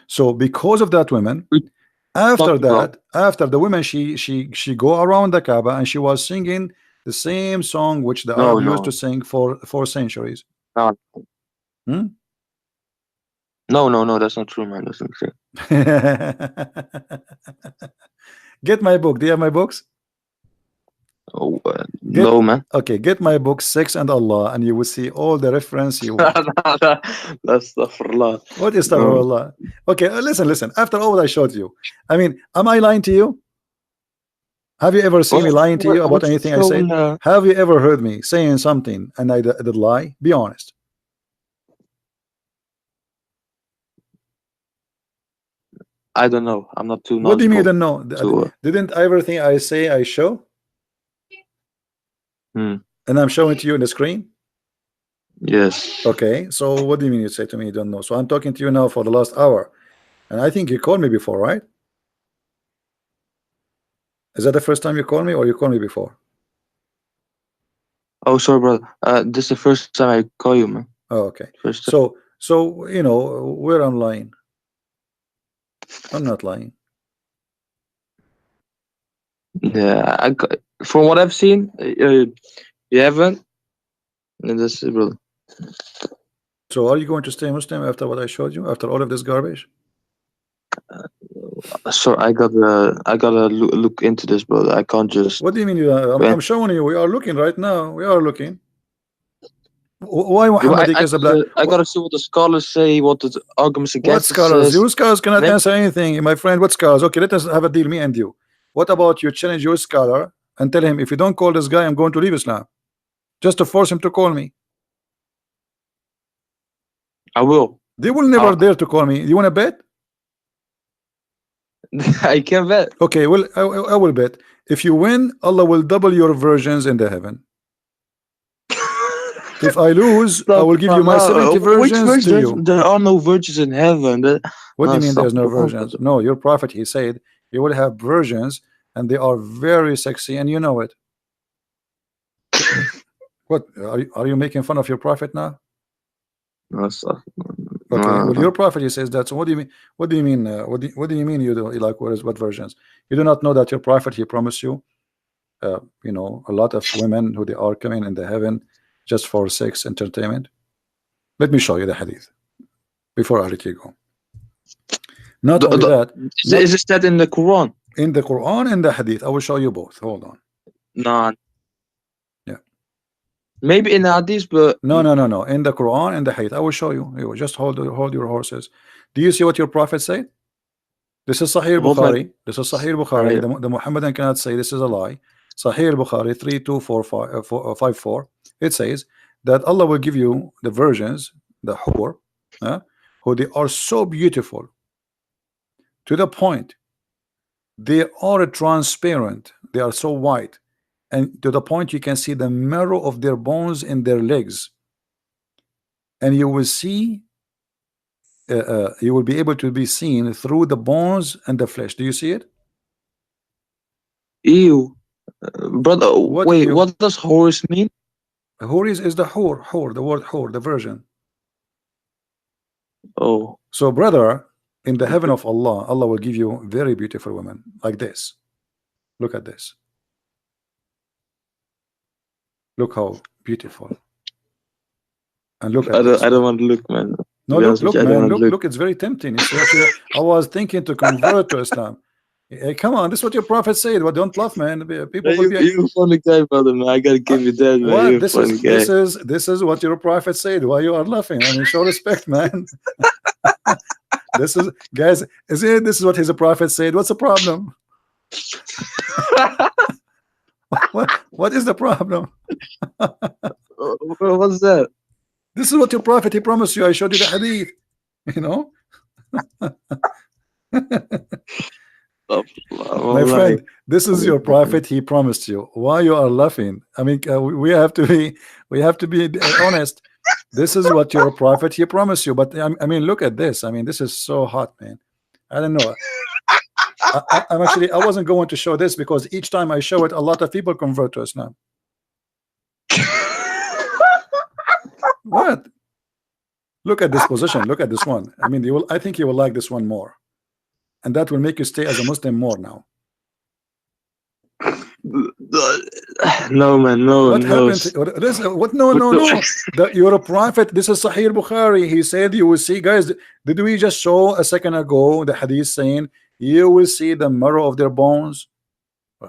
[SPEAKER 1] So because of that woman,
[SPEAKER 2] We
[SPEAKER 1] after
[SPEAKER 2] talked about.
[SPEAKER 1] that, after the woman, she go around the Kaaba and she was singing the same song which the
[SPEAKER 2] No,
[SPEAKER 1] Arab used to
[SPEAKER 2] no,
[SPEAKER 1] sing for centuries.
[SPEAKER 2] no,
[SPEAKER 1] Hmm?
[SPEAKER 2] no. That's not true, man. That's not true.
[SPEAKER 1] Get my book. Do you have my books?
[SPEAKER 2] Oh,
[SPEAKER 1] Get
[SPEAKER 2] no, man.
[SPEAKER 1] okay. Get my book Sex and Allah, and you will see all the reference you want.
[SPEAKER 2] That's astaghfirullah.
[SPEAKER 1] What is
[SPEAKER 2] No.
[SPEAKER 1] Allah? Okay, listen. After all I showed you, I mean, am I lying to you? Have you ever seen me lying to you about
[SPEAKER 2] What you
[SPEAKER 1] anything I said?
[SPEAKER 2] showing?
[SPEAKER 1] Have you ever heard me saying something and I did lie? Be honest.
[SPEAKER 2] I don't know. I'm not too
[SPEAKER 1] What do you mean you
[SPEAKER 2] knowledgeable
[SPEAKER 1] don't know?
[SPEAKER 2] to.
[SPEAKER 1] Didn't everything I say I show?
[SPEAKER 2] Hmm.
[SPEAKER 1] And I'm showing to you on the screen?
[SPEAKER 2] Yes.
[SPEAKER 1] Okay, so what do you mean you say to me you don't know? So I'm talking to you now for the last hour. And I think you called me before, right? Is that the first time you called me or you called me before?
[SPEAKER 2] Oh, sorry, brother. This is the first time I call you, man.
[SPEAKER 1] Oh, okay.
[SPEAKER 2] First time.
[SPEAKER 1] So you know where I'm lying. I'm not lying.
[SPEAKER 2] Yeah. From what I've seen, you haven't. And that's it, brother.
[SPEAKER 1] So are you going to stay Muslim after what I showed you? After all of this garbage?
[SPEAKER 2] So I gotta look into this, brother. I can't just.
[SPEAKER 1] What do you mean? I'm showing you. We are looking right now. We are looking. Why
[SPEAKER 2] Yeah, but
[SPEAKER 1] Muhammad is a black?
[SPEAKER 2] I gotta see what the scholars say, what the arguments
[SPEAKER 1] What
[SPEAKER 2] against it
[SPEAKER 1] scholars?
[SPEAKER 2] says.
[SPEAKER 1] You scholars cannot
[SPEAKER 2] And then
[SPEAKER 1] answer anything, my friend. What scholars? Okay, let us have a deal, me and you. What about you challenge your scholar and tell him if you don't call this guy, I'm going to leave Islam, just to force him to call me.
[SPEAKER 2] I will.
[SPEAKER 1] They will never dare to call me. You want to bet?
[SPEAKER 2] I can bet.
[SPEAKER 1] Okay, well, I will bet. If you win, Allah will double your versions in the heaven. If I lose, I will give you my 70
[SPEAKER 2] Which
[SPEAKER 1] versions to you.
[SPEAKER 2] There are no virgins in heaven.
[SPEAKER 1] What do you mean there's no
[SPEAKER 2] astaghfirullah,
[SPEAKER 1] versions?
[SPEAKER 2] brother.
[SPEAKER 1] No, your prophet, he said, you will have versions and they are very sexy and you know it. What are you making fun of your prophet now?
[SPEAKER 2] No, stuff.
[SPEAKER 1] Okay, well,
[SPEAKER 2] No.
[SPEAKER 1] your prophet, he says that. So what do you mean? What do you mean? What do you mean? You do like what versions? You do not know that your prophet, he promised you, a lot of women who they are coming in the heaven just for sex entertainment. Let me show you the hadith before I let you go. Not
[SPEAKER 2] The,
[SPEAKER 1] only
[SPEAKER 2] the,
[SPEAKER 1] that, not
[SPEAKER 2] is this that in the Quran?
[SPEAKER 1] in the Quran and the hadith. I will show you both. Hold on.
[SPEAKER 2] No.
[SPEAKER 1] Yeah.
[SPEAKER 2] Maybe in the Hadith, but
[SPEAKER 1] No, no, no, no. In the Quran and the hadith, I will show you. You just hold your horses. Do you see what your prophet said? This is Sahih
[SPEAKER 2] hold my
[SPEAKER 1] Bukhari. This is Sahih
[SPEAKER 2] right
[SPEAKER 1] Bukhari.
[SPEAKER 2] here.
[SPEAKER 1] The Muhammadan cannot say this is a lie. Sahih Bukhari 325454. It says that Allah will give you the virgins, the hur, who they are so beautiful to the point they are transparent. They are so white, and to the point you can see the marrow of their bones in their legs, and you will see. You will be able to be seen through the bones and the flesh. Do you see it?
[SPEAKER 2] Ew. Brother,
[SPEAKER 1] What
[SPEAKER 2] wait,
[SPEAKER 1] you?
[SPEAKER 2] what does horse mean?
[SPEAKER 1] Hur is the hur, the word hur, the virgin.
[SPEAKER 2] Oh,
[SPEAKER 1] So, brother, in the heaven of Allah, Allah will give you very beautiful women like this. Look at this. Look how beautiful. And look
[SPEAKER 2] I
[SPEAKER 1] at this.
[SPEAKER 2] don't want to look, man.
[SPEAKER 1] No,
[SPEAKER 2] To be
[SPEAKER 1] look,
[SPEAKER 2] honest with
[SPEAKER 1] look,
[SPEAKER 2] you, I don't
[SPEAKER 1] man,
[SPEAKER 2] want to look.
[SPEAKER 1] look. It's very tempting. It's actually, I was thinking to convert to Islam. Hey, come on, this is what your prophet said. Well, don't laugh, man. People
[SPEAKER 2] Yeah,
[SPEAKER 1] will be.
[SPEAKER 2] you a funny guy, brother, man. I gotta give you that, man.
[SPEAKER 1] What?
[SPEAKER 2] You're a funny guy.
[SPEAKER 1] This is what your prophet said. Why you are laughing? I mean, show respect, man. This is, guys, is it? This is what his prophet said. What's the problem? What is the problem?
[SPEAKER 2] What's that?
[SPEAKER 1] This is what your prophet, he promised you. I showed you the hadith. You know,
[SPEAKER 2] Oh,
[SPEAKER 1] my friend, this is your prophet. He promised you. Why you are laughing? I mean, we have to be honest. This is what your prophet, he promised you. But I mean, look at this. I mean, this is so hot, man. I don't know. I'm actually, I wasn't going to show this because each time I show it, a lot of people convert to Islam. What? Look at this position. Look at this one. I mean, I think you will like this one more, and that will make you stay as a Muslim more now.
[SPEAKER 2] No, man, no.
[SPEAKER 1] What happened? What? No. You're a prophet. This is Sahih Bukhari. He said you will see, guys. Did we just show a second ago the hadith saying you will see the marrow of their bones?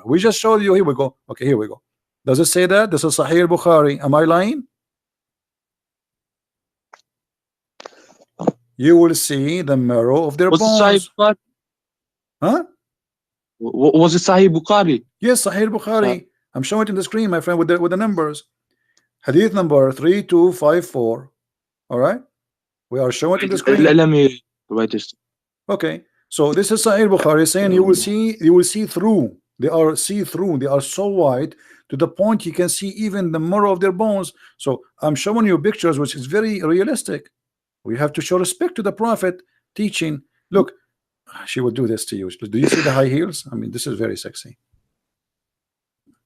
[SPEAKER 1] We just showed you. Here we go. Okay, here we go. Does it say that? This is Sahih Bukhari. Am I lying? You will see the marrow of their bones. Huh?
[SPEAKER 2] Was it Sahih Bukhari?
[SPEAKER 1] Yes, Sahih Bukhari. I'm showing it in the screen, my friend, with the numbers. Hadith number 3254. All right, we are showing it in the screen.
[SPEAKER 2] Let me write this.
[SPEAKER 1] Okay, so this is Sahih Bukhari saying you will see through. They are see-through. They are so wide to the point you can see even the marrow of their bones. So I'm showing you pictures, which is very realistic. We have to show respect to the Prophet teaching. Look, she would do this to you. Do you see the high heels? I mean, this is very sexy.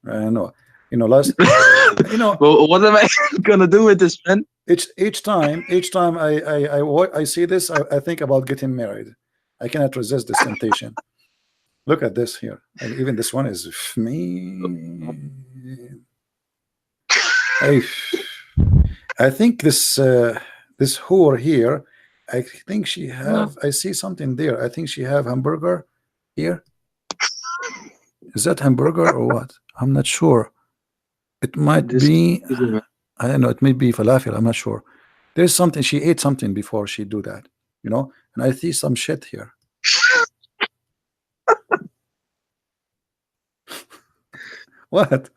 [SPEAKER 1] I know. Last.
[SPEAKER 2] Well, what am I gonna do with this, man?
[SPEAKER 1] Each time I see this, I think about getting married. I cannot resist this temptation. Look at this here. And even this one is me. I think this whore here, I think she have, I see something there. I think she have hamburger here. Is that hamburger or what? I'm not sure. It might be, I don't know, it may be falafel, I'm not sure. There's something, she ate something before she do that, and I see some shit here. What?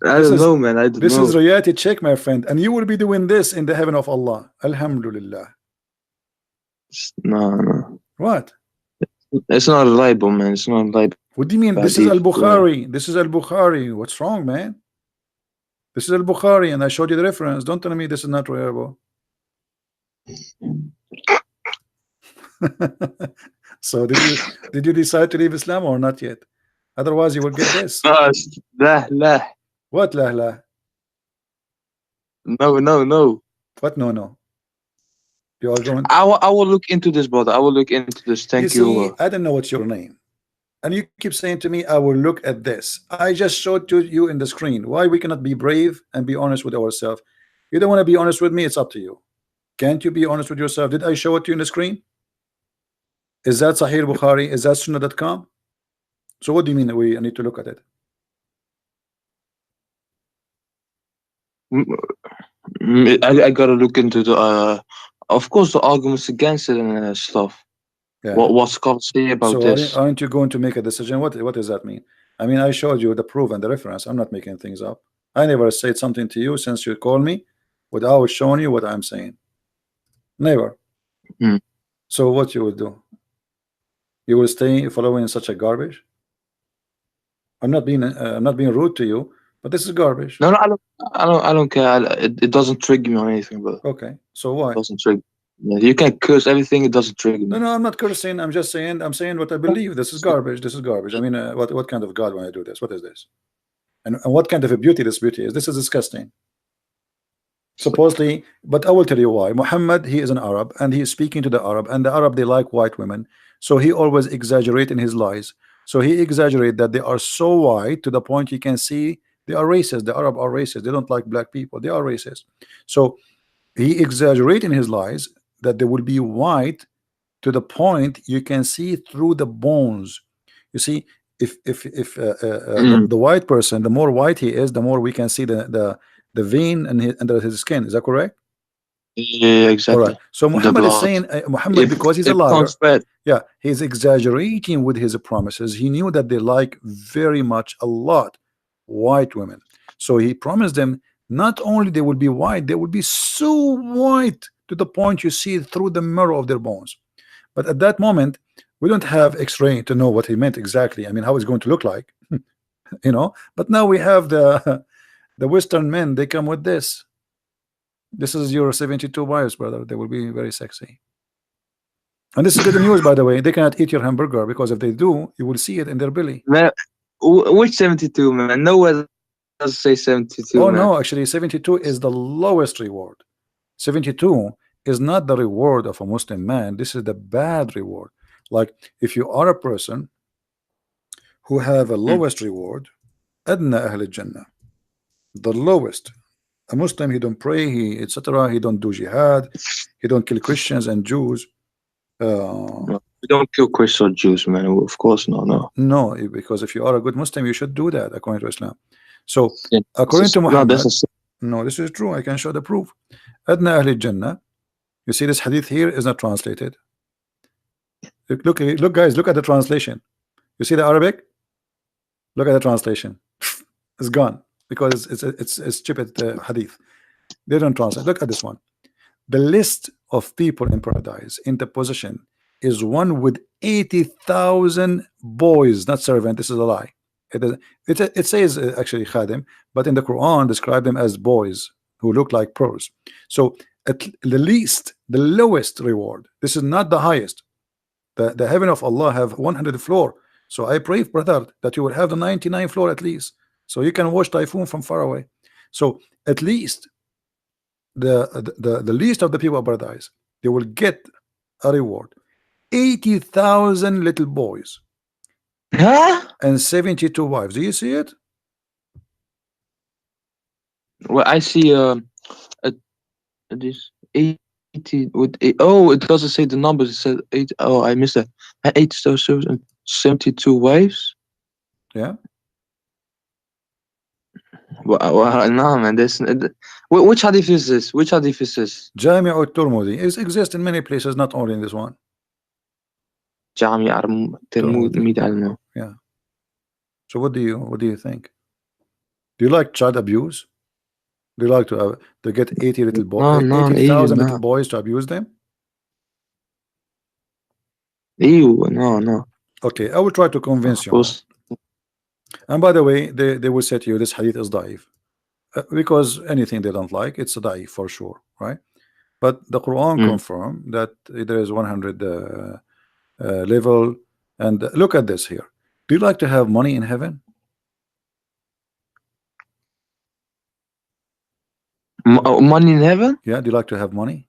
[SPEAKER 2] I don't know, man. I don't know.
[SPEAKER 1] This is reality check, my friend, and you will be doing this in the heaven of Allah. Alhamdulillah.
[SPEAKER 2] No.
[SPEAKER 1] What?
[SPEAKER 2] It's not reliable, man. It's not reliable.
[SPEAKER 1] What do you mean? This is Al-Bukhari. This is Al-Bukhari. What's wrong, man? This is Al-Bukhari, and I showed you the reference. Don't tell me this is not reliable. So did you decide to leave Islam or not yet? Otherwise, you will get this.
[SPEAKER 2] لا.
[SPEAKER 1] What lahla?
[SPEAKER 2] No, no, no.
[SPEAKER 1] What no no? You are going.
[SPEAKER 2] I will look into this, brother. I will look into this.
[SPEAKER 1] You
[SPEAKER 2] Thank you.
[SPEAKER 1] see, I don't know what's your name, and you keep saying to me, "I will look at this." I just showed to you in the screen. Why we cannot be brave and be honest with ourselves? You don't want to be honest with me. It's up to you. Can't you be honest with yourself? Did I show it to you in the screen? Is that Sahih Bukhari? Is that Sunnah.com? So what do you mean that we need to look at it?
[SPEAKER 2] Mm, I gotta look into the of course, the arguments against it and stuff.
[SPEAKER 1] Yeah.
[SPEAKER 2] What scholars say about
[SPEAKER 1] So
[SPEAKER 2] this?
[SPEAKER 1] aren't you going to make a decision? What does that mean? I mean, I showed you the proof and the reference. I'm not making things up. I never said something to you since you called me without showing you what I'm saying. Never.
[SPEAKER 2] Hmm.
[SPEAKER 1] So what you will do? You will stay following such a garbage? I'm not being rude to you, but this is garbage.
[SPEAKER 2] No, no, I don't care. It doesn't trigger me or anything, but
[SPEAKER 1] Okay. So
[SPEAKER 2] it
[SPEAKER 1] why?
[SPEAKER 2] doesn't trigger. Yeah, you can curse everything. It doesn't trigger
[SPEAKER 1] No,
[SPEAKER 2] me.
[SPEAKER 1] no, I'm not cursing. I'm just saying. I'm saying what I believe. This is garbage. This is garbage. I mean, what kind of God when I do this? What is this? And what kind of a beauty this beauty is? This is disgusting. Supposedly, but I will tell you why. Muhammad, he is an Arab and he is speaking to the Arab, and the Arab, they like white women, so he always exaggerate in his lies. So he exaggerate that they are so white to the point you can see they are racist. The Arab are racist. They don't like black people. They are racist. So he exaggerate in his lies that they will be white to the point you can see through the bones. You see, if
[SPEAKER 2] Mm.
[SPEAKER 1] the white person, the more white he is, the more we can see the vein and under his skin. Is that correct?
[SPEAKER 2] Yeah,
[SPEAKER 1] All right.
[SPEAKER 2] exactly.
[SPEAKER 1] So
[SPEAKER 2] The
[SPEAKER 1] Muhammad is
[SPEAKER 2] blood.
[SPEAKER 1] saying, Muhammad,
[SPEAKER 2] If
[SPEAKER 1] because he's a
[SPEAKER 2] it becomes
[SPEAKER 1] liar,
[SPEAKER 2] red.
[SPEAKER 1] yeah, he's exaggerating with his promises. He knew that they like very much a lot white women. So he promised them not only they will be white, they will be so white to the point you see through the marrow of their bones. But at that moment, we don't have X-ray to know what he meant exactly. I mean, how it's going to look like, you know. But now we have the the Western men. They come with this. This is your 72 wives, brother. They will be very sexy. And this is good news, by the way. They cannot eat your hamburger because if they do, you will see it in their belly.
[SPEAKER 2] Man, which 72, man? Nowhere does say 72,
[SPEAKER 1] Oh
[SPEAKER 2] man.
[SPEAKER 1] no, actually, 72 is the lowest reward. 72 is not the reward of a Muslim man. This is the bad reward. Like if you are a person who have a
[SPEAKER 2] Mm.
[SPEAKER 1] lowest reward, adna ahl jannah, the lowest. A Muslim, he don't pray, he etc. He don't do jihad, he don't kill Christians and Jews.
[SPEAKER 2] No, we don't kill Christians or Jews, man. Of course, no, no.
[SPEAKER 1] No, because if you are a good Muslim, you should do that according to Islam. So,
[SPEAKER 2] Sin.
[SPEAKER 1] according to
[SPEAKER 2] No, that's a
[SPEAKER 1] Muhammad,
[SPEAKER 2] sin.
[SPEAKER 1] no, this is true. I can show the proof. Adna Ahli Jannah. You see, this hadith here is not translated. Look, guys, look at the translation. You see the Arabic? Look at the translation. It's gone because it's stupid hadith. They don't translate. Look at this one. The list of people in paradise in the position is one with 80,000 boys, not servant. This is a lie. It says actually khadim, but in the Quran describe them as boys who look like pearls. So at the least, the lowest reward. This is not the highest. The heaven of Allah have 100 floor. So I pray, brother, that you will have the 99 floor at least, so you can watch typhoon from far away. So at least the least of the people of paradise, they will get a reward. 80,000 little boys
[SPEAKER 2] Huh?
[SPEAKER 1] and 72 wives. Do you see it?
[SPEAKER 2] Well, I see a, this 80 with oh, it doesn't say the numbers. It said 8. Oh, I missed that. 8 stars and 72 wives.
[SPEAKER 1] Yeah.
[SPEAKER 2] Well, no, man. Which hadith is this? Which hadith is this?
[SPEAKER 1] Jami' al-Turmudi is exist in many places, not only in this one.
[SPEAKER 2] Jami
[SPEAKER 1] Turmudi.
[SPEAKER 2] Talmud, I don't know.
[SPEAKER 1] Yeah. So what do you think? Do you like child abuse? Do you like to get 80 little boy
[SPEAKER 2] No, no, ew,
[SPEAKER 1] 80,000 little
[SPEAKER 2] no.
[SPEAKER 1] boys to abuse them?
[SPEAKER 2] Ew, no, no.
[SPEAKER 1] Okay, I will try to
[SPEAKER 2] Of
[SPEAKER 1] convince you now.
[SPEAKER 2] course.
[SPEAKER 1] And by the way, they will say to you this hadith is daif, because anything they don't like, it's a daif for sure, right? But the Quran
[SPEAKER 2] Mm.
[SPEAKER 1] confirm that there is 100 level. And look at this here. Do you like to have money in heaven?
[SPEAKER 2] Money in heaven?
[SPEAKER 1] Yeah, do you like to have money?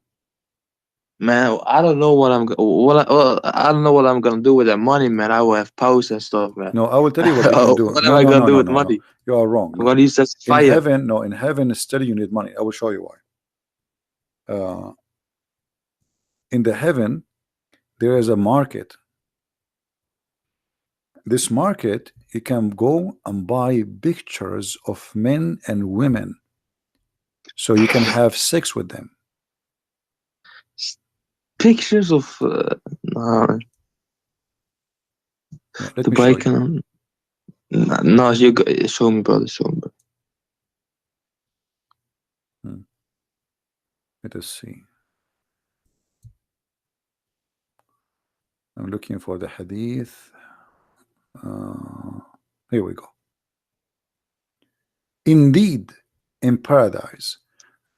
[SPEAKER 2] Man, I don't know what I don't know what I'm gonna do with that money, man. I will have powers and stuff, man.
[SPEAKER 1] No, I will tell you what you can do.
[SPEAKER 2] What am
[SPEAKER 1] No,
[SPEAKER 2] I
[SPEAKER 1] no,
[SPEAKER 2] gonna
[SPEAKER 1] no,
[SPEAKER 2] do
[SPEAKER 1] no,
[SPEAKER 2] with
[SPEAKER 1] no, no.
[SPEAKER 2] money?
[SPEAKER 1] You are wrong.
[SPEAKER 2] I'm
[SPEAKER 1] No.
[SPEAKER 2] gonna use that
[SPEAKER 1] In
[SPEAKER 2] fire.
[SPEAKER 1] heaven, no, in heaven still you need money. I will show you why. In the heaven, there is a market. This market, you can go and buy pictures of men and women, so you can have sex with them.
[SPEAKER 2] S- Pictures of no,
[SPEAKER 1] Yeah, let
[SPEAKER 2] the
[SPEAKER 1] me show
[SPEAKER 2] bike
[SPEAKER 1] you.
[SPEAKER 2] and no, show me, brother, show me. Brother.
[SPEAKER 1] Hmm. Let us see. I'm looking for the hadith. Here we go. Indeed, in paradise,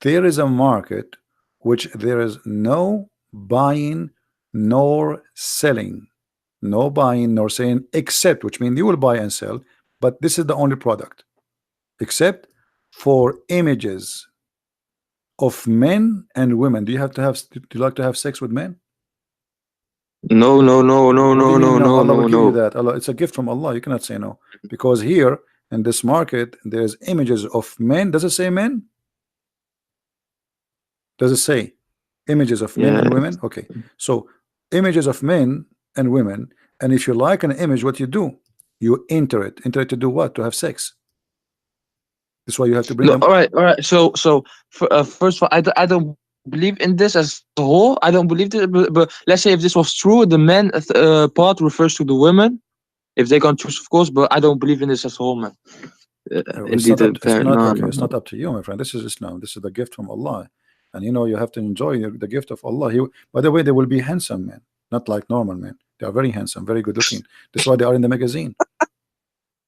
[SPEAKER 1] there is a market which there is no buying nor selling. No buying nor selling, except, which means you will buy and sell, but this is the only product, except for images of men and women. Do you have to have, do you like to have sex with men?
[SPEAKER 2] No, no, no, no,
[SPEAKER 1] What do
[SPEAKER 2] no,
[SPEAKER 1] you mean
[SPEAKER 2] no,
[SPEAKER 1] no?
[SPEAKER 2] no,
[SPEAKER 1] Allah will
[SPEAKER 2] no,
[SPEAKER 1] give you
[SPEAKER 2] no.
[SPEAKER 1] that. Allah, it's a gift from Allah. You cannot say no. Because here in this market, there's images of men. Does it say men? Does it say images of men
[SPEAKER 2] Yeah,
[SPEAKER 1] and women? Okay. So images of men and women. And if you like an image, what you do? You enter it. Enter it to do what? To have sex. That's why you have to bring
[SPEAKER 2] no.
[SPEAKER 1] them.
[SPEAKER 2] All right. First of all, I don't believe in this as a whole. I don't believe this. But let's say if this was true, the man part refers to the women. If they can choose, of course. But I don't believe in this as a whole, man.
[SPEAKER 1] It's
[SPEAKER 2] Indeed,
[SPEAKER 1] not up to, it's not
[SPEAKER 2] no,
[SPEAKER 1] okay.
[SPEAKER 2] no,
[SPEAKER 1] It's
[SPEAKER 2] no.
[SPEAKER 1] not up to you, my friend. This is Islam. This is the gift from Allah. And you know you have to enjoy the gift of Allah. He, by the way, they will be handsome men, not like normal men. They are very handsome, very good looking. That's why they are in the magazine.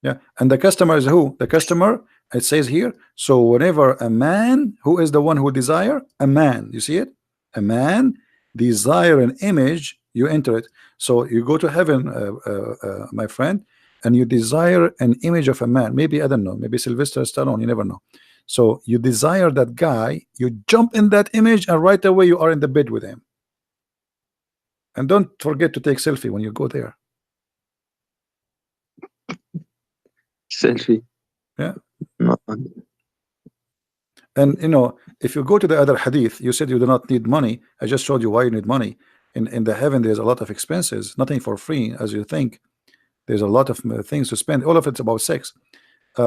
[SPEAKER 1] Yeah, and the customer is who? The customer, it says here. So whenever a man, who is the one who desire? A man. You see it? A man desire an image, you enter it. So you go to heaven, my friend, and you desire an image of a man. Maybe, I don't know, maybe Sylvester Stallone, you never know. So you desire that guy, you jump in that image, and right away you are in the bed with him. And don't forget to take selfie when you go there.
[SPEAKER 2] Selfie.
[SPEAKER 1] Yeah.
[SPEAKER 2] No.
[SPEAKER 1] And you know, if you go to the other hadith, you said you do not need money. I just showed you why you need money. In the heaven, there's a lot of expenses, nothing for free as you think. There's a lot of things to spend. All of it's about sex.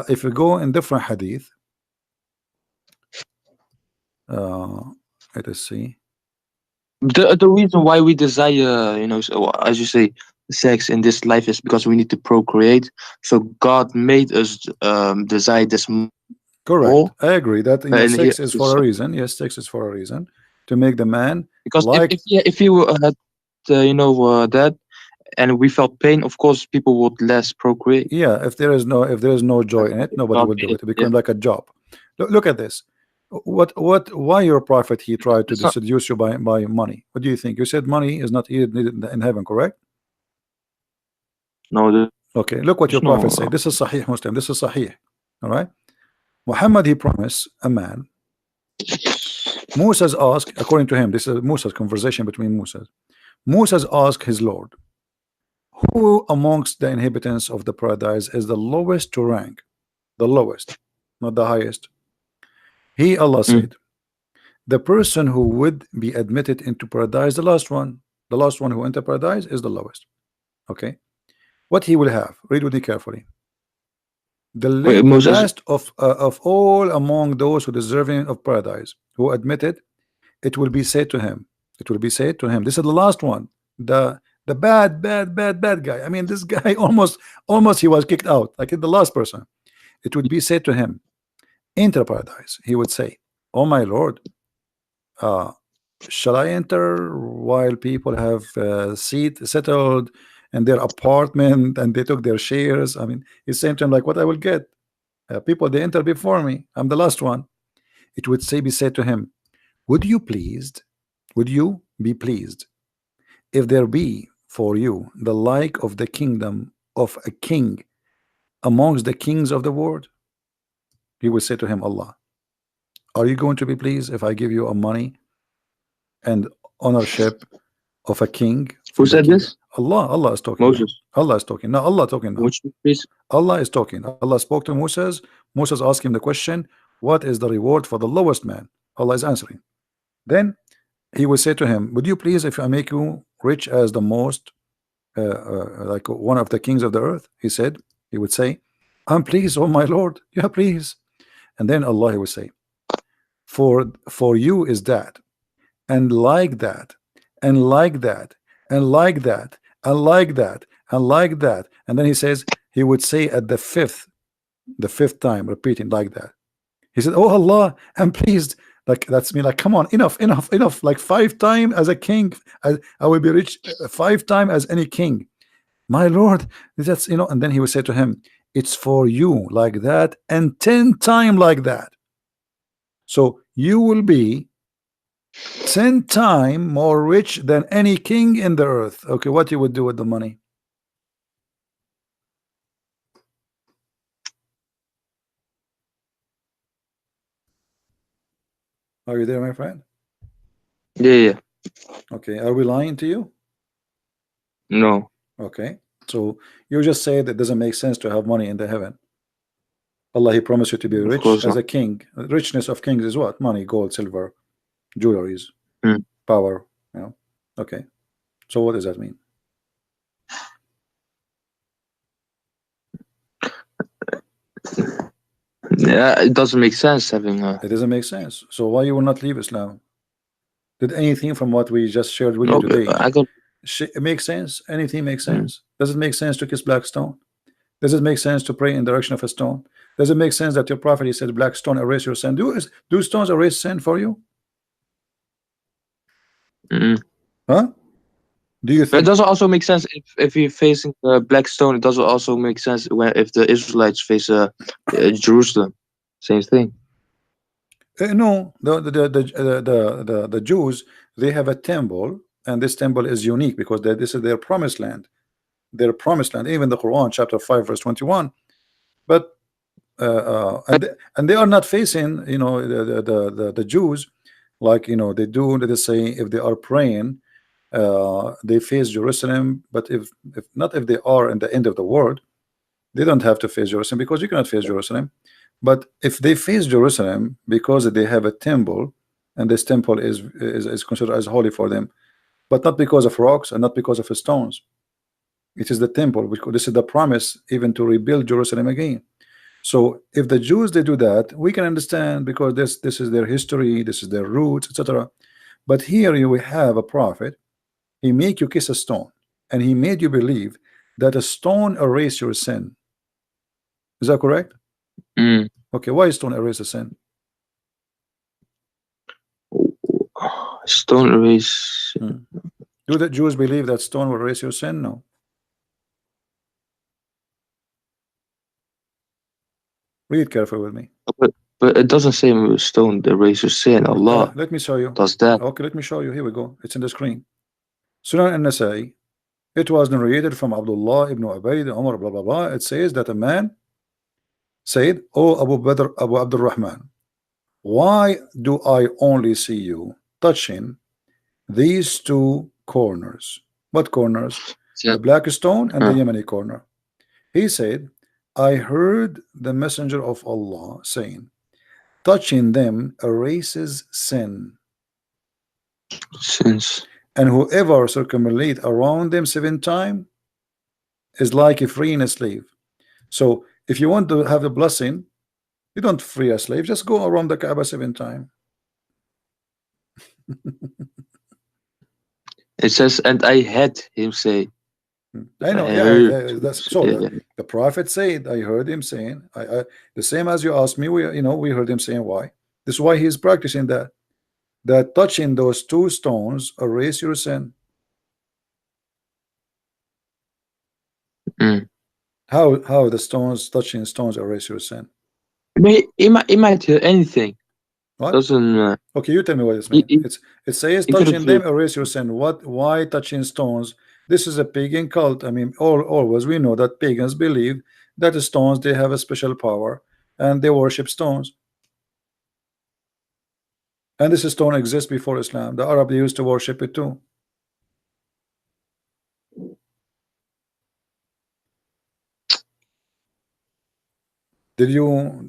[SPEAKER 1] If you go in different hadith, uh, let us see.
[SPEAKER 2] The reason why we desire, so, as you say, sex in this life is because we need to procreate. So God made us desire this
[SPEAKER 1] Correct.
[SPEAKER 2] more,
[SPEAKER 1] I agree that you know
[SPEAKER 2] and here,
[SPEAKER 1] sex is for a
[SPEAKER 2] so,
[SPEAKER 1] reason. Yes, sex is for a reason to make the man
[SPEAKER 2] because
[SPEAKER 1] like.
[SPEAKER 2] if he had that, and we felt pain, of course, people would less procreate.
[SPEAKER 1] Yeah, if there is no joy
[SPEAKER 2] That's
[SPEAKER 1] in
[SPEAKER 2] why
[SPEAKER 1] it, nobody
[SPEAKER 2] God
[SPEAKER 1] will do
[SPEAKER 2] made
[SPEAKER 1] it.
[SPEAKER 2] it.
[SPEAKER 1] It
[SPEAKER 2] Yeah,
[SPEAKER 1] becomes like a job. Look at this. Why your prophet he tried to
[SPEAKER 2] it's not.
[SPEAKER 1] seduce you by money? What do you think? You said money is not needed in heaven, correct?
[SPEAKER 2] No,
[SPEAKER 1] Okay, look what
[SPEAKER 2] there's
[SPEAKER 1] your prophet
[SPEAKER 2] no.
[SPEAKER 1] said. This is Sahih Muslim. This is Sahih. All right. Muhammad he promised a man. Moses asked, according to him, this is Moses' conversation between Moses. Moses asked his Lord, who amongst the inhabitants of the paradise is the lowest to rank? The lowest, not the highest. He, Allah
[SPEAKER 2] Mm.
[SPEAKER 1] said, the person who would be admitted into paradise, the last one who enter paradise is the lowest. Okay, what he will have, read with me carefully.
[SPEAKER 2] Wait,
[SPEAKER 1] The
[SPEAKER 2] Moses.
[SPEAKER 1] last of all among those who deserving of paradise, who admitted, it will be said to him. It will be said to him. This is the last one. The bad guy. I mean, this guy almost he was kicked out. Like the last person. It would be said to him, enter paradise. He would say, oh my Lord, uh, shall I enter while people have seat settled in their apartment and they took their shares? I mean, he's saying to him like, what I will get? People they enter before me. I'm the last one. It would say be said to him, would you pleased? Would you be pleased if there be for you the like of the kingdom of a king amongst the kings of the world? He would say to him, Allah. Are you going to be pleased if I give you a money and ownership of a king
[SPEAKER 2] Who
[SPEAKER 1] from the
[SPEAKER 2] said
[SPEAKER 1] king?
[SPEAKER 2] this?
[SPEAKER 1] Allah is talking now.
[SPEAKER 2] Moses.
[SPEAKER 1] Allah is talking now. Allah talking now.
[SPEAKER 2] Would you please?
[SPEAKER 1] Allah is talking. Allah spoke to Moses. Moses asked him the question, what is the reward for the lowest man? Allah is answering. Then he will say to him, would you please if I make you rich as the most like one of the kings of the earth? He would say, I'm pleased, oh my Lord. Yeah, please. And then Allah will say, for you is that, and like that, and like that, and like that, and like that, and like that. And then he says, he would say at the fifth time, repeating like that. He said, oh Allah, I'm pleased. Like that's me, like, come on, enough, enough, enough. Like 5 times as a king, I will be rich 5 times as any king. My Lord, that's and then he would say to him, it's for you like that, and 10 times like that. So you will be 10 times more rich than any king in the earth. Okay, what you would do with the money? Are you there, my friend?
[SPEAKER 2] Yeah, yeah.
[SPEAKER 1] Okay, are we lying to you?
[SPEAKER 2] No,
[SPEAKER 1] Okay, so you just say that it doesn't make sense to have money in the heaven. Allah, He promised you to be
[SPEAKER 2] of
[SPEAKER 1] rich
[SPEAKER 2] course
[SPEAKER 1] as
[SPEAKER 2] not.
[SPEAKER 1] a king. Richness of kings is what? Money, gold, silver, jewelries,
[SPEAKER 2] Mm.
[SPEAKER 1] power. Okay, so what does that mean?
[SPEAKER 2] Yeah, it doesn't make sense having a.
[SPEAKER 1] It doesn't make sense. So why you will not leave Islam? Did anything from what we just shared with you
[SPEAKER 2] No, but
[SPEAKER 1] today
[SPEAKER 2] I got.
[SPEAKER 1] it makes sense? Anything makes
[SPEAKER 2] Mm.
[SPEAKER 1] sense? Does it make sense to kiss black stone? Does it make sense to pray in the direction of a stone? Does it make sense that your prophet, he said, black stone erase your sin? Do stones erase sin for you?
[SPEAKER 2] Mm.
[SPEAKER 1] Huh? Do you
[SPEAKER 2] But it
[SPEAKER 1] think?
[SPEAKER 2] doesn't also make sense if you're facing black stone. It doesn't also make sense when if the Israelites face Jerusalem. Same thing.
[SPEAKER 1] No, the Jews, they have a temple, and this temple is unique because this is their promised land. Their promised land, even the Quran, chapter 5, verse 21. But and they are not facing, the Jews, like they do. They say if they are praying, they face Jerusalem. But if not, if they are in the end of the world, they don't have to face Jerusalem because you cannot face Jerusalem. But if they face Jerusalem because they have a temple, and this temple is considered as holy for them, but not because of rocks and not because of stones. It is the temple, because this is the promise even to rebuild Jerusalem again. So if the Jews they do that, we can understand because this is their history, this is their roots, etc. But here you will have a prophet. He make you kiss a stone, and he made you believe that a stone erase your sin. Is that correct?
[SPEAKER 2] Mm.
[SPEAKER 1] Okay, why stone erase a sin?
[SPEAKER 2] Stone erase.
[SPEAKER 1] Hmm. Do the Jews believe that stone will erase your sin? No. Read carefully with me.
[SPEAKER 2] But it doesn't say stone erase your sin. Allah
[SPEAKER 1] Let me show you.
[SPEAKER 2] does that.
[SPEAKER 1] Okay, let me show you. Here we go. It's in the screen. Sunan al-Nasai. It was narrated from Abdullah ibn Ubayd, Umar, blah blah blah. It says that a man said, "Oh Abu Badr, Abu Abdul Rahman, why do I only see you touching these two corners?" What corners?
[SPEAKER 2] Yeah.
[SPEAKER 1] The black stone and the
[SPEAKER 2] Huh.
[SPEAKER 1] Yemeni corner. He said, I heard the messenger of Allah saying, touching them erases sin,
[SPEAKER 2] Since.
[SPEAKER 1] and whoever circumambulate around them 7 times is like a freeing a slave. So if you want to have the blessing, you don't free a slave, just go around the Kaaba 7 times.
[SPEAKER 2] It says, and I had him say,
[SPEAKER 1] I
[SPEAKER 2] I
[SPEAKER 1] know, yeah,
[SPEAKER 2] heard.
[SPEAKER 1] that's so.
[SPEAKER 2] Yeah.
[SPEAKER 1] The prophet said, I heard him saying, the same as you asked me. We heard him saying why. This is why he's practicing that touching those two stones erase your sin.
[SPEAKER 2] Mm.
[SPEAKER 1] How the stones touching stones erase your sin?
[SPEAKER 2] But he might hear anything.
[SPEAKER 1] What?
[SPEAKER 2] Doesn't
[SPEAKER 1] Okay, you tell me what this
[SPEAKER 2] he,
[SPEAKER 1] means.
[SPEAKER 2] he,
[SPEAKER 1] It says
[SPEAKER 2] he could have
[SPEAKER 1] touching them erase your sin. What? Why touching stones? This is a pagan cult. I mean, always we know that pagans believe that the stones they have a special power and they worship stones. And this stone exists before Islam. The Arab, they used to worship it too.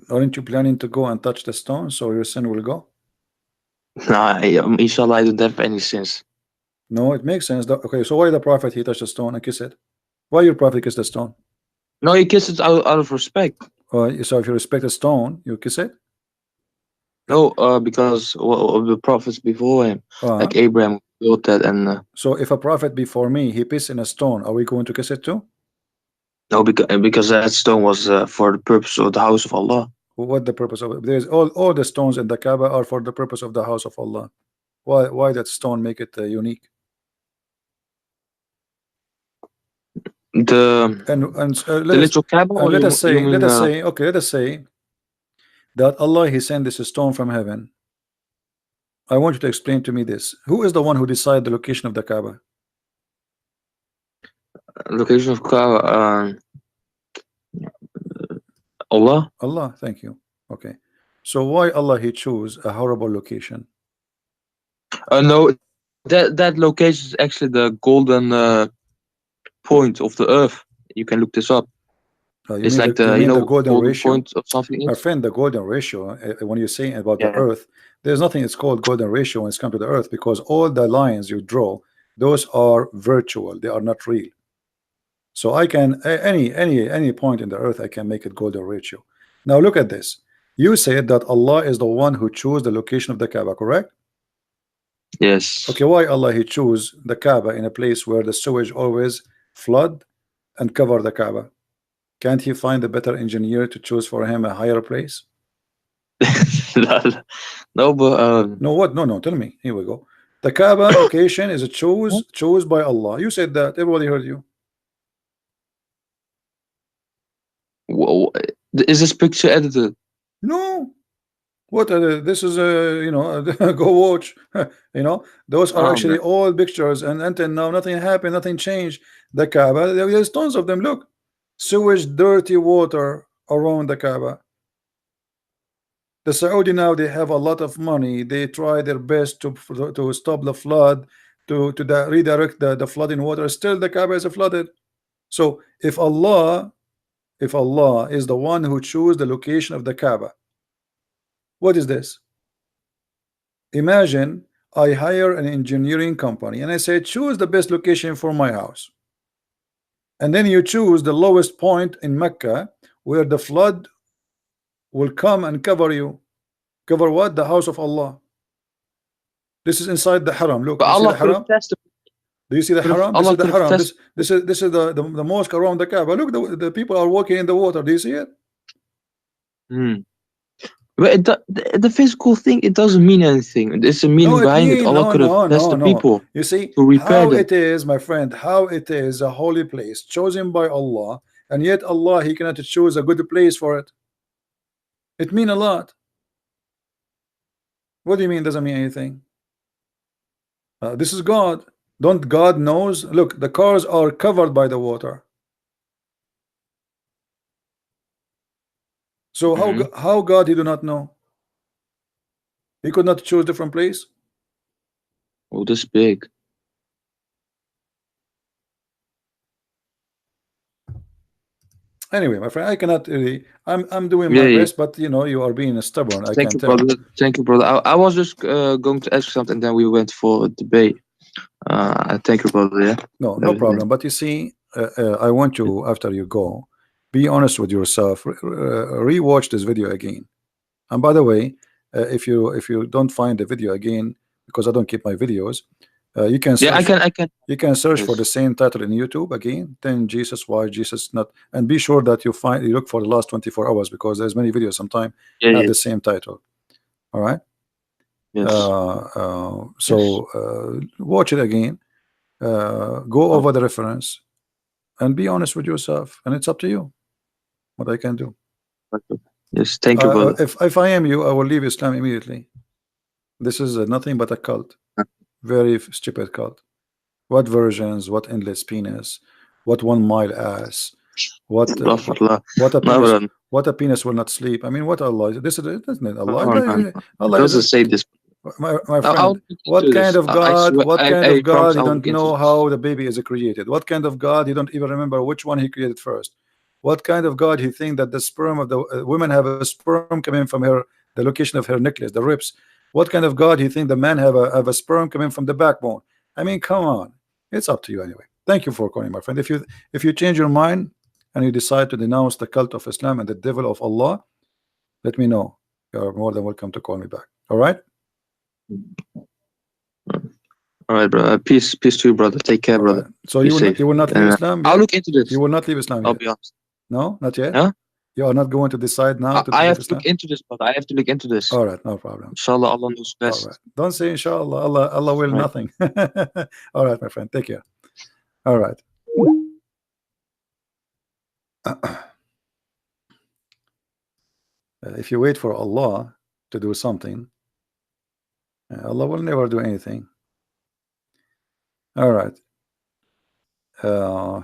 [SPEAKER 1] Aren't you planning to go and touch the stone so your sin will go?
[SPEAKER 2] Nah, inshallah, I don't have any sins.
[SPEAKER 1] No, it makes sense. Okay, so why the Prophet, he touched the stone and kissed it? Why your Prophet kissed the stone?
[SPEAKER 2] No, he kissed it out of respect.
[SPEAKER 1] So if you respect a stone, you kiss it?
[SPEAKER 2] No, because of the prophets before him,
[SPEAKER 1] Uh,
[SPEAKER 2] like Abraham built that, and
[SPEAKER 1] so if a prophet before me, he pissed in a stone, are we going to kiss it too?
[SPEAKER 2] no, because that stone was for the purpose of the house of Allah.
[SPEAKER 1] What the purpose of it? There's all the stones in the Kaaba are for the purpose of the house of Allah. Why that stone make it unique?
[SPEAKER 2] The little Kaaba, or
[SPEAKER 1] let
[SPEAKER 2] you,
[SPEAKER 1] us say
[SPEAKER 2] you mean
[SPEAKER 1] okay, let us say that Allah, he sent this stone from heaven. I want you to explain to me this. Who is the one who decide the location of the Kaaba?
[SPEAKER 2] location of Kaaba? Allah.
[SPEAKER 1] Allah, thank you. Okay, so why Allah he choose a horrible location?
[SPEAKER 2] No, that location is actually the golden point of the earth. You can look this up. It's like
[SPEAKER 1] you
[SPEAKER 2] the
[SPEAKER 1] mean the golden
[SPEAKER 2] golden
[SPEAKER 1] ratio?
[SPEAKER 2] point of something.
[SPEAKER 1] My friend, the golden ratio, when you say about the
[SPEAKER 2] Yeah.
[SPEAKER 1] earth, there's nothing it's called golden ratio when it's come to the earth, because all the lines you draw, those are virtual, they are not real. So I can any point in the earth, I can make it golden ratio. Now look at this. You said that Allah is the one who chose the location of the Kaaba, correct?
[SPEAKER 2] Yes.
[SPEAKER 1] Okay, why Allah he choose the Kaaba in a place where the sewage always flood and cover the Kaaba? Can't he find a better engineer to choose for him a higher place?
[SPEAKER 2] No, but
[SPEAKER 1] No, what? No, tell me. Here we go. The Kaaba location is a chose by Allah. You said that. Everybody heard you.
[SPEAKER 2] is this picture edited?
[SPEAKER 1] No. What? This is go watch. Those are
[SPEAKER 2] Oh,
[SPEAKER 1] actually
[SPEAKER 2] man.
[SPEAKER 1] all pictures, and until now nothing happened, nothing changed. The Kaaba, there's tons of them. Look, sewage, dirty water around the Kaaba. The Saudi now, they have a lot of money. They try their best to stop the flood, to redirect the flooding water. Still the Kaaba is flooded. So if Allah is the one who choose the location of the Kaaba, what is this? Imagine I hire an engineering company and I say choose the best location for my house, and then you choose the lowest point in Mecca where the flood will come and cover you. Cover what? The house of Allah. This is inside the haram. Look,
[SPEAKER 2] But
[SPEAKER 1] you see
[SPEAKER 2] Allah
[SPEAKER 1] the
[SPEAKER 2] could have
[SPEAKER 1] haram?
[SPEAKER 2] tested.
[SPEAKER 1] Do you see the haram? This
[SPEAKER 2] Allah
[SPEAKER 1] is the
[SPEAKER 2] could have
[SPEAKER 1] haram.
[SPEAKER 2] tested.
[SPEAKER 1] This is the mosque around the Kaaba. Look, the people are walking in the water. Do you see it?
[SPEAKER 2] But the physical thing, it doesn't mean anything. There's a meaning
[SPEAKER 1] No, it
[SPEAKER 2] behind it.
[SPEAKER 1] mean
[SPEAKER 2] Allah
[SPEAKER 1] no,
[SPEAKER 2] could have
[SPEAKER 1] no,
[SPEAKER 2] tested
[SPEAKER 1] no,
[SPEAKER 2] the
[SPEAKER 1] no.
[SPEAKER 2] people
[SPEAKER 1] You see
[SPEAKER 2] to repair
[SPEAKER 1] how
[SPEAKER 2] them.
[SPEAKER 1] it is, my friend, how it is a holy place chosen by Allah, and yet Allah, he cannot choose a good place for it. It mean a lot. What do you mean doesn't mean anything? This is God. Don't God knows? Look, the cars are covered by the water. So how God he do not know? He could not choose different place.
[SPEAKER 2] Oh, this big.
[SPEAKER 1] Anyway, my friend, I cannot really. I'm doing my
[SPEAKER 2] Yeah.
[SPEAKER 1] best, but you are being stubborn. I
[SPEAKER 2] Thank
[SPEAKER 1] can
[SPEAKER 2] you,
[SPEAKER 1] tell.
[SPEAKER 2] brother. Thank you, brother. I was just going to ask something, then we went for a debate. Thank you, brother. Yeah.
[SPEAKER 1] No problem. But you see, I want you, after you go, be honest with yourself. Rewatch this video again. And by the way, if you don't find the video again, because I don't keep my videos, you can search.
[SPEAKER 2] Yeah, I can.
[SPEAKER 1] You can search for
[SPEAKER 2] Yes.
[SPEAKER 1] the same title in YouTube again. Then Jesus, why Jesus not? And be sure that you look for the last 24 hours, because there's many videos sometimes
[SPEAKER 2] Yeah.
[SPEAKER 1] have the same title. All right.
[SPEAKER 2] Yes.
[SPEAKER 1] So watch it again. Go over the reference and be honest with yourself, and it's up to you what I can do.
[SPEAKER 2] Yes. Thank you, brother.
[SPEAKER 1] If I am you, I will leave Islam immediately. This is nothing but a cult, very stupid cult. What versions? What endless penis? What 1 mile ass? What a penis? What a penis will not sleep? I mean, what Allah? This is isn't it Allah?
[SPEAKER 2] Oh, man.
[SPEAKER 1] Allah
[SPEAKER 2] It
[SPEAKER 1] is
[SPEAKER 2] doesn't say this.
[SPEAKER 1] My
[SPEAKER 2] I'll
[SPEAKER 1] friend,
[SPEAKER 2] look
[SPEAKER 1] what
[SPEAKER 2] into
[SPEAKER 1] kind
[SPEAKER 2] this.
[SPEAKER 1] of
[SPEAKER 2] I
[SPEAKER 1] God,
[SPEAKER 2] swear,
[SPEAKER 1] what kind
[SPEAKER 2] I
[SPEAKER 1] of God
[SPEAKER 2] promise
[SPEAKER 1] you
[SPEAKER 2] I'll
[SPEAKER 1] don't
[SPEAKER 2] look into
[SPEAKER 1] know
[SPEAKER 2] this.
[SPEAKER 1] how the baby is created? What kind of God you don't even remember which one he created first? What kind of God you think that the sperm of the women have a sperm coming from her, the location of her necklace, the ribs? What kind of God you think the man have a sperm coming from the backbone? I mean, come on. It's up to you anyway. Thank you for calling, my friend. If you change your mind and you decide to denounce the cult of Islam and the devil of Allah, let me know. You're more than welcome to call me back. All right?
[SPEAKER 2] All right, bro. Peace to you, brother. Take care,
[SPEAKER 1] All right.
[SPEAKER 2] brother.
[SPEAKER 1] So
[SPEAKER 2] Be
[SPEAKER 1] you will not,
[SPEAKER 2] safe.
[SPEAKER 1] you will not leave
[SPEAKER 2] And
[SPEAKER 1] Islam
[SPEAKER 2] I'll
[SPEAKER 1] yet?
[SPEAKER 2] look into
[SPEAKER 1] You
[SPEAKER 2] this.
[SPEAKER 1] will not leave Islam
[SPEAKER 2] I'll
[SPEAKER 1] yet?
[SPEAKER 2] be honest.
[SPEAKER 1] No, not yet.
[SPEAKER 2] Yeah,
[SPEAKER 1] You are not going to decide now to
[SPEAKER 2] I
[SPEAKER 1] leave
[SPEAKER 2] have to look
[SPEAKER 1] Islam.
[SPEAKER 2] into this, brother. I have to look into this.
[SPEAKER 1] All right, no problem.
[SPEAKER 2] Inshallah, Allah knows
[SPEAKER 1] All right.
[SPEAKER 2] best.
[SPEAKER 1] Don't say inshallah. Allah will
[SPEAKER 2] Right.
[SPEAKER 1] nothing. All right, my friend. Take care. All right. If you wait for Allah to do something, Allah will never do anything. All right. Uh,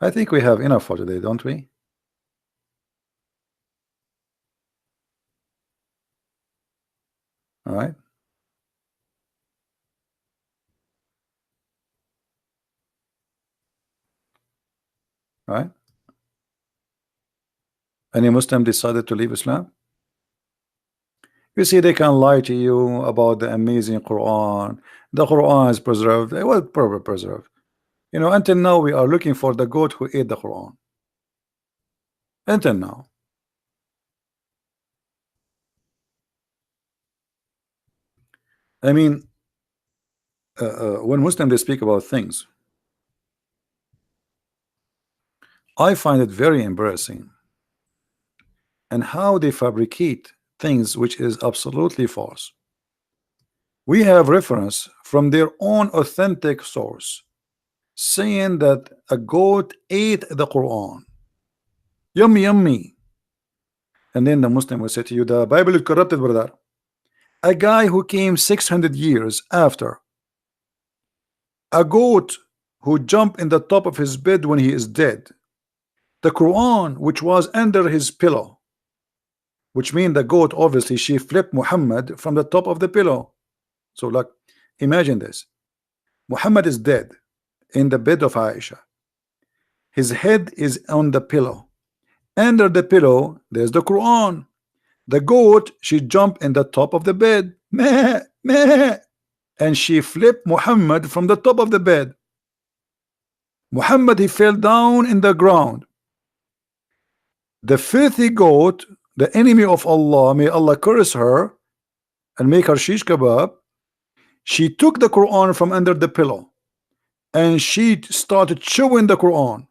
[SPEAKER 1] I think we have enough for today, don't we? All right. All right. Any Muslim decided to leave Islam? You see, they can lie to you about the amazing Quran. The Quran is preserved. It was probably preserved. You know, until now we are looking for the goat who ate the Quran. Until now. I mean, when Muslims they speak about things, I find it very embarrassing, and how they fabricate things which is absolutely false. We have reference from their own authentic source saying that a goat ate the Quran. Yummy, yummy. And then the Muslim will say to you, the Bible is corrupted, brother. A guy who came 600 years after, a goat who jumped in the top of his bed when he is dead, the Quran which was under his pillow, which means the goat obviously she flipped Muhammad from the top of the pillow. So like, imagine this. Muhammad is dead in the bed of Aisha. His head is on the pillow. Under the pillow there's the Quran. The goat she jumped in the top of the bed, meh, meh, and she flipped Muhammad from the top of the bed. Muhammad he fell down in the ground. The filthy goat, the enemy of Allah, may Allah curse her and make her shish kebab, she took the Quran from under the pillow and she started chewing the Quran,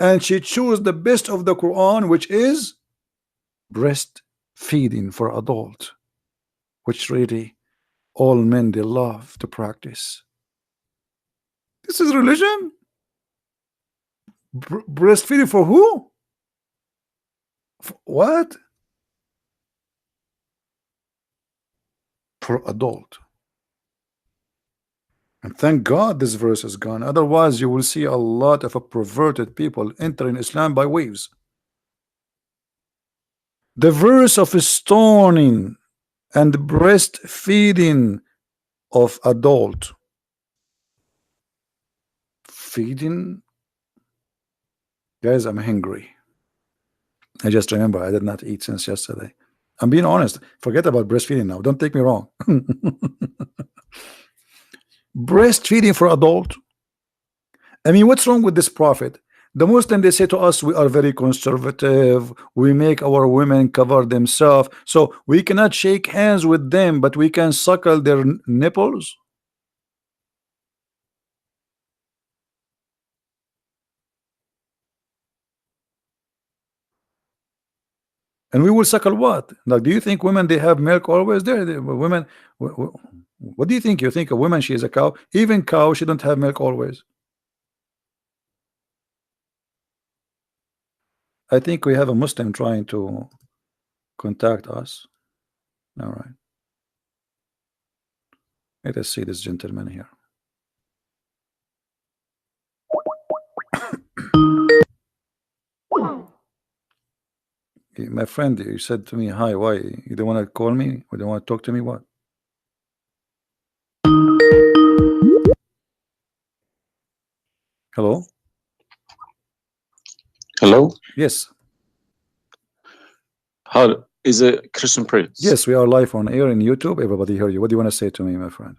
[SPEAKER 1] and she chose the best of the Quran, which is breastfeeding for adult, which really all men they love to practice. This is religion. Breastfeeding for who? What? For adult. And thank God this verse is gone. Otherwise, you will see a lot of perverted people entering Islam by waves. The verse of stoning and breastfeeding of adult. Feeding? Guys, I'm hungry. I just remember I did not eat since yesterday. I'm being honest. Forget about breastfeeding now. Don't take me wrong. Breastfeeding for adult. I mean, what's wrong with this prophet? The Muslim they say to us, we are very conservative. We make our women cover themselves, so we cannot shake hands with them, but we can suckle their nipples. And we will suckle what? Like, do you think women they have milk always? There, women. What do you think? You think a woman she is a cow? Even cow she don't have milk always. I think we have a Muslim trying to contact us. All right. Let us see this gentleman here. My friend, you said to me, hi, why? You don't want to call me? Or don't want to talk to me? What? Hello?
[SPEAKER 3] Hello?
[SPEAKER 1] Yes.
[SPEAKER 3] How is a Christian Prince?
[SPEAKER 1] Yes, we are live on air in YouTube. Everybody hear you. What do you want to say to me, my friend?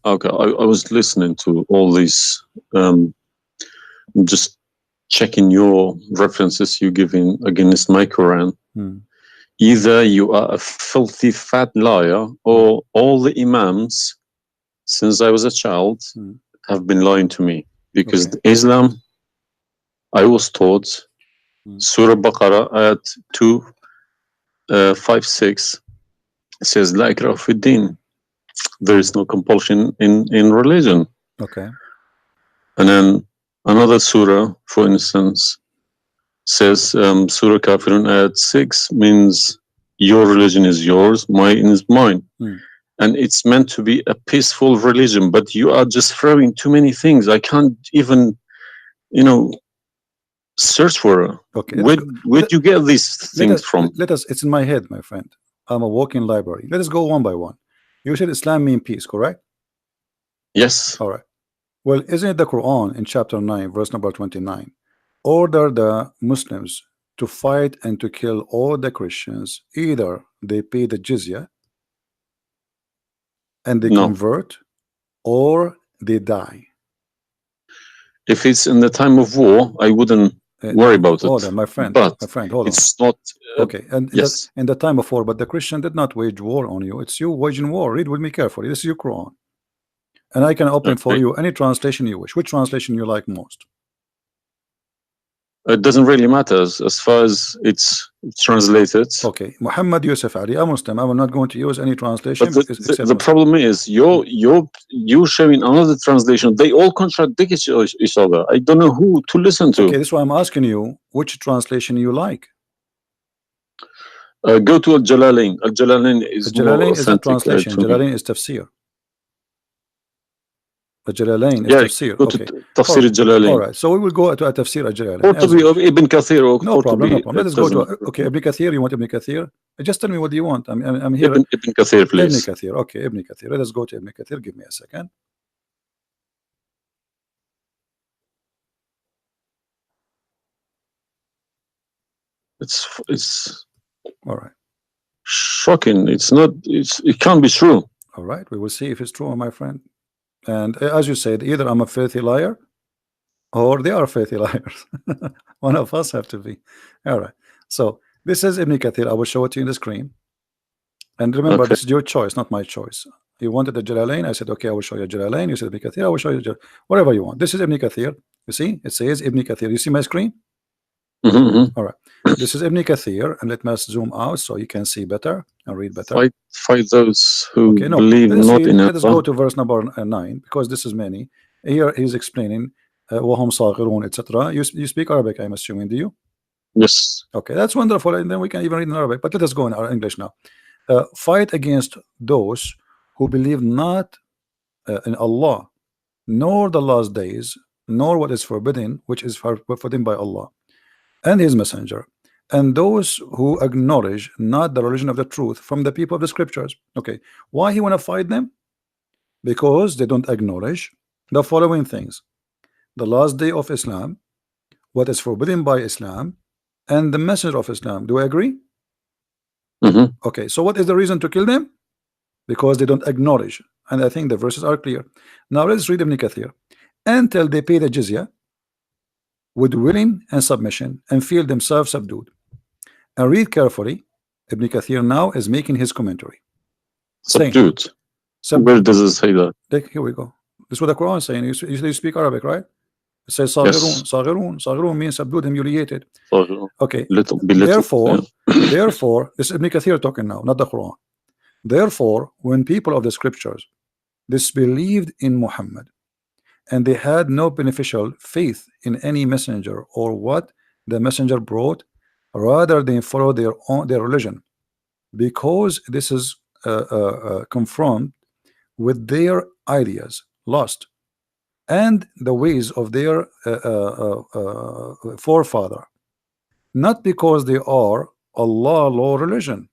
[SPEAKER 3] Okay, I was listening to all these, just checking your references you giving against my Quran. Either you are a filthy fat liar, or all the imams since I was a child have been lying to me, because
[SPEAKER 1] Okay.
[SPEAKER 3] Islam, I was taught Surah Baqarah ayat 256 says La ikraha fi din. There is no compulsion in religion.
[SPEAKER 1] Okay.
[SPEAKER 3] And then another surah, for instance, says Surah Kafirun ayat 6 means your religion is yours, mine is mine. And it's meant to be a peaceful religion, but you are just throwing too many things. I can't even, search for it.
[SPEAKER 1] Okay.
[SPEAKER 3] Where'd you get these things from?
[SPEAKER 1] Let us, it's in my head, my friend. I'm a walking library. Let us go one by one. You said Islam means peace, correct?
[SPEAKER 3] Yes.
[SPEAKER 1] All right. Well, isn't it the Quran in chapter 9, verse number 29, order the Muslims to fight and to kill all the Christians, either they pay the jizya and they convert, or they die.
[SPEAKER 3] If it's in the time of war, I wouldn't worry about it.
[SPEAKER 1] Hold on, my friend.
[SPEAKER 3] But
[SPEAKER 1] my friend, hold
[SPEAKER 3] it's not.
[SPEAKER 1] Okay, and
[SPEAKER 3] yes,
[SPEAKER 1] in the time of war, but the Christian did not wage war on you. It's you waging war. Read with me carefully. This is your Quran, and I can open for you any translation you wish. Which translation you like most?
[SPEAKER 3] It doesn't really matter as far as it's translated.
[SPEAKER 1] Okay, Muhammad Yusuf Ali, a Muslim. I will not going to use any translation.
[SPEAKER 3] But the problem is you're showing another translation. They all contradict each other. I don't know who to listen to.
[SPEAKER 1] Okay, this is why I'm asking you which translation you like.
[SPEAKER 3] Go to Al-Jalalain. Al-Jalalain is more authentic.
[SPEAKER 1] Is a translation. Jalalain is tafsir. Al-Jalalain is tafsir.
[SPEAKER 3] Go to Tafsir Al-Jalalain.
[SPEAKER 1] All right, so we will go to a tafsir Al-Jalalain.
[SPEAKER 3] Or to be of Ibn Kathir.
[SPEAKER 1] No problem, no problem. Let us go to Ibn Kathir. You want Ibn Kathir? Just tell me what do you want. I'm here.
[SPEAKER 3] Ibn Kathir, please.
[SPEAKER 1] Ibn Kathir. Okay, Ibn Kathir. Let us go to Ibn Kathir. Give me a second.
[SPEAKER 3] It's
[SPEAKER 1] all right.
[SPEAKER 3] Shocking. It's not. It can't be true.
[SPEAKER 1] All right, we will see if it's true, my friend. And as you said, either I'm a filthy liar, or they are filthy liars. One of us have to be. All right. So this is Ibn Kathir. I will show it to you in the screen. And remember, this is your choice, not my choice. You wanted the Jalalain. I said, okay, I will show you Jalalain. You said Ibn Kathir. I will show you whatever you want. This is Ibn Kathir. You see, it says Ibn Kathir. You see my screen? All right. This is Ibn Kathir, and let me zoom out so you can see better and read better.
[SPEAKER 3] Fight those who believe not in Allah.
[SPEAKER 1] Let us go to verse number 9, because this is many. Here he's explaining وهم صاغرون, etc. You speak Arabic, I'm assuming, do you?
[SPEAKER 3] Yes.
[SPEAKER 1] Okay, that's wonderful, and then we can even read in Arabic. But let us go in our English now. Fight against those who believe not in Allah, nor the last days, nor what is forbidden, which is forbidden by Allah and His Messenger, and those who acknowledge not the religion of the truth from the people of the scriptures. Okay, why he want to fight them? Because they don't acknowledge the following things: the last day of Islam, what is forbidden by Islam, and the messenger of Islam. Do I agree? Okay, so what is the reason to kill them? Because they don't acknowledge, and I think the verses are clear. Now let's read Ibn Kathir. Until they pay the jizya with willing and submission and feel themselves subdued. And read carefully. Ibn Kathir now is making his commentary.
[SPEAKER 3] Subdued. Where does it say that?
[SPEAKER 1] Here we go. This is what the Quran is saying. You speak Arabic, right? It says Saghirun. Saghirun means subdued, humiliated. Okay. Therefore, this is Ibn Kathir talking now, not the Quran. Therefore, when people of the scriptures disbelieved in Muhammad, and they had no beneficial faith in any messenger or what the messenger brought, rather they follow their religion, because this is confront with their ideas, lost, and the ways of their forefather, not because they are Allah law religion.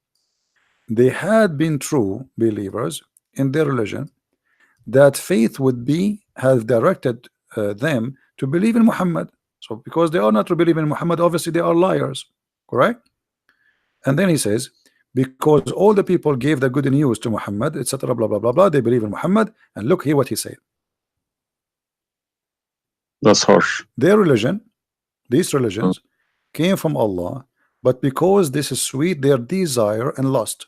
[SPEAKER 1] They had been true believers in their religion, that faith would be have directed them to believe in Muhammad. So because they are not to believe in Muhammad, obviously they are liars, correct? And then he says, because all the people gave the good news to Muhammad, etc., blah blah blah blah, they believe in Muhammad. And look here what he said.
[SPEAKER 3] That's harsh.
[SPEAKER 1] Their religion, these religions, came from Allah, but because this is sweet, their desire and lust.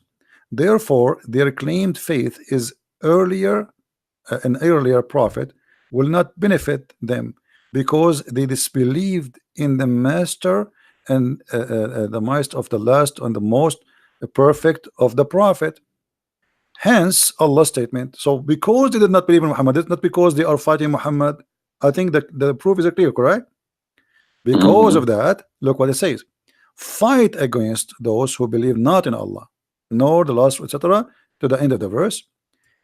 [SPEAKER 1] Therefore, their claimed faith is earlier, an earlier prophet will not benefit them, because they disbelieved in the master and the master of the last and the most perfect of the prophet. Hence Allah's statement. So because they did not believe in Muhammad, it's not because they are fighting Muhammad. I think that the proof is clear, correct? Because of that, look what it says: fight against those who believe not in Allah nor the last, etc., to the end of the verse.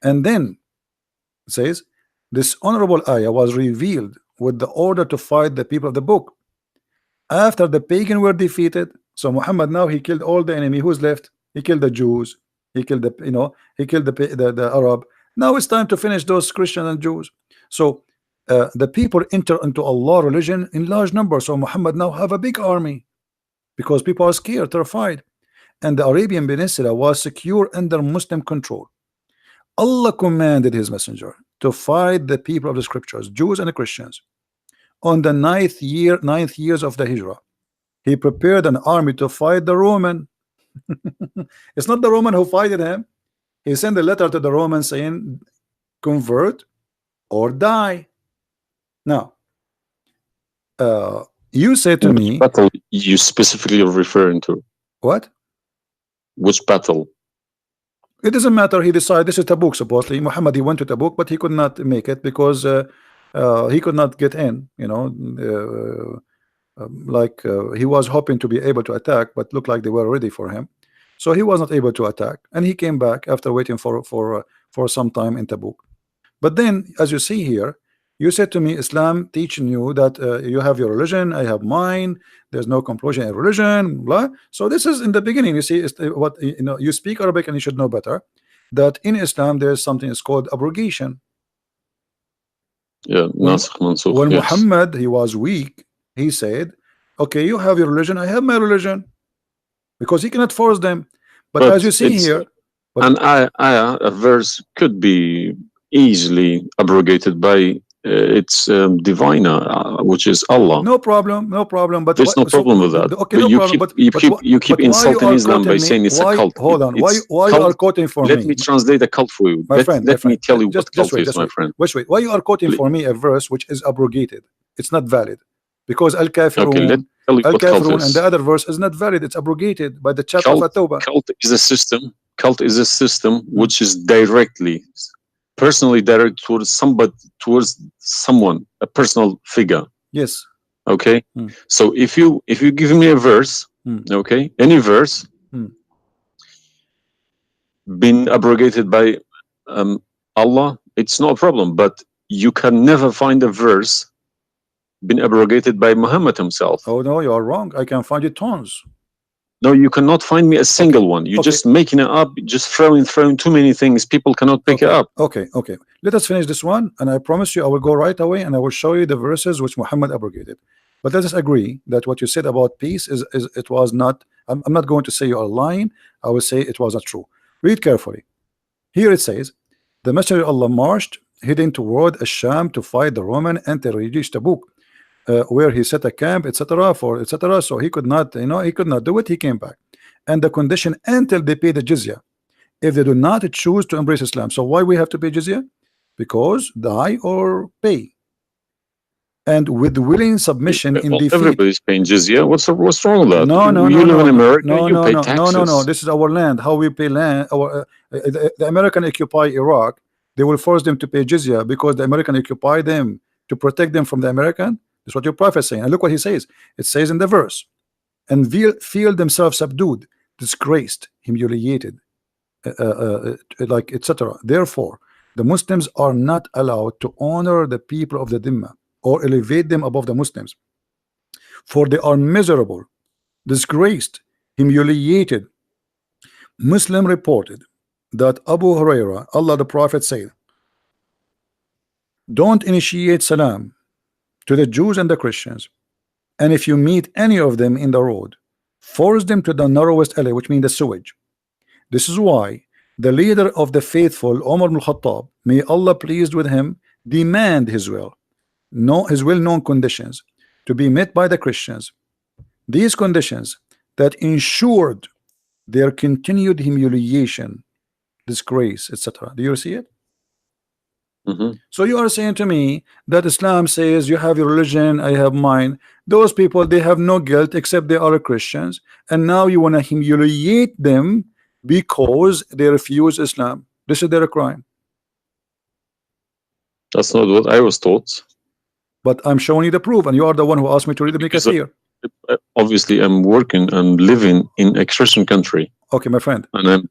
[SPEAKER 1] And then it says this honorable ayah was revealed with the order to fight the people of the book after the pagan were defeated. So Muhammad now he killed all the enemy. Who's left? He killed the Jews, he killed the, you know, he killed the Arab. Now it's time to finish those Christians and Jews. So the people enter into Allah religion in large numbers. So Muhammad now have a big army because people are scared, terrified, and the Arabian Peninsula was secure under Muslim control. Allah commanded his messenger to fight the people of the scriptures, Jews and Christians. On the ninth years of the Hijrah, he prepared an army to fight the Roman. It's not the Roman who fighted him. He sent a letter to the Romans saying, convert or die. Now, you said to me,
[SPEAKER 3] battle you specifically are referring to?
[SPEAKER 1] What?
[SPEAKER 3] Which battle?
[SPEAKER 1] It doesn't matter. He decided this is Tabuk. Supposedly, Muhammad, he went to Tabuk, but he could not make it because he could not get in. You know, he was hoping to be able to attack, but looked like they were ready for him, so he was not able to attack, and he came back after waiting for some time in Tabuk. But then, as you see here, you said to me, Islam teaching you that you have your religion, I have mine. There's no compulsion in religion, blah. So this is in the beginning. You see, what you know. You speak Arabic, and you should know better that in Islam there is something is called abrogation.
[SPEAKER 3] Yeah, nasikh mansukh.
[SPEAKER 1] When
[SPEAKER 3] Yes.
[SPEAKER 1] Muhammad he was weak, he said, "Okay, you have your religion, I have my religion," because he cannot force them. But as you see here,
[SPEAKER 3] a verse could be easily abrogated by its diviner, which is Allah.
[SPEAKER 1] no problem, no problem. But
[SPEAKER 3] There's no problem with that.
[SPEAKER 1] Okay,
[SPEAKER 3] But
[SPEAKER 1] no
[SPEAKER 3] you
[SPEAKER 1] problem.
[SPEAKER 3] you keep
[SPEAKER 1] but why
[SPEAKER 3] insulting
[SPEAKER 1] you are
[SPEAKER 3] Islam by
[SPEAKER 1] quoting me?
[SPEAKER 3] saying it's
[SPEAKER 1] Why-
[SPEAKER 3] a cult.
[SPEAKER 1] Hold on. Why
[SPEAKER 3] It's
[SPEAKER 1] you
[SPEAKER 3] cult.
[SPEAKER 1] are quoting for
[SPEAKER 3] Let
[SPEAKER 1] me?
[SPEAKER 3] me translate the cult for you.
[SPEAKER 1] My friend,
[SPEAKER 3] let me tell you what cult
[SPEAKER 1] wait,
[SPEAKER 3] is, my friend.
[SPEAKER 1] wait. Why you are quoting for me a verse which is abrogated? It's not valid because
[SPEAKER 3] Okay, let
[SPEAKER 1] Al-Kafirun,
[SPEAKER 3] me tell you what cult
[SPEAKER 1] and
[SPEAKER 3] is.
[SPEAKER 1] the other verse is not valid. It's abrogated by the chapter of At-Tawbah.
[SPEAKER 3] Cult is a system. Cult is a system which is directly, personally direct towards somebody, towards someone, a personal figure.
[SPEAKER 1] Yes.
[SPEAKER 3] Okay.
[SPEAKER 1] Hmm.
[SPEAKER 3] So if you give me a verse, okay, any verse, been abrogated by Allah, it's no problem. But you can never find a verse been abrogated by Muhammad himself.
[SPEAKER 1] Oh no, you are wrong. I can find you tons.
[SPEAKER 3] No, you cannot find me a single one. You're just making it up, just throwing too many things. People cannot pick it up.
[SPEAKER 1] Okay. Let us finish this one, and I promise you I will go right away and I will show you the verses which Muhammad abrogated. But let us agree that what you said about peace is it was not. I'm not going to say you are lying. I will say it was not true. Read carefully. Here it says, the Messenger of Allah marched heading toward Asham to fight the Roman until he reached Tabuk, where he set a camp, etc. So he could not, he could not do it. He came back, and the condition until they pay the jizya, if they do not choose to embrace Islam. So why we have to pay jizya? Because die or pay. And with willing submission in defeat.
[SPEAKER 3] Everybody's paying jizya. What's wrong with that?
[SPEAKER 1] No.
[SPEAKER 3] You live in America.
[SPEAKER 1] No.
[SPEAKER 3] You pay taxes.
[SPEAKER 1] No. This is our land. How we pay land. The American occupy Iraq. They will force them to pay jizya because the American occupy them to protect them from the American. That's what your prophet is saying. And look what he says. It says in the verse, and feel themselves subdued, disgraced, humiliated, like etc. Therefore, the Muslims are not allowed to honor the people of the Dhimma or elevate them above the Muslims, for they are miserable, disgraced, humiliated. Muslim reported that Abu Huraira, Allah the Prophet said, don't initiate salam to the Jews and the Christians, and if you meet any of them in the road, force them to the narrowest alley, which means the sewage. This is why the leader of the faithful, Umar ibn Khattab, may Allah pleased with him, demand his well-known conditions to be met by the Christians. These conditions that ensured their continued humiliation, disgrace, etc. Do you see it? So you are saying to me that Islam says you have your religion, I have mine. Those people, they have no guilt except they are Christians, and now you want to humiliate them because they refuse Islam. This is their crime.
[SPEAKER 3] That's not what I was taught.
[SPEAKER 1] But I'm showing you the proof, and you are the one who asked me to read Ibn Kathir.
[SPEAKER 3] Obviously, I'm working and living in a Christian country.
[SPEAKER 1] Okay, my friend.
[SPEAKER 3] And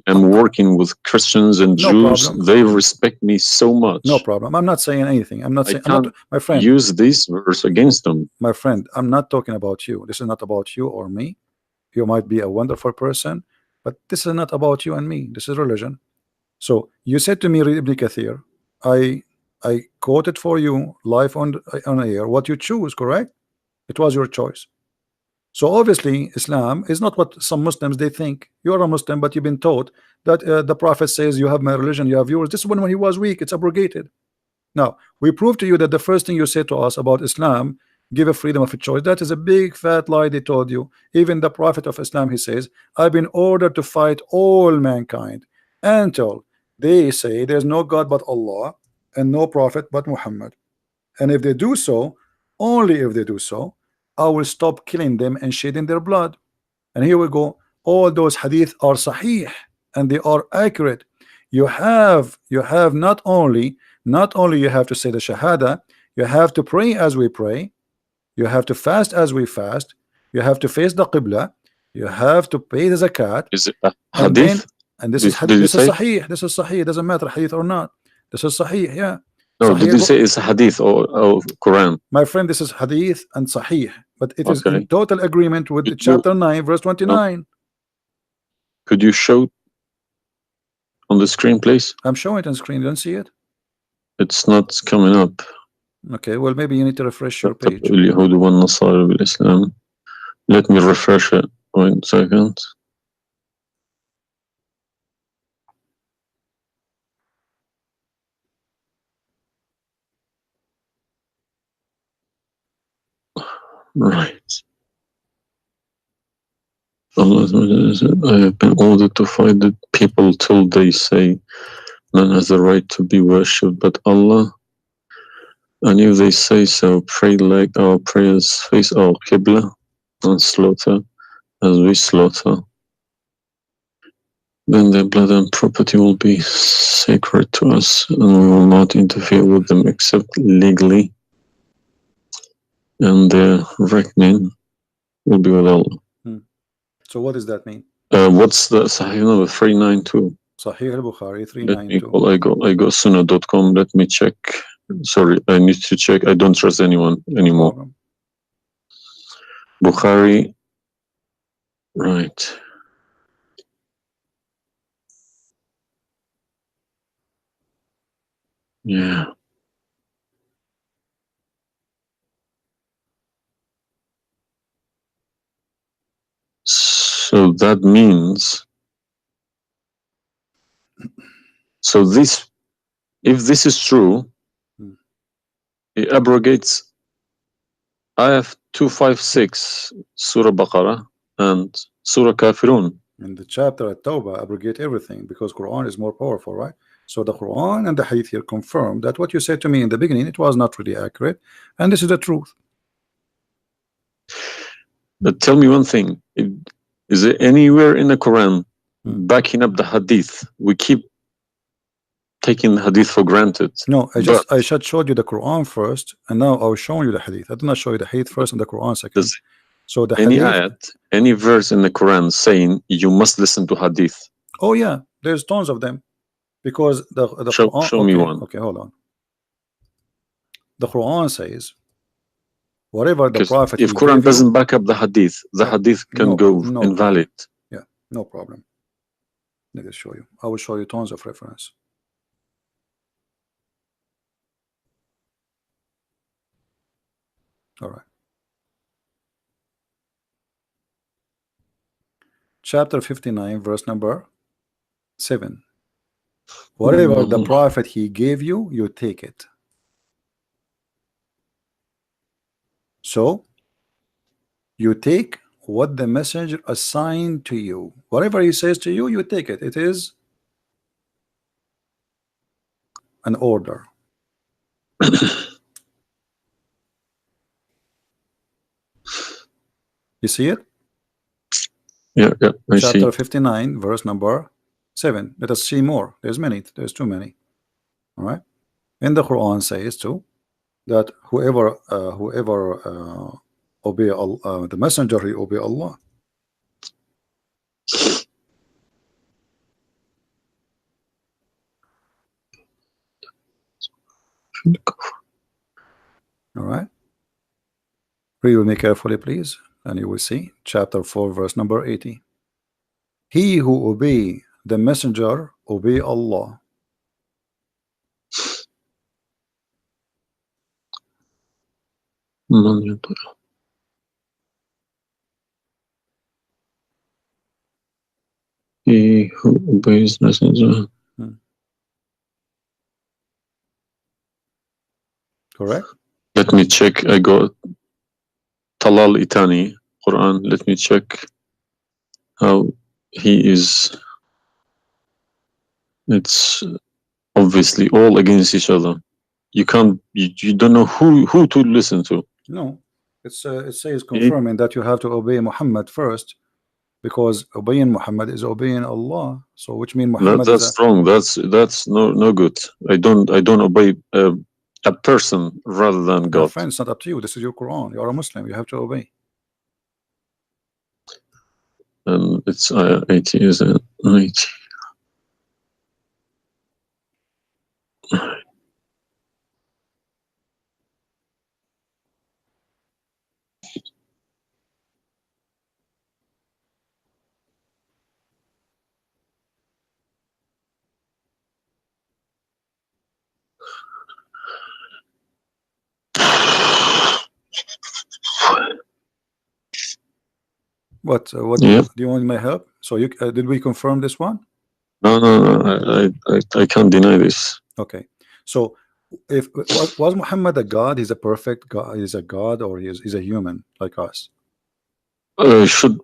[SPEAKER 3] I'm working with Christians and Jews.
[SPEAKER 1] Problem.
[SPEAKER 3] They respect me so much.
[SPEAKER 1] No problem. I'm not saying anything. I'm not saying, my friend.
[SPEAKER 3] Use this verse against them.
[SPEAKER 1] My friend, I'm not talking about you. This is not about you or me. You might be a wonderful person, but this is not about you and me. This is religion. So you said to me, read Ibn Kathir. I quoted for you live on air what you choose, correct? It was your choice. So obviously Islam is not what some Muslims they think. You're a Muslim, but you've been taught that the Prophet says you have my religion, you have yours. This is when he was weak, it's abrogated. Now we prove to you that the first thing you said to us about Islam, give a freedom of a choice, that is a big fat lie they told you. Even the Prophet of Islam, he says, I've been ordered to fight all mankind until they say there's no God but Allah and no prophet but Muhammad, and if they do so, only if they do so, I will stop killing them and shedding their blood. And here we go, all those hadith are sahih and they are accurate. You have not only you have to say the shahada, you have to pray as we pray, you have to fast as we fast, you have to face the qibla, you have to pay the zakat.
[SPEAKER 3] Is it a hadith?
[SPEAKER 1] And this is sahih. This is sahih. It doesn't matter hadith or not. This is sahih, yeah.
[SPEAKER 3] No,
[SPEAKER 1] Sahih,
[SPEAKER 3] did you say it's hadith or Quran?
[SPEAKER 1] My friend, this is hadith and sahih, but it is in total agreement with the chapter 9, verse 29.
[SPEAKER 3] Could you show on the screen, please?
[SPEAKER 1] I'm showing it on screen. You don't see it?
[SPEAKER 3] It's not coming up.
[SPEAKER 1] Okay, well, maybe you need to refresh your page.
[SPEAKER 3] Let me refresh it. 1 second. Right. Allah said, I have been ordered to fight the people till they say none has the right to be worshipped but Allah. And if they say so, pray like our prayers, face our Qibla, and slaughter as we slaughter. Then their blood and property will be sacred to us, and we will not interfere with them except legally. And their reckoning will be with Allah.
[SPEAKER 1] So what does that mean?
[SPEAKER 3] What's the Sahih number? 392.
[SPEAKER 1] Sahih al-Bukhari 392.
[SPEAKER 3] I go sunnah.com. Let me check. Sorry, I need to check. I don't trust anyone anymore.
[SPEAKER 1] No,
[SPEAKER 3] Bukhari. Right. Yeah. So that means, so this, if this is true, it abrogates Ayah 256, Surah Baqarah, and Surah Kafirun.
[SPEAKER 1] In the chapter at Tawbah, abrogate everything because Quran is more powerful, right? So the Quran and the Hadith here confirm that what you said to me in the beginning, it was not really accurate, and this is the truth.
[SPEAKER 3] But tell me one thing: is there anywhere in the Quran backing up the Hadith? We keep taking the Hadith for granted.
[SPEAKER 1] No, I just showed you the Quran first, and now I was showing you the Hadith. I did not show you the Hadith first and the Quran second. So the
[SPEAKER 3] any
[SPEAKER 1] Hadith,
[SPEAKER 3] ayat, any verse in the Quran saying you must listen to Hadith?
[SPEAKER 1] Oh yeah, there's tons of them, because the Quran.
[SPEAKER 3] Show me one.
[SPEAKER 1] Okay, hold on. The Quran says Whatever the
[SPEAKER 3] Because
[SPEAKER 1] Prophet
[SPEAKER 3] if
[SPEAKER 1] he
[SPEAKER 3] Quran
[SPEAKER 1] gave you,
[SPEAKER 3] doesn't back up the hadith, the hadith can go invalid.
[SPEAKER 1] Yeah, no problem. Let me show you. I will show you tons of reference. All right. Chapter 59, verse number 7. Whatever the Prophet he gave you, you take it. So you take what the messenger assigned to you. Whatever he says to you, you take it. It is an order. You see it?
[SPEAKER 3] Yeah, I see.
[SPEAKER 1] Chapter 59, verse number 7. Let us see more. There's many. There's too many. All right. And the Quran says too that whoever obey the messenger, he obey Allah. All right. Read with me carefully, please, and you will see chapter 4, verse number 80. He who obey the messenger obey Allah.
[SPEAKER 3] He who obeys messenger.
[SPEAKER 1] Correct.
[SPEAKER 3] Let me check. I got Talal Itani Quran. Let me check how he is. It's obviously all against each other. You can't. You don't know who to listen to.
[SPEAKER 1] No, it says confirming that you have to obey Muhammad first, because obeying Muhammad is obeying Allah. So which means Muhammad
[SPEAKER 3] that's wrong. That's no good. I don't obey a person rather than God.
[SPEAKER 1] My friend, it's not up to you. This is your Quran. You are a Muslim. You have to obey.
[SPEAKER 3] It's 80, is it? 80.
[SPEAKER 1] What do you want my help? So you did we confirm this one?
[SPEAKER 3] No, I can't deny this.
[SPEAKER 1] Okay, so if was Muhammad a god? He's a perfect god. He's a god, or he's a human like us?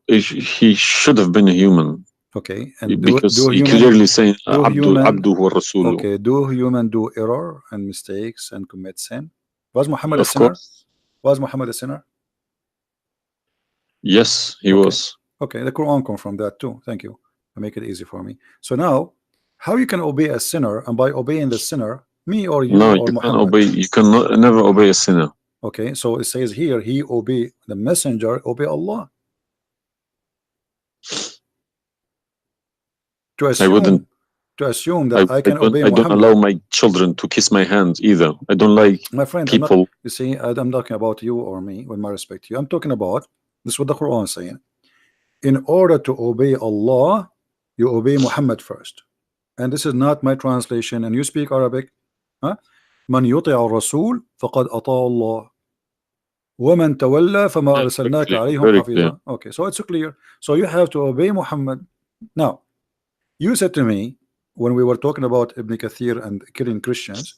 [SPEAKER 3] He should have been a human.
[SPEAKER 1] Okay, and
[SPEAKER 3] because he clearly saying Abdu wa Rasulu.
[SPEAKER 1] Okay, do human do error and mistakes and commit sin? Was Muhammad a
[SPEAKER 3] Of
[SPEAKER 1] sinner?
[SPEAKER 3] course.
[SPEAKER 1] Was Muhammad a sinner?
[SPEAKER 3] Yes, he was.
[SPEAKER 1] Okay, the Quran confirmed that too. Thank you. I make it easy for me. So now, how you can obey a sinner, and by obeying the sinner, me or you or Muhammad?
[SPEAKER 3] You can never obey a sinner.
[SPEAKER 1] Okay, so it says here, he obey the messenger, obey Allah. To assume that I can obey Muhammad.
[SPEAKER 3] I don't allow my children to kiss my hands either. I don't like
[SPEAKER 1] my friend,
[SPEAKER 3] people.
[SPEAKER 1] You see, I'm talking about you or me, with my respect to you. I'm talking about this is what the Quran is saying. In order to obey Allah, you obey Muhammad first. And this is not my translation. And you speak Arabic. من يطع الرسول فقد أطاع الله ومن تولى فما أرسلناك عليهم حفيظا. Okay, so it's clear. So you have to obey Muhammad. Now, you said to me when we were talking about Ibn Kathir and killing Christians,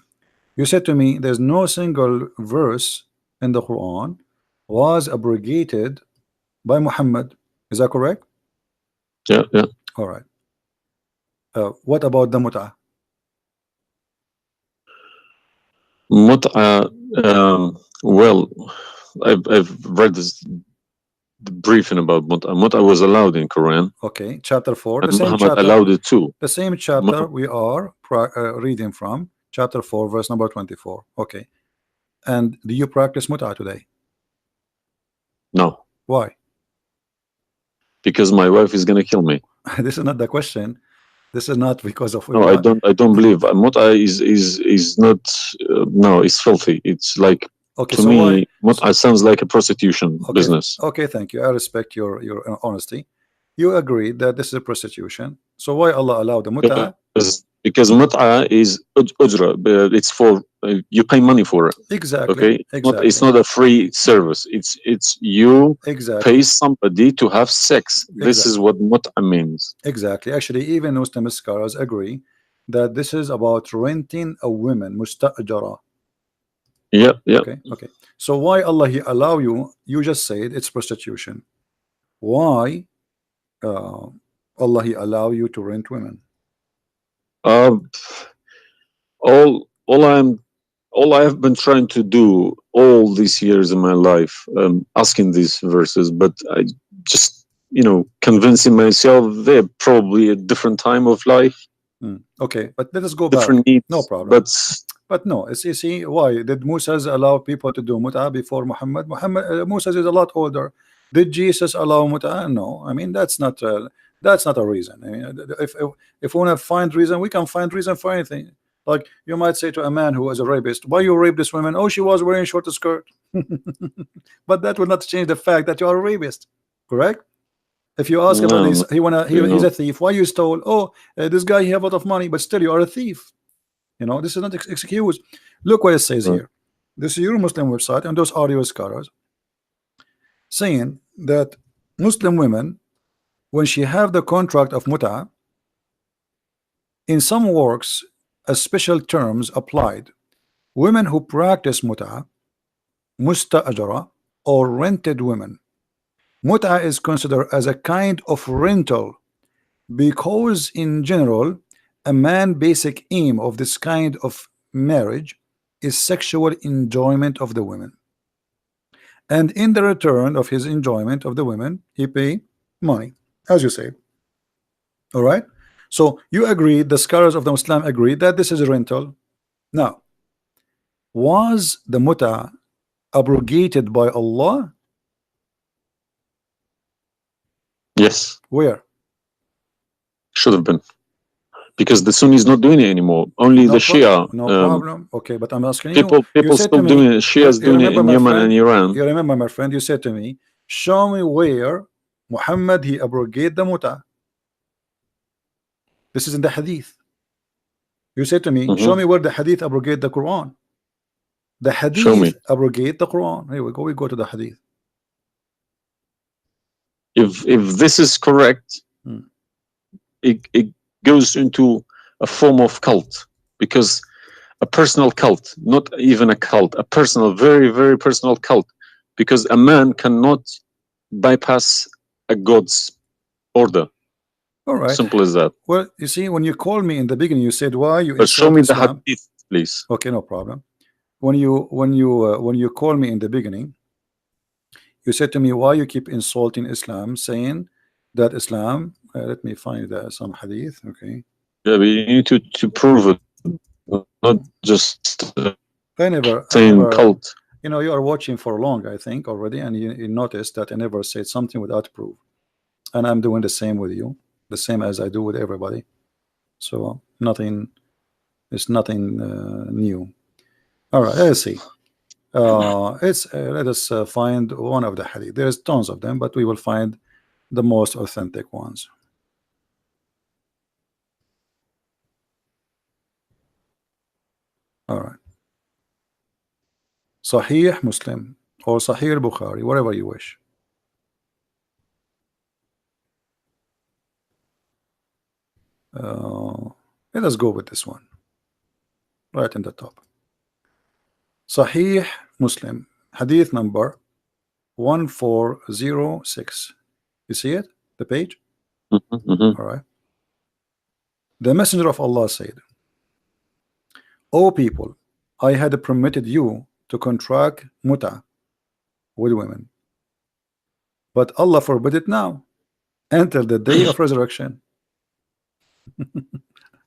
[SPEAKER 1] you said to me there's no single verse in the Quran was abrogated by Muhammad. Is that correct?
[SPEAKER 3] Yeah.
[SPEAKER 1] All right. What about the mut'ah?
[SPEAKER 3] Mut'ah, well, I've read this briefing about mut'ah. Mut'ah was allowed in Quran.
[SPEAKER 1] Okay, chapter 4.
[SPEAKER 3] And Muhammad allowed it too.
[SPEAKER 1] The same chapter we are reading from, chapter 4, verse number 24. Okay. And do you practice mut'ah today?
[SPEAKER 3] No.
[SPEAKER 1] Why?
[SPEAKER 3] Because my wife is gonna kill me.
[SPEAKER 1] This is not the question. This is not because of.
[SPEAKER 3] No, I don't believe mut'ah is not. No, it's filthy. It's like
[SPEAKER 1] Okay,
[SPEAKER 3] To
[SPEAKER 1] so why?
[SPEAKER 3] me, mut'a sounds like a prostitution
[SPEAKER 1] Okay,
[SPEAKER 3] business.
[SPEAKER 1] okay, thank you. I respect your honesty. You agree that this is a prostitution. So why Allah allowed the mut'a?
[SPEAKER 3] Because mut'a is ujra. It's for you pay money for it.
[SPEAKER 1] Exactly.
[SPEAKER 3] Okay,
[SPEAKER 1] Exactly.
[SPEAKER 3] it's not a free service. It's you
[SPEAKER 1] Exactly.
[SPEAKER 3] pay somebody to have sex. This is what mut'a means.
[SPEAKER 1] Exactly. Actually, even Muslim scholars agree that this is about renting a woman, musta'jara.
[SPEAKER 3] Yeah, yeah.
[SPEAKER 1] Okay, okay. So why Allah He allow you? You just said it's prostitution. Why Allah He allow you to rent women?
[SPEAKER 3] Um, all I have been trying to do all these years in my life, asking these verses, but I just, convincing myself they're probably a different time of life,
[SPEAKER 1] Okay, but let us go
[SPEAKER 3] different
[SPEAKER 1] back.
[SPEAKER 3] needs.
[SPEAKER 1] No problem.
[SPEAKER 3] But
[SPEAKER 1] no, it's you see why did Moses allow people to do mut'a before Muhammad? Moses is a lot older. Did Jesus allow mut'a? No, I mean that's not a reason. I mean, if we want to find reason, we can find reason for anything. Like you might say to a man who was a rapist, why you rape this woman? Oh, she was wearing short skirt. But that will not change the fact that you are a rapist, correct? If you ask about this, he's a thief. Why you stole? Oh, this guy he have a lot of money, but still you are a thief. This is not excuse. Look what it says here. This is your Muslim website, and those are your scholars saying that Muslim women, when she have the contract of mut'a, in some works, a special terms applied. Women who practice mut'a, musta'ajara, or rented women. Mut'a is considered as a kind of rental because in general a man's basic aim of this kind of marriage is sexual enjoyment of the women, and in the return of his enjoyment of the women he pay money, as you say. All right, so you agree, the scholars of the Muslim agree that this is a rental. Now, was the mut'a abrogated by Allah?
[SPEAKER 3] yes,
[SPEAKER 1] Where?
[SPEAKER 3] should have been, because the Sunni is not doing it anymore. Only the Shia.
[SPEAKER 1] No problem. Okay, but I'm asking
[SPEAKER 3] people
[SPEAKER 1] you said
[SPEAKER 3] still
[SPEAKER 1] to me,
[SPEAKER 3] doing it. Shias doing it in Yemen and Iran.
[SPEAKER 1] You remember, my friend, you said to me, show me where Muhammad he abrogated the mut'a. This is in the hadith. You said to me, show me where the hadith abrogate the Quran. The hadith abrogate the Quran. Here we go. We go to the hadith.
[SPEAKER 3] If this is correct, it goes into a form of cult, because a personal cult, not even a cult, a personal, very, very personal cult, because a man cannot bypass a God's order.
[SPEAKER 1] All right.
[SPEAKER 3] Simple as that.
[SPEAKER 1] Well, you see, when you called me in the beginning, you said, why you
[SPEAKER 3] But show me the
[SPEAKER 1] Islam?
[SPEAKER 3] hadith, please.
[SPEAKER 1] Okay, no problem. When you call me in the beginning, you said to me, why you keep insulting Islam, saying that Islam, let me find some hadith. Okay.
[SPEAKER 3] Yeah, but you need to prove it, not just saying cult.
[SPEAKER 1] You are watching for long, I think, already, and you noticed that I never said something without proof, and I'm doing the same with you, the same as I do with everybody. So it's nothing new. All right, let's see. Let us find one of the hadith. There's tons of them, but we will find the most authentic ones. All right. Sahih Muslim or Sahih Bukhari, whatever you wish. Let us go with this one right in the top. Sahih Muslim, hadith number 1406. You see it? The page? All right. The Messenger of Allah said, O people, I had permitted you to contract mut'a with women, but Allah forbid it now until the day of resurrection.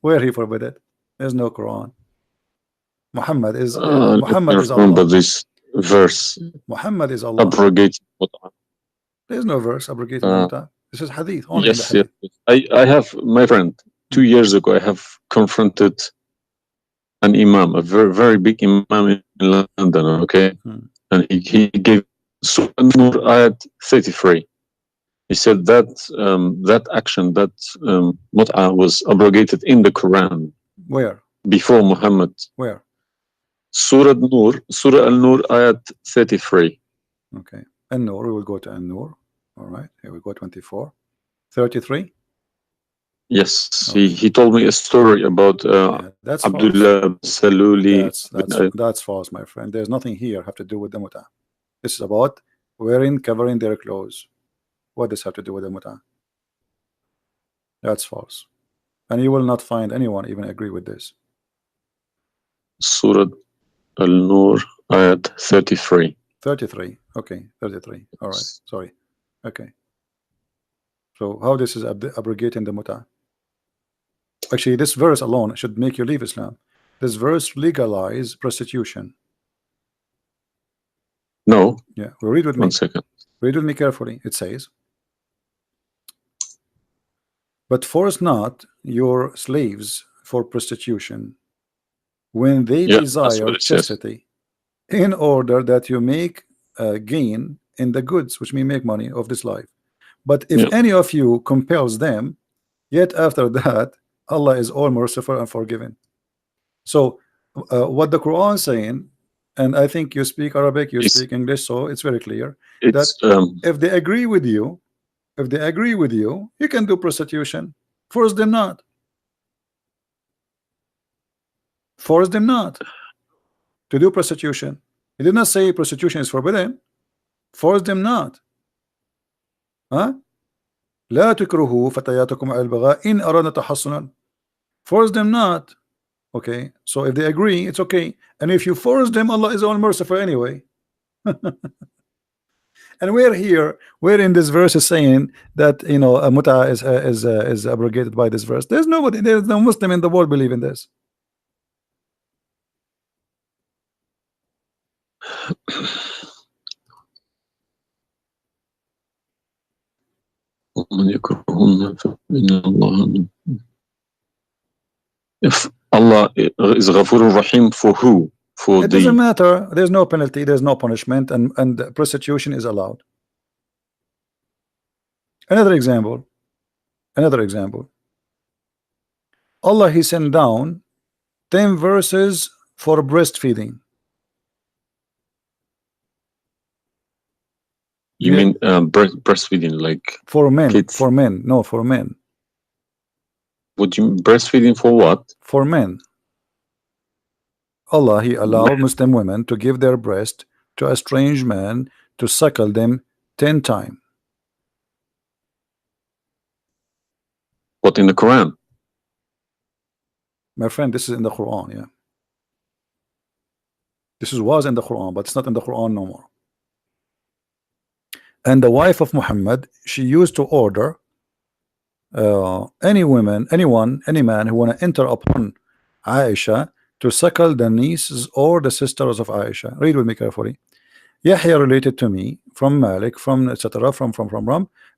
[SPEAKER 1] Where he forbid it? There's no Quran. Muhammad is Allah.
[SPEAKER 3] This verse.
[SPEAKER 1] Muhammad is Allah.
[SPEAKER 3] Abrogated mut'a.
[SPEAKER 1] There's no verse abrogated mut'a. This is hadith. Only
[SPEAKER 3] yes,
[SPEAKER 1] in the hadith.
[SPEAKER 3] yes. I have, my friend, 2 years ago, I have confronted an imam, a very, very big imam in London, okay?
[SPEAKER 1] Hmm.
[SPEAKER 3] And he gave Surah An-Nur ayat 33. He said that that action, that mut'ah was abrogated in the Quran
[SPEAKER 1] Where?
[SPEAKER 3] before Muhammad.
[SPEAKER 1] Where?
[SPEAKER 3] Surah Al-Nur ayat 33.
[SPEAKER 1] Okay. An-Nur, we will go to An-Nur. All right. Here we go, 24. 33?
[SPEAKER 3] Yes,
[SPEAKER 1] Okay.
[SPEAKER 3] he told me a story about
[SPEAKER 1] Yeah, that's false.
[SPEAKER 3] Abdullah Saluli.
[SPEAKER 1] That's false, my friend. There's nothing here have to do with the mut'ah. This is about covering their clothes. What does have to do with the mut'ah? That's false. And you will not find anyone even agree with this.
[SPEAKER 3] Surah Al-Nur ayat 33.
[SPEAKER 1] 33. Okay, 33. All right. Sorry. Okay. So how this is abrogating the mut'ah? Actually, this verse alone should make you leave Islam. This verse legalize prostitution.
[SPEAKER 3] No.
[SPEAKER 1] Yeah. Well, read with me.
[SPEAKER 3] 1 second.
[SPEAKER 1] Read with me carefully. It says, but force not your slaves for prostitution when they desire chastity, in order that you make gain in the goods, which mean make money of this life. But if any of you compels them, yet after that, Allah is all merciful and forgiving. So what the Quran is saying, and I think you speak Arabic, you speak English, so it's very clear that if they agree with you, you can do prostitution. Force them not. Force them not to do prostitution. He did not say prostitution is forbidden. Force them not. Huh? لا تكرهوا فتياتكم على البغاء إن أردنا تحصنا. Force them not. Okay, so if they agree, it's okay. And if you force them, Allah is all merciful anyway. And we're in this verse is saying that, you know, a mut'ah is abrogated by this verse. There's no Muslim in the world believe in this.
[SPEAKER 3] If Allah is Ghafurur Rahim for who? For
[SPEAKER 1] it doesn't matter. There's no penalty, there's no punishment, and prostitution is allowed. Another example. Allah, he sent down 10 verses for breastfeeding.
[SPEAKER 3] You mean breastfeeding, like
[SPEAKER 1] for men?
[SPEAKER 3] Kids.
[SPEAKER 1] For men, no, for men.
[SPEAKER 3] Would you breastfeeding for what?
[SPEAKER 1] For men. Allah, he allowed Muslim women to give their breast to a strange man to suckle them 10 times.
[SPEAKER 3] What, in the Quran?
[SPEAKER 1] My friend, this is in the Quran, yeah. This was in the Quran, but it's not in the Quran no more. And the wife of Muhammad, she used to order any man who want to enter upon Aisha to suckle the nieces or the sisters of Aisha. Read with me carefully. Yahya related to me from Malik, from etc. from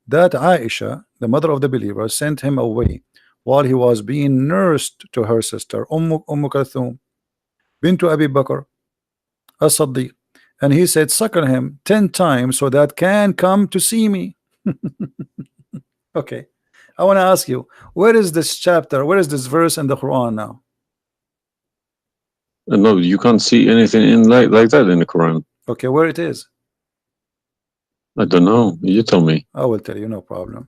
[SPEAKER 1] that Aisha, the mother of the believer, sent him away while he was being nursed to her sister Kalthum bintu Abi Bakr as-Siddiq, and he said, suckle him 10 times so that can come to see me. Okay, I want to ask you, where is this chapter, where is this verse in the Quran now?
[SPEAKER 3] No, you can't see anything in like that in the Quran.
[SPEAKER 1] Okay, where it is?
[SPEAKER 3] I don't know. You tell me.
[SPEAKER 1] I will tell you, no problem.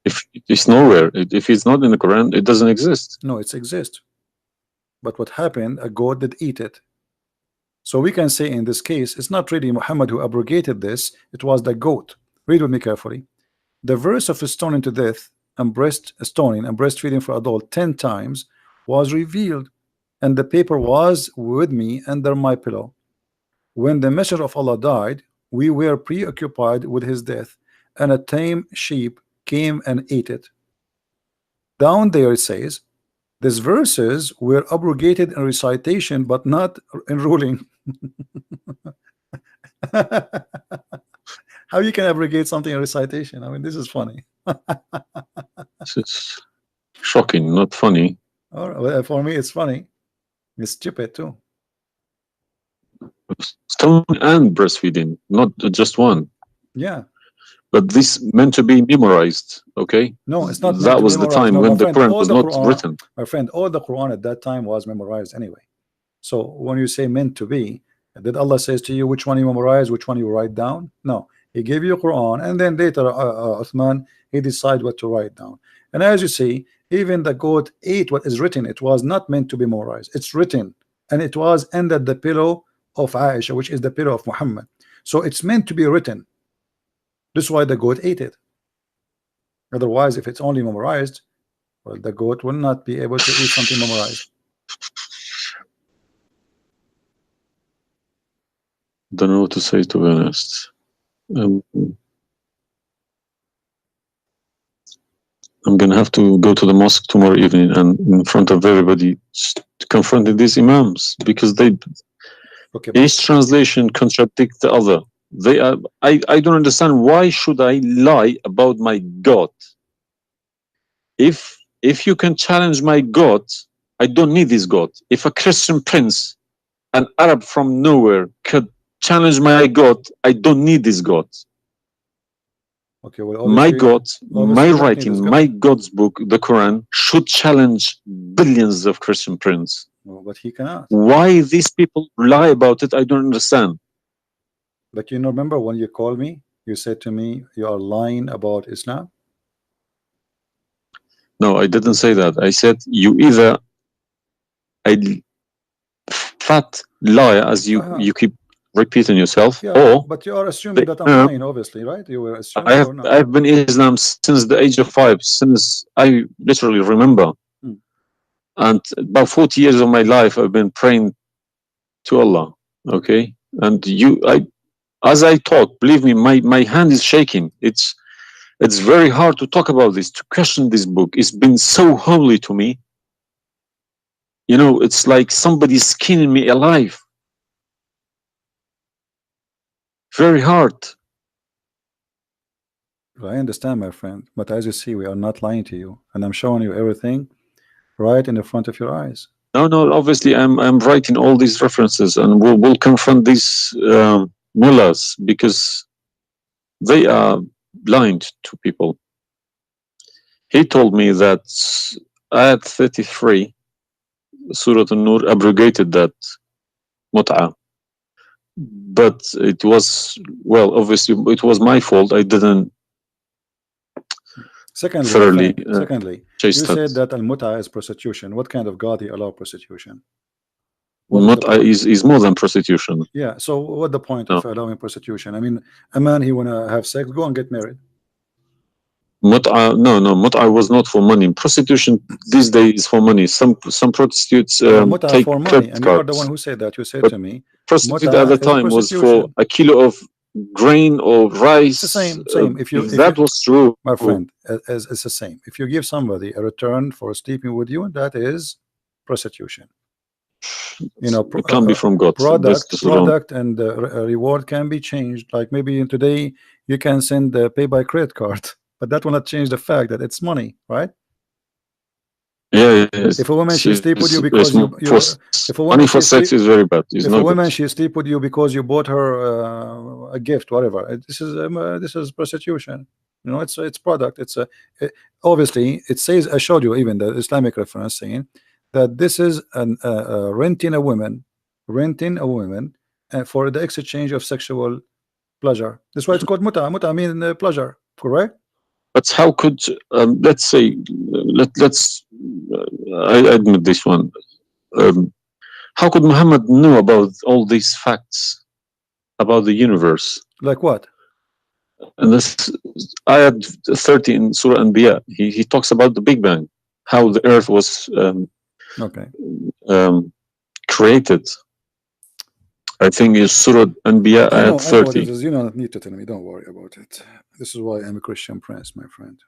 [SPEAKER 3] If it's nowhere, if it's not in the Quran, it doesn't exist.
[SPEAKER 1] No, it exists. But what happened, a goat did eat it. So we can say in this case, it's not really Muhammad who abrogated this, it was the goat. Read with me carefully. The verse of stoning to death and stoning and breastfeeding for adult 10 times was revealed, and the paper was with me under my pillow. When the messenger of Allah died, we were preoccupied with his death, and a tame sheep came and ate it. Down there it says, these verses were abrogated in recitation, but not in ruling. How you can abrogate something in recitation? I mean, this is funny.
[SPEAKER 3] This is shocking, not funny.
[SPEAKER 1] All right, well, for me, it's funny. It's stupid too.
[SPEAKER 3] tongue and breastfeeding, not just one.
[SPEAKER 1] Yeah.
[SPEAKER 3] But this meant to be memorized. Okay,
[SPEAKER 1] No, it's not meant
[SPEAKER 3] that
[SPEAKER 1] to
[SPEAKER 3] was the
[SPEAKER 1] memorize.
[SPEAKER 3] time
[SPEAKER 1] No,
[SPEAKER 3] when
[SPEAKER 1] my
[SPEAKER 3] the
[SPEAKER 1] friend,
[SPEAKER 3] Quran
[SPEAKER 1] all
[SPEAKER 3] was
[SPEAKER 1] the
[SPEAKER 3] not
[SPEAKER 1] Quran,
[SPEAKER 3] written.
[SPEAKER 1] my friend, all the Quran at that time was memorized anyway. So when you say meant to be, did Allah says to you which one you memorize, which one you write down? No, He gave you Quran, and then later Uthman, he decide what to write down. And as you see, even the goat ate what is written. It was not meant to be memorized. It's written, and it was under the pillow of Aisha, which is the pillow of Muhammad. So it's meant to be written. This is why the goat ate it. Otherwise, if it's only memorized, well, the goat will not be able to eat something memorized.
[SPEAKER 3] Don't know what to say, to be honest. I'm gonna have to go to the mosque tomorrow evening and in front of everybody to confront these imams, because they
[SPEAKER 1] Okay,
[SPEAKER 3] each translation contradicts the other. They are. I don't understand, why should I lie about my God? If you can challenge my God, I don't need this God. If a Christian prince, an Arab from nowhere, could challenge my God, I don't need this God.
[SPEAKER 1] okay. Well,
[SPEAKER 3] My God, my
[SPEAKER 1] you don't need
[SPEAKER 3] writing,
[SPEAKER 1] this
[SPEAKER 3] my
[SPEAKER 1] God.
[SPEAKER 3] God's book, the Quran, should challenge billions of Christian princes.
[SPEAKER 1] No, but he cannot.
[SPEAKER 3] Why these people lie about it, I don't understand.
[SPEAKER 1] But you remember when you called me, you said to me you are lying about Islam.
[SPEAKER 3] No, I didn't say that. I said you either a fat liar, as you keep repeating yourself,
[SPEAKER 1] Yeah,
[SPEAKER 3] or
[SPEAKER 1] but you are assuming that I'm
[SPEAKER 3] uh,
[SPEAKER 1] lying, obviously, right? You were assuming or not?
[SPEAKER 3] I've been Islam since the age of 5, since I literally remember.
[SPEAKER 1] Hmm.
[SPEAKER 3] And about 40 years of my life I've been praying to Allah. Okay, and as I talk, believe me, my hand is shaking. It's very hard to talk about this, to question this book. It's been so holy to me. You know, it's like somebody's skinning me alive. Very hard.
[SPEAKER 1] I understand, my friend, but as you see, we are not lying to you, and I'm showing you everything right in the front of your eyes.
[SPEAKER 3] No. Obviously, I'm writing all these references, and we'll confront these mullahs, because they are blind to people. He told me that Ayat 33, Surah An-Nur, abrogated that mut'ah. But it was, well, obviously, it was my fault. I didn't
[SPEAKER 1] Secondly, my
[SPEAKER 3] thoroughly
[SPEAKER 1] friend, secondly,
[SPEAKER 3] chase
[SPEAKER 1] you
[SPEAKER 3] that.
[SPEAKER 1] said that al-mut'a is prostitution. What kind of God he allow prostitution? What is the
[SPEAKER 3] Mut'ah
[SPEAKER 1] point?
[SPEAKER 3] is more than prostitution.
[SPEAKER 1] Yeah, so what the point
[SPEAKER 3] No.
[SPEAKER 1] of allowing prostitution? I mean, a man, he wanna have sex, go and get married.
[SPEAKER 3] Mut'ah, no, Mut'ah was not for money. Prostitution these days is for money. Some prostitutes
[SPEAKER 1] Mut'a
[SPEAKER 3] take
[SPEAKER 1] for money,
[SPEAKER 3] credit
[SPEAKER 1] and you are the one
[SPEAKER 3] cards.
[SPEAKER 1] who said that. You said
[SPEAKER 3] But
[SPEAKER 1] to me,
[SPEAKER 3] prostitute at the
[SPEAKER 1] mut'a is
[SPEAKER 3] time was for
[SPEAKER 1] prostitution.
[SPEAKER 3] a kilo of grain or
[SPEAKER 1] It's the
[SPEAKER 3] rice.
[SPEAKER 1] same. If
[SPEAKER 3] If that was true,
[SPEAKER 1] my friend, as it's the same. If you give somebody a return for sleeping with you, that is prostitution. You know,
[SPEAKER 3] it can't be from God. This alone.
[SPEAKER 1] product and reward can be changed. Like maybe today you can send pay by credit card, but that will not change the fact that it's money, right?
[SPEAKER 3] Yeah,
[SPEAKER 1] If a woman she sleep with you
[SPEAKER 3] it's
[SPEAKER 1] because if a
[SPEAKER 3] money
[SPEAKER 1] woman
[SPEAKER 3] for
[SPEAKER 1] she
[SPEAKER 3] sex
[SPEAKER 1] sleep
[SPEAKER 3] is very bad. It's
[SPEAKER 1] if a
[SPEAKER 3] not good.
[SPEAKER 1] woman she sleep with you because you bought her a gift, whatever, this is prostitution. You know, it's product. It's a obviously it says, I showed you even the Islamic reference saying that this is an renting a woman for the exchange of sexual pleasure. That's why it's called muta. Muta mean pleasure, correct?
[SPEAKER 3] But how could let's say let's I admit this one. Um, how could Muhammad know about all these facts about the universe?
[SPEAKER 1] Like what?
[SPEAKER 3] And this ayat 30 in Surah Anbiya, he talks about the Big Bang, how the Earth was
[SPEAKER 1] Okay.
[SPEAKER 3] Created. I think it's Surah Anbiya ayat
[SPEAKER 1] I know what it
[SPEAKER 3] 30.
[SPEAKER 1] is. You don't need to tell me. Don't worry about it. This is why I'm a Christian prince, my friend.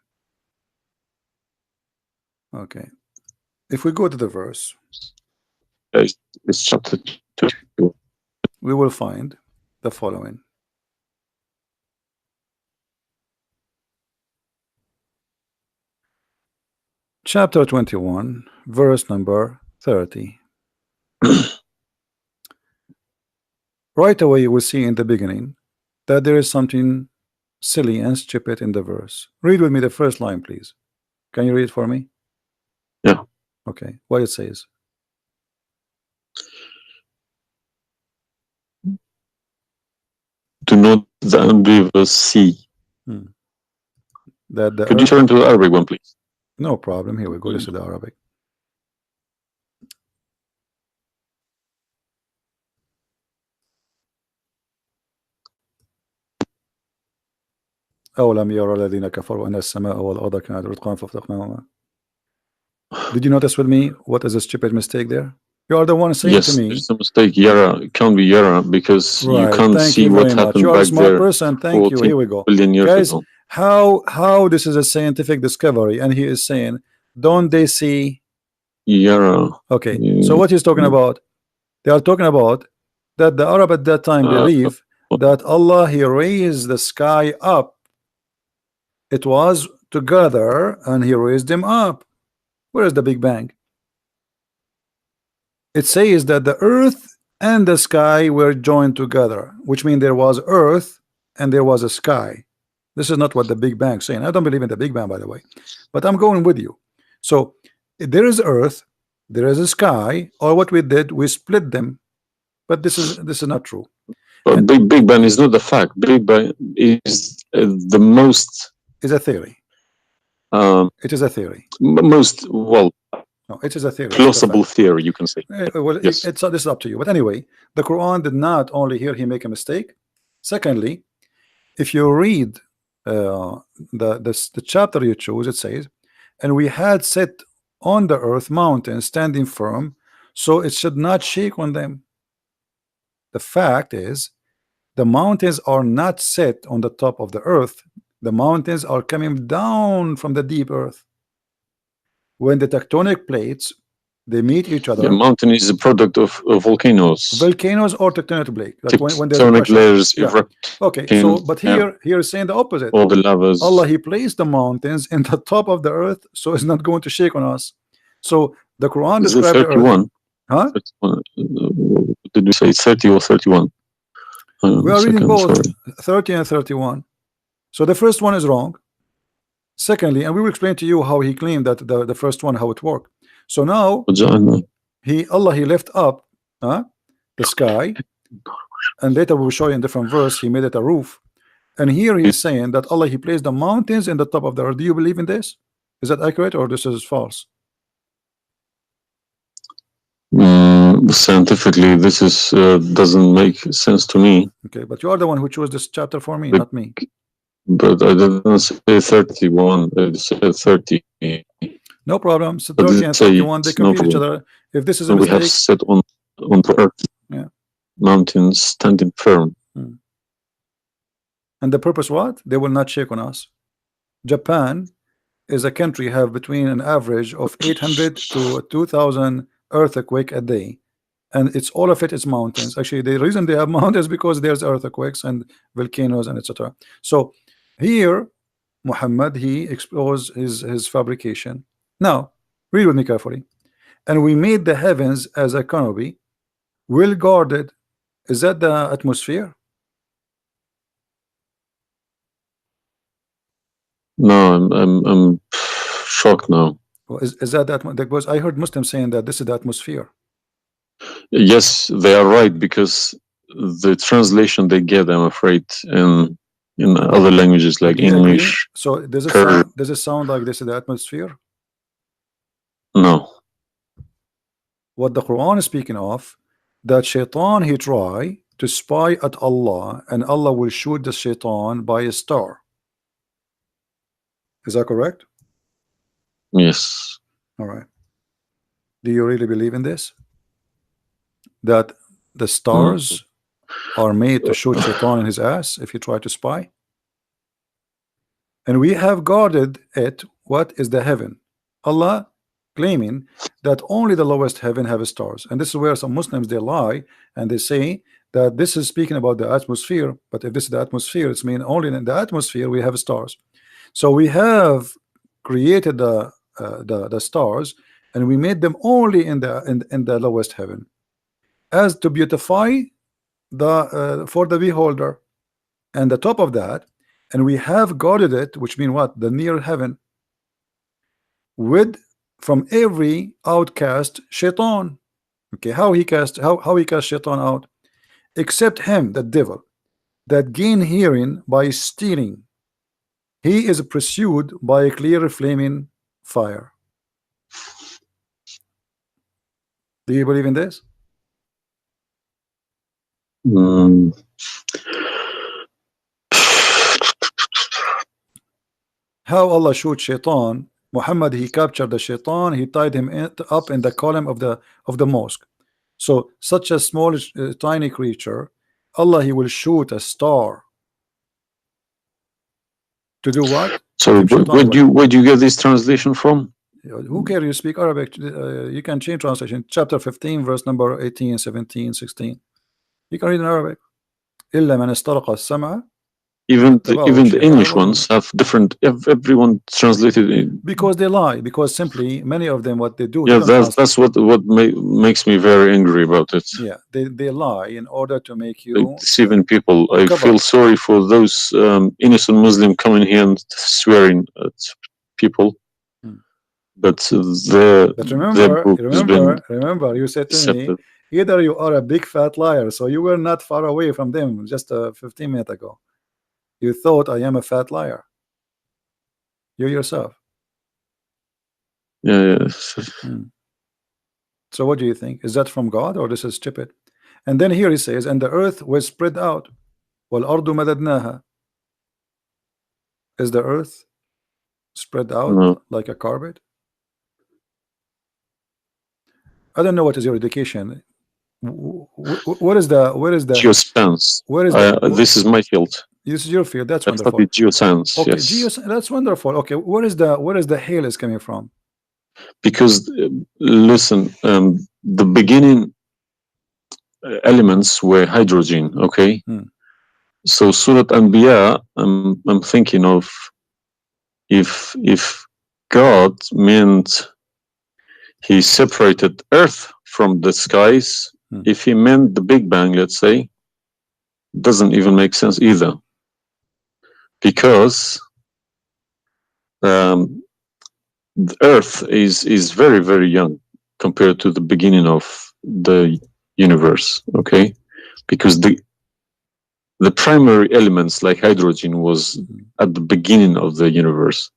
[SPEAKER 1] Okay. If we go to the verse,
[SPEAKER 3] It's chapter 2.
[SPEAKER 1] we will find the following. Chapter 21, verse number 30. right away you will see in the beginning that there is something silly and stupid in the verse. Read with me the first line, please. Can you read it for me?
[SPEAKER 3] Yeah.
[SPEAKER 1] Okay, what it says.
[SPEAKER 3] Do not the unbelievers see?
[SPEAKER 1] That the
[SPEAKER 3] Could you
[SPEAKER 1] earth,
[SPEAKER 3] turn to the Arabic one, please?
[SPEAKER 1] no problem, here we go. This is the Arabic. أولم يرى الذين كفروا أن السماء والأرض كانت رتقا ففتقناهما. Did you notice with me what is a stupid mistake there? You are the one saying to
[SPEAKER 3] Yes,
[SPEAKER 1] me.
[SPEAKER 3] there's a mistake. Yara, it can't be Yara because you
[SPEAKER 1] Right,
[SPEAKER 3] can't
[SPEAKER 1] thank
[SPEAKER 3] see
[SPEAKER 1] you
[SPEAKER 3] what
[SPEAKER 1] very much.
[SPEAKER 3] happened
[SPEAKER 1] You are a
[SPEAKER 3] back
[SPEAKER 1] smart
[SPEAKER 3] there
[SPEAKER 1] person. Thank you.
[SPEAKER 3] 14
[SPEAKER 1] Here we go.
[SPEAKER 3] billion years
[SPEAKER 1] Guys,
[SPEAKER 3] ago.
[SPEAKER 1] how this is a scientific discovery, and he is saying, don't they see?
[SPEAKER 3] Yara.
[SPEAKER 1] Okay, so what he's talking about? They are talking about that the Arab at that time believe that Allah, he raised the sky up. It was together and he raised them up. Where is the Big Bang? It says that the earth and the sky were joined together, which means there was earth and there was a sky. This is not what the Big Bang is saying. I don't believe in the Big Bang, by the way, but I'm going with you. So there is earth, there is a sky, or what we did, we split them. But this is not true.
[SPEAKER 3] But Big Bang is not the fact. Big Bang is the most.
[SPEAKER 1] It's a theory. It is a theory.
[SPEAKER 3] Most, well,
[SPEAKER 1] no, it is a theory.
[SPEAKER 3] plausible theory, you can say.
[SPEAKER 1] Well,
[SPEAKER 3] yes.
[SPEAKER 1] This is up to you. But anyway, the Quran did not only here he make a mistake. Secondly, if you read the chapter you choose, it says, and we had set on the earth mountains standing firm, so it should not shake on them. The fact is, the mountains are not set on the top of the earth. The mountains are coming down from the deep earth. When the tectonic plates they meet each other.
[SPEAKER 3] The mountain is a product of volcanoes.
[SPEAKER 1] Volcanoes or tectonic plate. Like when there's
[SPEAKER 3] tectonic layers
[SPEAKER 1] erupt. Okay, so but here is saying the opposite.
[SPEAKER 3] All the lavas.
[SPEAKER 1] Allah, he placed the mountains in the top of the earth, so it's not going to shake on us. So the Quran describes the earth. Huh?
[SPEAKER 3] 31. Did we say 30 or 31?
[SPEAKER 1] We are reading both 30 and 31. So the first one is wrong. Secondly, and we will explain to you how he claimed that the first one, how it worked. So now Allah he left up the sky, and later we will show you in different verse he made it a roof. And here he is saying that Allah he placed the mountains in the top of the earth. Do you believe in this? Is that accurate or this is false?
[SPEAKER 3] Scientifically, this is doesn't make sense to me.
[SPEAKER 1] Okay, but you are the one who chose this chapter for me, not me.
[SPEAKER 3] But I didn't say 31. I said 30.
[SPEAKER 1] No problem. So 30 and 31 they complete each other. If this is a mistake,
[SPEAKER 3] we have set on the earth, mountains standing firm.
[SPEAKER 1] And the purpose what? They will not shake on us. Japan is a country have between an average of 800 to 2,000 earthquake a day, and it's all of it is mountains. Actually, the reason they have mountains because there's earthquakes and volcanoes and etc. So here Muhammad he exposed his fabrication. Now read with me carefully. And we made the heavens as a canopy, well guarded. Is that the atmosphere?
[SPEAKER 3] No, I'm shocked now.
[SPEAKER 1] Well, is that because I heard Muslims saying that this is the atmosphere?
[SPEAKER 3] Yes, they are right, because the translation they get, I'm afraid, in other languages like English.
[SPEAKER 1] So does it sound like this is the atmosphere?
[SPEAKER 3] No.
[SPEAKER 1] What the Quran is speaking of, that shaitan he try to spy at Allah, and Allah will shoot the shaitan by a star. Is that correct?
[SPEAKER 3] Yes.
[SPEAKER 1] All right. Do you really believe in this? That the stars are made to shoot shaitan in his ass if you try to spy? And we have guarded it. What is the heaven? Allah claiming that only the lowest heaven have stars, and this is where some Muslims they lie and they say that this is speaking about the atmosphere. But if this is the atmosphere, it's mean only in the atmosphere we have stars. So we have created the stars, and we made them only in the lowest heaven, as to beautify for the beholder, and the top of that, and we have guarded it, which mean what? The near heaven, with from every outcast shaitan. Okay, how he cast shaitan out? Except him, the devil, that gain hearing by stealing. He is pursued by a clear flaming fire. Do you believe in this? How Allah shoot shaitan? Muhammad, he captured the shaitan, he tied him up in the column of the mosque. So such a small tiny creature, Allah, he will shoot a star to do what?
[SPEAKER 3] So where do you get this translation from?
[SPEAKER 1] Who cares? You speak Arabic, you can change translation. Chapter 15 verse number 18, 17, 16. You can read in Arabic. إلا من استرق السمع.
[SPEAKER 3] Even the English ones have different. Everyone translated it
[SPEAKER 1] because they lie. Because simply many of them, what they do.
[SPEAKER 3] Yeah, that's what makes me very angry about it.
[SPEAKER 1] Yeah, they lie in order to make you
[SPEAKER 3] deceiving people. I feel sorry for those innocent Muslim coming here and swearing at people. But
[SPEAKER 1] remember, you said to me, either you are a big fat liar, so you were not far away from them just 15 minutes ago. You thought I am a fat liar. You yourself.
[SPEAKER 3] Yeah.
[SPEAKER 1] So what do you think? Is that from God or this is stupid? And then here he says, and the earth was spread out. وَالْأَرْضُ مَدَدْنَاهَا. Is the earth spread out like a carpet? I don't know what is your education. Where is the
[SPEAKER 3] geoscience? This is my field.
[SPEAKER 1] This is your field. That's
[SPEAKER 3] wonderful. Geoscience.
[SPEAKER 1] Okay,
[SPEAKER 3] yes.
[SPEAKER 1] That's wonderful. Okay, where is the hail is coming from?
[SPEAKER 3] Because listen, the beginning elements were hydrogen. Okay, so Surat Anbiya, I'm thinking of if God meant he separated earth from the skies, if he meant the Big Bang, let's say, doesn't even make sense either, because the earth is very, very young compared to the beginning of the universe. Okay, because the primary elements like hydrogen was at the beginning of the universe,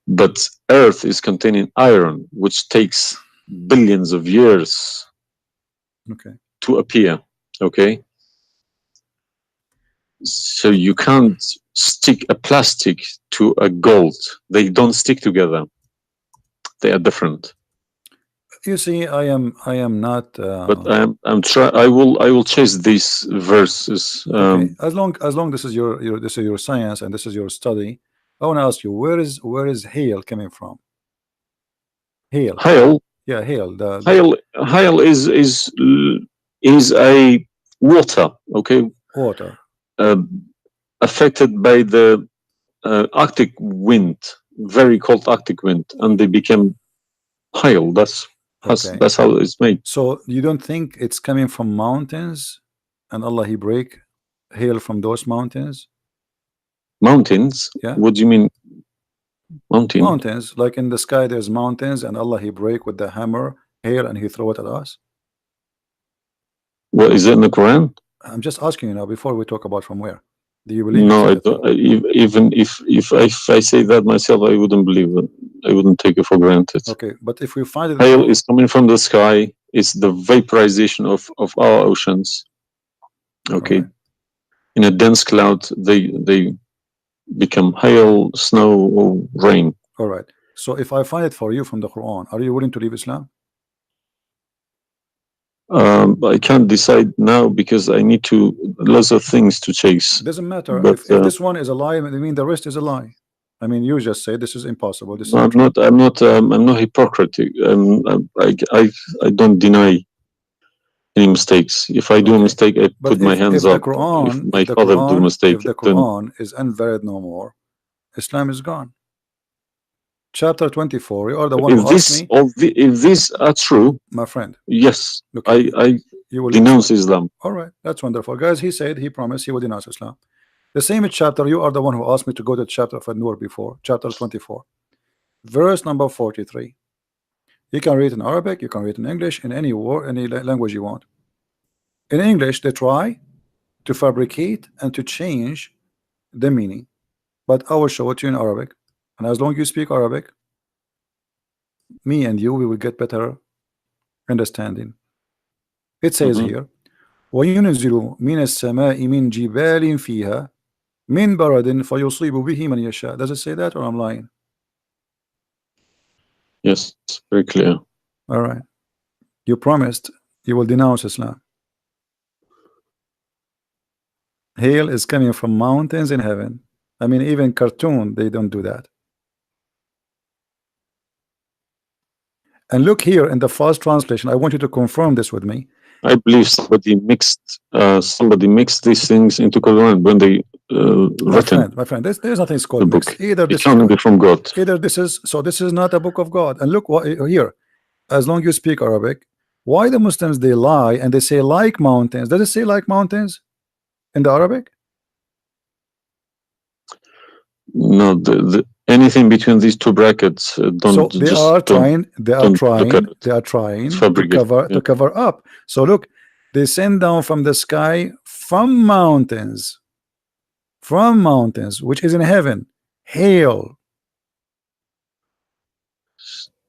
[SPEAKER 3] but earth is containing iron, which takes billions of years to appear. Okay, so you can't stick a plastic to a gold. They don't stick together. They are different.
[SPEAKER 1] You see, I am not.
[SPEAKER 3] But I will chase these verses.
[SPEAKER 1] Okay. As long this is your science and this is your study, I want to ask you, where is hail coming from? Hail. Yeah, hail.
[SPEAKER 3] Hail is a water. Okay.
[SPEAKER 1] Water.
[SPEAKER 3] Affected by the Arctic wind, very cold Arctic wind, and they became hail. That's how it's made.
[SPEAKER 1] So you don't think it's coming from mountains, and Allah he break hail from those mountains?
[SPEAKER 3] Mountains?
[SPEAKER 1] Yeah.
[SPEAKER 3] What do you mean?
[SPEAKER 1] Mountains, like in the sky, there's mountains, and Allah he break with the hammer hail, and he throw it at us.
[SPEAKER 3] Well, is it in the Quran?
[SPEAKER 1] I'm just asking you now before we talk about from where. Do you believe?
[SPEAKER 3] No, I don't. Even if I say that myself, I wouldn't believe it. I wouldn't take it for granted.
[SPEAKER 1] Okay, but if we find it,
[SPEAKER 3] hail is coming from the sky. It's the vaporization of our oceans. Okay, right. In a dense cloud, they become hail, snow, or rain.
[SPEAKER 1] All right. So if I find it for you from the Quran, are you willing to leave Islam?
[SPEAKER 3] I can't decide now because I need lots of things to chase.
[SPEAKER 1] It doesn't matter. But, if this one is a lie, I mean the rest is a lie. I mean, you just say this is impossible. This
[SPEAKER 3] I'm not hypocritic. I don't deny any mistakes. If I do a mistake, I put my hands up. If my father do a mistake,
[SPEAKER 1] if the Quran is invalid no more, Islam is gone. Chapter 24. You are the one
[SPEAKER 3] If
[SPEAKER 1] who asked
[SPEAKER 3] this
[SPEAKER 1] me,
[SPEAKER 3] if these are true,
[SPEAKER 1] my friend.
[SPEAKER 3] yes,
[SPEAKER 1] Look,
[SPEAKER 3] I
[SPEAKER 1] you will
[SPEAKER 3] denounce Islam.
[SPEAKER 1] All right, that's wonderful, guys. He said he promised he would denounce Islam. The same chapter. You are the one who asked me to go to chapter of An-Nur before, chapter 24, verse number 43. You can read in Arabic, you can read in English, in any word, any language you want. In English, they try to fabricate and to change the meaning, but I will show it to you in Arabic. And as long as you speak Arabic, me and you, we will get better understanding. It says
[SPEAKER 3] Mhm.
[SPEAKER 1] here, وَيُنْزِلُ مِنَ السَّمَاءِ مِنْ جِبَالٍ فِيهَا مِنْ بَرَدٍ فَيُصِيبُ بِهِ مَنْ يَشَاءُ. Does it say that, or I'm lying?
[SPEAKER 3] Yes, very clear.
[SPEAKER 1] All right. You promised you will denounce Islam. Hail is coming from mountains in heaven. I mean, even cartoon, they don't do that. And look here in the first translation. I want you to confirm this with me.
[SPEAKER 3] I believe somebody mixed these things into Quran when they written
[SPEAKER 1] My friend, there's nothing
[SPEAKER 3] the
[SPEAKER 1] called
[SPEAKER 3] book.
[SPEAKER 1] mixed. Either
[SPEAKER 3] It
[SPEAKER 1] this is
[SPEAKER 3] can't be
[SPEAKER 1] God,
[SPEAKER 3] from God.
[SPEAKER 1] either this is so. This is not a book of God. And look what here. As long as you speak Arabic, why the Muslims they lie and they say like mountains? Does it say like mountains in the Arabic?
[SPEAKER 3] No, anything between these two brackets,
[SPEAKER 1] So they are trying. They are
[SPEAKER 3] don't look at
[SPEAKER 1] trying.
[SPEAKER 3] it.
[SPEAKER 1] They are
[SPEAKER 3] It's
[SPEAKER 1] trying to
[SPEAKER 3] fabricated.
[SPEAKER 1] cover up. So look, they send down from the sky from mountains, which is in heaven, hail.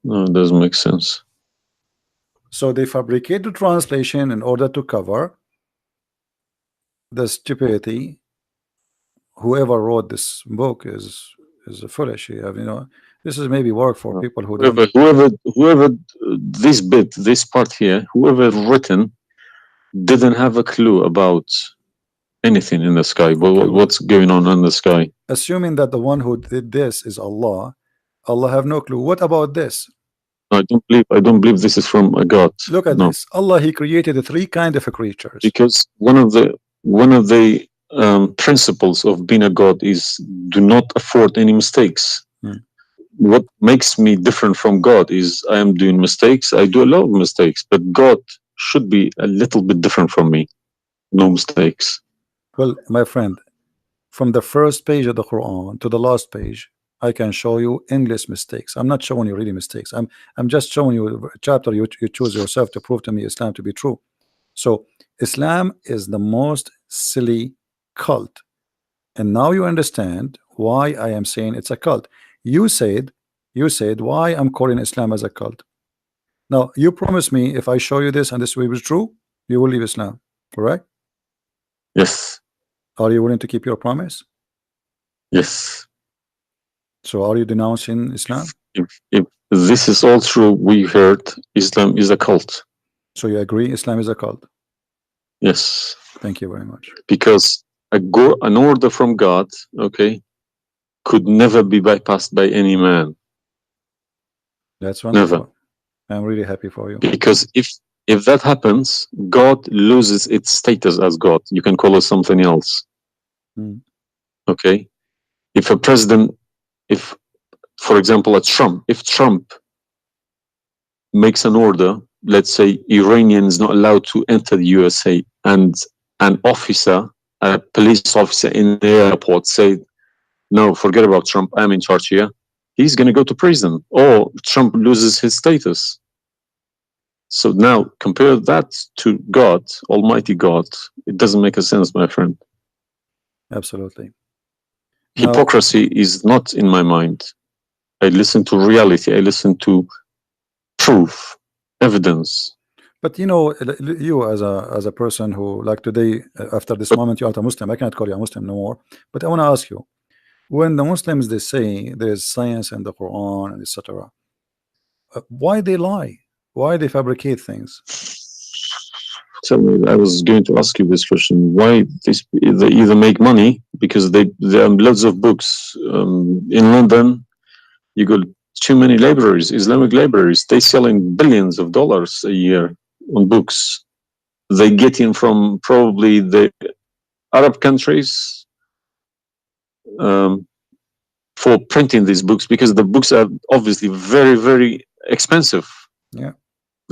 [SPEAKER 3] No, it doesn't make sense.
[SPEAKER 1] So they fabricate the translation in order to cover the stupidity. Whoever wrote this book is foolish. This is maybe work for people who don't.
[SPEAKER 3] Whoever this part here, whoever written didn't have a clue about anything in the sky. What's going on in the sky?
[SPEAKER 1] Assuming that the one who did this is Allah, Allah have no clue. What about this?
[SPEAKER 3] I don't believe this is from a God.
[SPEAKER 1] Look at this. Allah, He created three kind of creatures.
[SPEAKER 3] Because one of the principles of being a God is do not afford any mistakes. What makes me different from God is I am doing mistakes. I do a lot of mistakes, but God should be a little bit different from me. No mistakes.
[SPEAKER 1] Well, my friend, from the first page of the Quran to the last page, I can show you endless mistakes. I'm not showing you really mistakes. I'm just showing you a chapter you choose yourself to prove to me Islam to be true. So Islam is the most silly cult. And now you understand why I am saying it's a cult. You said why I'm calling Islam as a cult. Now you promise me if I show you this and this way was true, you will leave Islam, correct?
[SPEAKER 3] Yes.
[SPEAKER 1] Are you willing to keep your promise?
[SPEAKER 3] Yes.
[SPEAKER 1] So are you denouncing Islam?
[SPEAKER 3] If this is all true, we heard Islam is a cult.
[SPEAKER 1] So you agree Islam is a cult?
[SPEAKER 3] Yes.
[SPEAKER 1] Thank you very much.
[SPEAKER 3] Because an order from God, okay, could never be bypassed by any man.
[SPEAKER 1] That's wonderful.
[SPEAKER 3] Never.
[SPEAKER 1] I'm really happy for you.
[SPEAKER 3] Because if that happens, God loses its status as God. You can call it something else. Okay? If a president, for example, if Trump makes an order, let's say Iranian is not allowed to enter the USA, and an officer, a police officer in the airport say, no, forget about Trump, I'm in charge here, he's going to go to prison, or Trump loses his status. So now compare that to God, Almighty God. It doesn't make a sense, my friend.
[SPEAKER 1] Absolutely.
[SPEAKER 3] Hypocrisy is not in my mind. I listen to reality. I listen to proof, evidence.
[SPEAKER 1] But you as a person who, like today, after this moment, you are a Muslim. I cannot call you a Muslim no more. But I want to ask you, when the Muslims they say there is science in the Quran and etc., why they lie? Why they fabricate things?
[SPEAKER 3] Tell me, I was going to ask you this question. Why they either make money because there are loads of books in London. You got too many libraries, Islamic libraries. They selling billions of dollars a year on books. They get in from probably the Arab countries, for printing these books, because the books are obviously very, very expensive.
[SPEAKER 1] Yeah.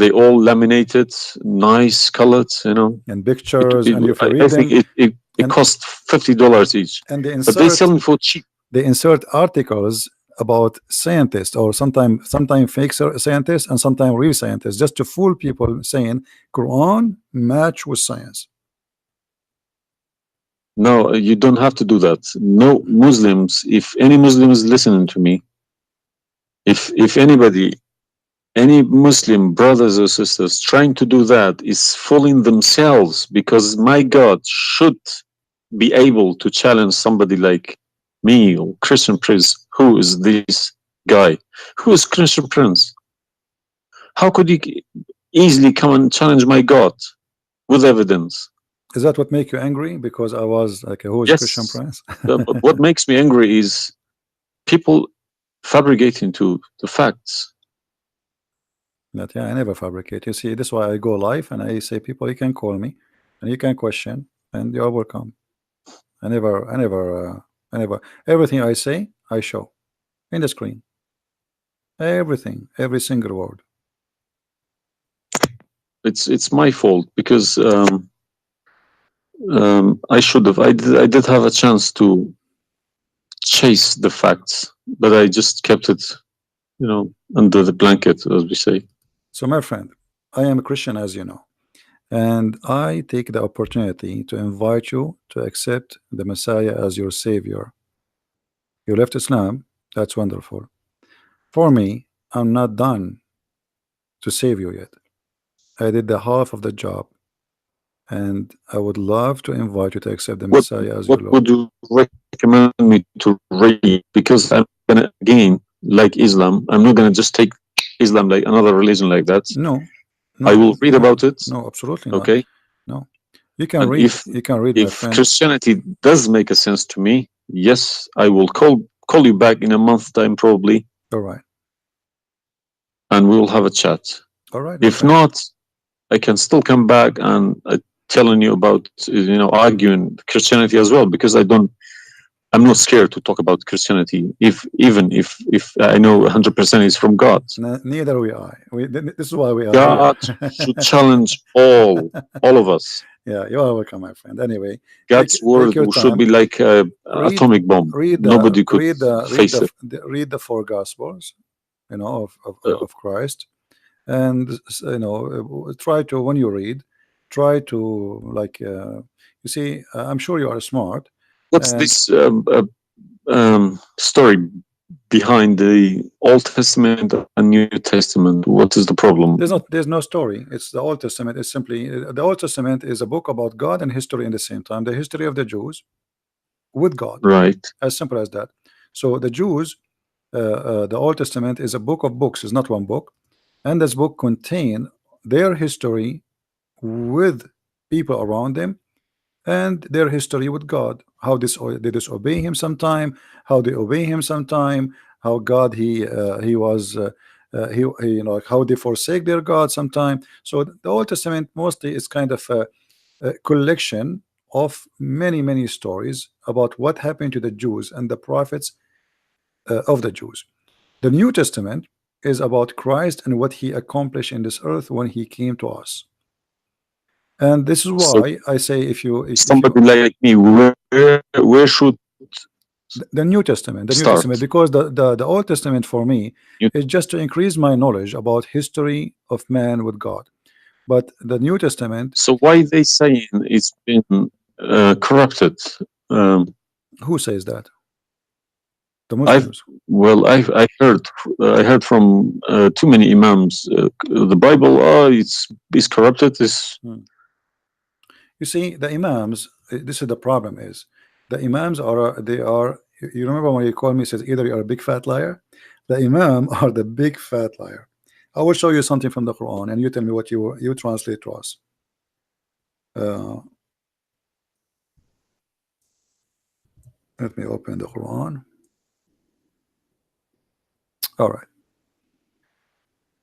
[SPEAKER 3] They all laminated, nice colored,
[SPEAKER 1] And pictures, and if you
[SPEAKER 3] I
[SPEAKER 1] read
[SPEAKER 3] think
[SPEAKER 1] them,
[SPEAKER 3] it
[SPEAKER 1] and
[SPEAKER 3] costs $50 each,
[SPEAKER 1] and
[SPEAKER 3] but they sell them for cheap.
[SPEAKER 1] they insert articles about scientists, or sometimes fake scientists and sometimes real scientists, just to fool people, saying Quran match with science.
[SPEAKER 3] No, you don't have to do that. No Muslims, if any Muslim is listening to me, if anybody, any Muslim brothers or sisters trying to do that is fooling themselves, because my God should be able to challenge somebody like me or Christian Prince. Who is this guy? Who is Christian Prince? How could he easily come and challenge my God with evidence?
[SPEAKER 1] Is that what make you angry? Because I was like, who is Christian
[SPEAKER 3] Yes.
[SPEAKER 1] Prince?
[SPEAKER 3] But what makes me angry is people fabricating to the facts.
[SPEAKER 1] But yeah, I never fabricate. You see, this is why I go live and I say, people, you can call me and you can question, and you're welcome. I never, everything I say, I show in the screen. Everything, every single word.
[SPEAKER 3] It's my fault, because I should have. I did have a chance to chase the facts, but I just kept it, under the blanket, as we say.
[SPEAKER 1] So, my friend, I am a Christian, as you know, and I take the opportunity to invite you to accept the Messiah as your Savior. You left Islam, that's wonderful. For me, I'm not done to save you yet. I did the half of the job, and I would love to invite you to accept the Messiah as your
[SPEAKER 3] What
[SPEAKER 1] Lord.
[SPEAKER 3] would you recommend me to read? Because I'm gonna, again, like Islam, I'm not gonna just take Islam like another religion like that.
[SPEAKER 1] No,
[SPEAKER 3] I will read about it.
[SPEAKER 1] No, absolutely not.
[SPEAKER 3] Okay.
[SPEAKER 1] No, you can
[SPEAKER 3] And
[SPEAKER 1] read. You can read, my
[SPEAKER 3] if
[SPEAKER 1] friend.
[SPEAKER 3] Christianity does make a sense to me, yes, I will call you back in a month's time, probably,
[SPEAKER 1] All right.
[SPEAKER 3] and we will have a chat.
[SPEAKER 1] All right. my
[SPEAKER 3] If
[SPEAKER 1] friend.
[SPEAKER 3] not, I can still come back and telling you about, arguing Christianity as well, because I'm not scared to talk about Christianity, even if I know 100% is from God.
[SPEAKER 1] Neither we are. This is why we are
[SPEAKER 3] God
[SPEAKER 1] here.
[SPEAKER 3] should challenge all of us.
[SPEAKER 1] Yeah, you are welcome, my friend. Anyway,
[SPEAKER 3] God's word
[SPEAKER 1] your
[SPEAKER 3] should
[SPEAKER 1] time.
[SPEAKER 3] be like an atomic bomb. Nobody could face it.
[SPEAKER 1] Read the four Gospels, of Christ, and try to, when you read, try to, like, you see, I'm sure you are smart.
[SPEAKER 3] What's this story behind the Old Testament and New Testament? What is the problem?
[SPEAKER 1] There's no story. It's the Old Testament. It's simply, the Old Testament is a book about God and history in the same time. The history of the Jews with God.
[SPEAKER 3] Right.
[SPEAKER 1] As simple as that. So the Jews, the Old Testament is a book of books. It's not one book, and this book contain their history with people around them, and their history with God. How they disobey Him sometime, how they obey Him sometime, how God He was like how they forsake their God sometime. So the Old Testament mostly is kind of a collection of many stories about what happened to the Jews and the prophets of the Jews. The New Testament is about Christ and what He accomplished in this earth when He came to us. And this is why I say, if
[SPEAKER 3] somebody like me, where should
[SPEAKER 1] the New Testament,
[SPEAKER 3] start?
[SPEAKER 1] because the Old Testament for me is just to increase my knowledge about history of man with God. But the New Testament.
[SPEAKER 3] So why they saying it's been corrupted?
[SPEAKER 1] Who says that? The Muslims.
[SPEAKER 3] I heard from too many imams. The Bible, it's corrupted.
[SPEAKER 1] You see, the imams. This is the problem. Is the imams are they are? You remember when you called me, says either you are a big fat liar. The imam are the big fat liar. I will show you something from the Quran, and you tell me what you translate to us. Let me open the Quran. All right.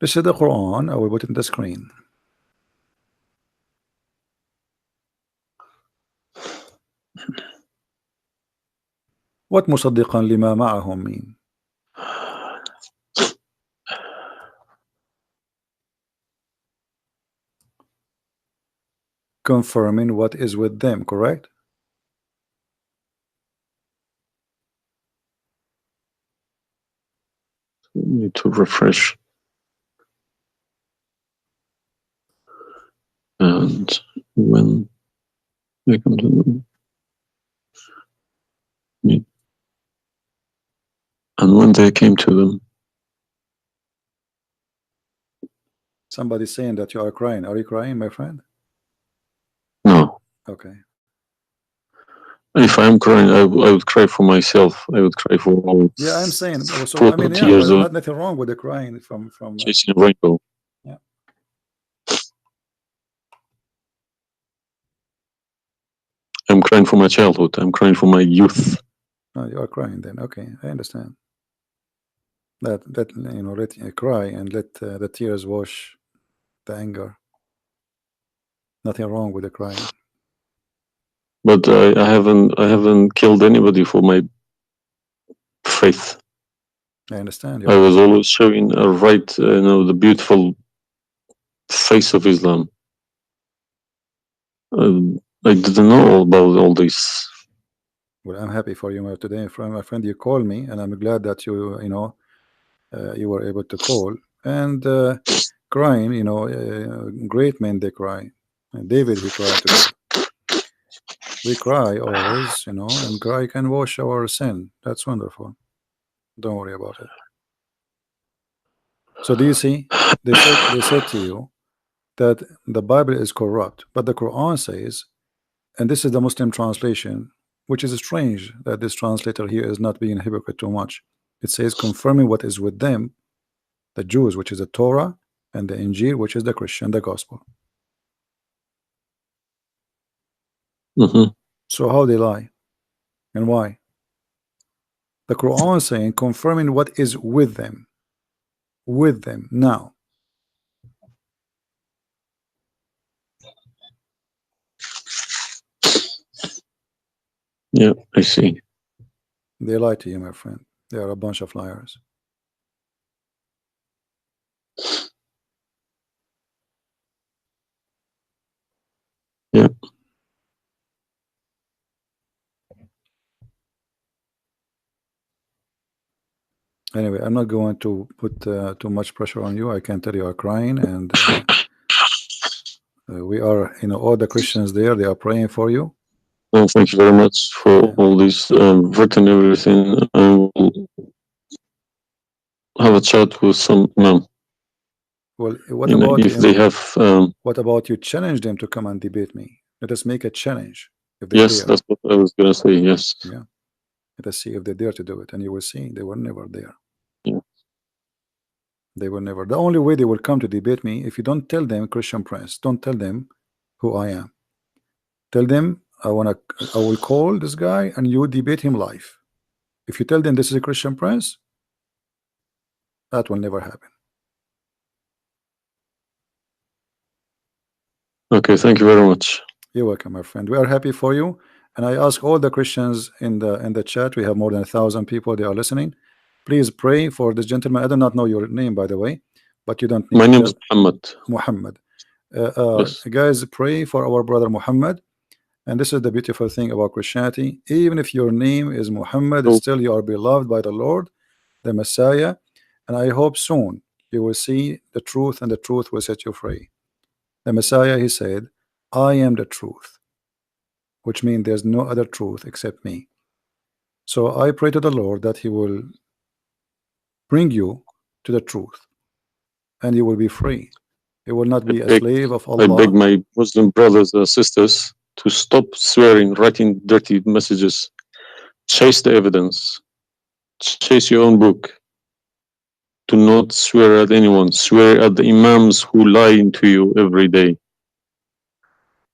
[SPEAKER 1] This is the Quran. I will put it in the screen. What مصدقا لما معهم mean? Confirming what is with them, correct?
[SPEAKER 3] Need to refresh. And when they come to them, and when they came to them.
[SPEAKER 1] Somebody saying that you are crying. Are you crying, my friend?
[SPEAKER 3] No.
[SPEAKER 1] Okay.
[SPEAKER 3] If I'm crying, I would cry for myself. I would cry for all.
[SPEAKER 1] Yeah, I'm saying. So
[SPEAKER 3] 40
[SPEAKER 1] I mean, yeah,
[SPEAKER 3] years
[SPEAKER 1] well,
[SPEAKER 3] of
[SPEAKER 1] nothing wrong with the crying from.
[SPEAKER 3] chasing a rainbow.
[SPEAKER 1] Yeah.
[SPEAKER 3] I'm crying for my childhood. I'm crying for my youth.
[SPEAKER 1] Oh, you are crying then. Okay, I understand. That you know, let cry and let the tears wash the anger. Nothing wrong with the crying.
[SPEAKER 3] But I haven't killed anybody for my faith.
[SPEAKER 1] I understand.
[SPEAKER 3] I was always showing the beautiful face of Islam. I didn't know all about all this.
[SPEAKER 1] Well, I'm happy for you today, my friend. You called me, and I'm glad that you were able to call. And crying, great men they cry. And David, he cried today. We cry always, and cry can wash our sin. That's wonderful. Don't worry about it. So do you see? They said to you that the Bible is corrupt, but the Quran says, and this is the Muslim translation, which is strange that this translator here is not being hypocrite too much. It says confirming what is with them, the Jews, which is the Torah, and the Injil, which is the Christian, the gospel. So how they lie and why? The Quran is saying confirming what is with them now.
[SPEAKER 3] Yeah, I see.
[SPEAKER 1] They lie to you, my friend. They are a bunch of liars.
[SPEAKER 3] Yeah.
[SPEAKER 1] Anyway, I'm not going to put too much pressure on you. I can tell you are crying, and we are, all the Christians there, they are praying for you.
[SPEAKER 3] Well, thank you very much for all this written everything. I will have a chat with some men.
[SPEAKER 1] Well, what about
[SPEAKER 3] if they have?
[SPEAKER 1] What about you challenge them to come and debate me? Let us make a challenge. If they
[SPEAKER 3] Yes,
[SPEAKER 1] dare.
[SPEAKER 3] that's what I was gonna say. Yes.
[SPEAKER 1] Yeah. Let us see if they dare to do it, and you will see they were never there.
[SPEAKER 3] Yeah.
[SPEAKER 1] They will never. The only way they will come to debate me, if you don't tell them, Christian Prince, don't tell them who I am. Tell them I will call this guy and you debate him live. If you tell them this is a Christian Prince, that will never happen.
[SPEAKER 3] Okay, thank you very much.
[SPEAKER 1] You're welcome, my friend. We are happy for you, and I ask all the Christians in the chat. We have more than 1,000 people. They are listening. Please pray for this gentleman. I do not know your name, by the way, but you don't need
[SPEAKER 3] My
[SPEAKER 1] to
[SPEAKER 3] name
[SPEAKER 1] tell.
[SPEAKER 3] is Muhammad.
[SPEAKER 1] Muhammad.
[SPEAKER 3] Yes.
[SPEAKER 1] Guys, pray for our brother Muhammad. And this is the beautiful thing about Christianity. Even if your name is Muhammad, still you are beloved by the Lord, the Messiah. And I hope soon you will see the truth, and the truth will set you free. The Messiah, he said, I am the truth, which means there's no other truth except me. So I pray to the Lord that he will bring you to the truth, and you will be free. You will not be a slave of Allah.
[SPEAKER 3] I beg my Muslim brothers and sisters to stop swearing, writing dirty messages. Chase the evidence. Chase your own book. Do not swear at anyone. Swear at the imams who lie to you every day.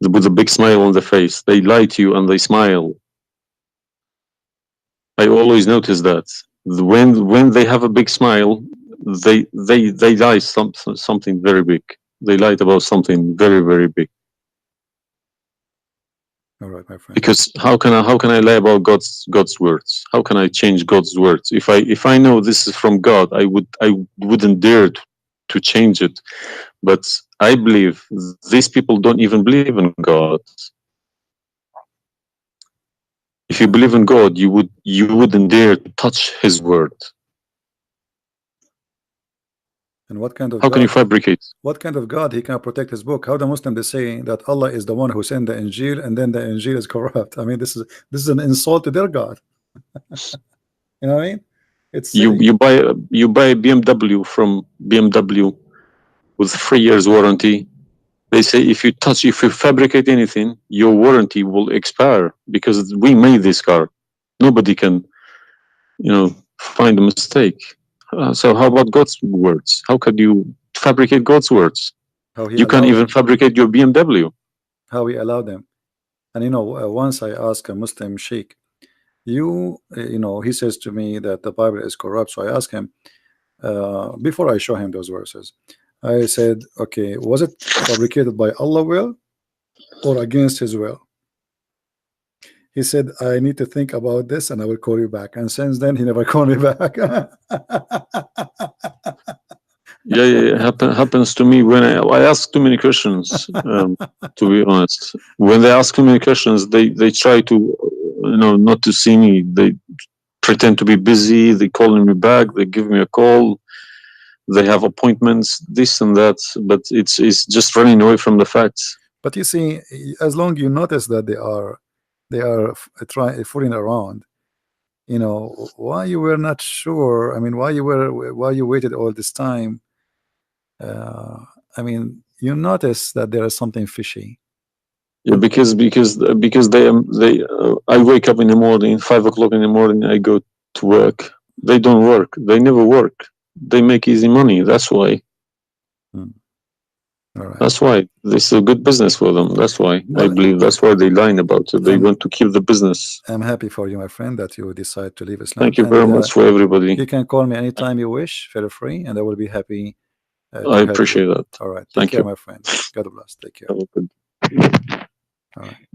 [SPEAKER 3] With a big smile on the face. They lie to you and they smile. I always notice that. When they have a big smile, they lie something very big. They lied about something very, very big.
[SPEAKER 1] All right, my friend.
[SPEAKER 3] Because how can I lie about God's words? How can I change God's words? If I know this is from God, I wouldn't dare to change it. But I believe these people don't even believe in God. If you believe in God, you wouldn't dare to touch His word.
[SPEAKER 1] And what kind of
[SPEAKER 3] How can you
[SPEAKER 1] God?
[SPEAKER 3] fabricate?
[SPEAKER 1] What kind of God he can protect his book? How the Muslim they say that Allah is the one who sent the Injil and then the Injil is corrupt? I mean, this is an insult to their God. You know what I mean? It's
[SPEAKER 3] You
[SPEAKER 1] silly.
[SPEAKER 3] you buy a BMW from BMW with 3 years warranty. They say if you fabricate anything, your warranty will expire because we made this car. Nobody can, find a mistake. So how about God's words? How could you fabricate God's words?
[SPEAKER 1] How he
[SPEAKER 3] You can't
[SPEAKER 1] allowed
[SPEAKER 3] even
[SPEAKER 1] them.
[SPEAKER 3] fabricate your BMW.
[SPEAKER 1] How he allowed them. And once I asked a Muslim sheikh, he says to me that the Bible is corrupt. So I asked him, before I show him those verses, I said, okay, was it fabricated by Allah will or against his will? He said, I need to think about this and I will call you back. And since then, he never called me back.
[SPEAKER 3] Yeah. Happens to me when I ask too many questions. To be honest, when they ask too many questions, they try to, not to see me. They pretend to be busy. They calling me back. They give me a call. They have appointments, this and that. But it's just running away from the facts.
[SPEAKER 1] But you see, as long you notice that they are trying fooling around, why you were not sure. I mean, why you waited all this time. I mean, you notice that there is something fishy.
[SPEAKER 3] Yeah, because I wake up in the morning, 5 o'clock in the morning. I go to work. They don't work. They never work. They make easy money. That's why.
[SPEAKER 1] All right.
[SPEAKER 3] That's why this is a good business for them. That's why I
[SPEAKER 1] Well,
[SPEAKER 3] believe that's why they lying about it. They want to keep the business.
[SPEAKER 1] I'm happy for you, my friend, that you decide to leave Islam.
[SPEAKER 3] Thank you
[SPEAKER 1] And
[SPEAKER 3] very much for everybody.
[SPEAKER 1] you can call me anytime you wish. Feel free, and I will be happy to
[SPEAKER 3] I
[SPEAKER 1] help
[SPEAKER 3] appreciate
[SPEAKER 1] you.
[SPEAKER 3] that.
[SPEAKER 1] All right. Take
[SPEAKER 3] Thank
[SPEAKER 1] care,
[SPEAKER 3] you.
[SPEAKER 1] my friend. God bless. Take care.
[SPEAKER 3] Have a good.
[SPEAKER 1] All right.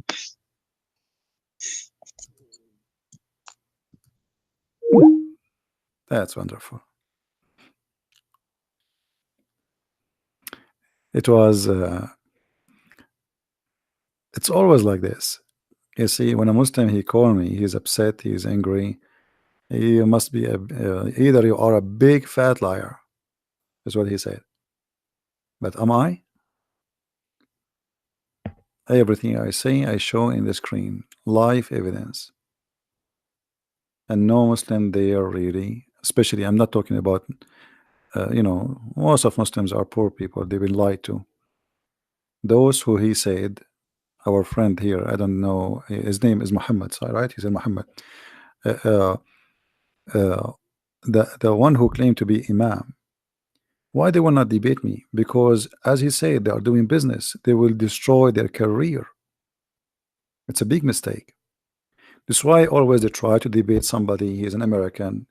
[SPEAKER 1] That's wonderful. It was. It's always like this. You see, when a Muslim he call me, he's upset, he's angry. He must be either you are a big fat liar, is what he said. But am I? Everything I say, I show in the screen, live evidence. And no Muslim there really, especially I'm not talking about, most of Muslims are poor people. They've been lied to. Those who he said, our friend here, I don't know, his name is Muhammad, right? He said Muhammad. Uh, the one who claimed to be Imam. Why they will not debate me? Because as he said, they are doing business. They will destroy their career. It's a big mistake. That's why always they try to debate somebody. He's an American.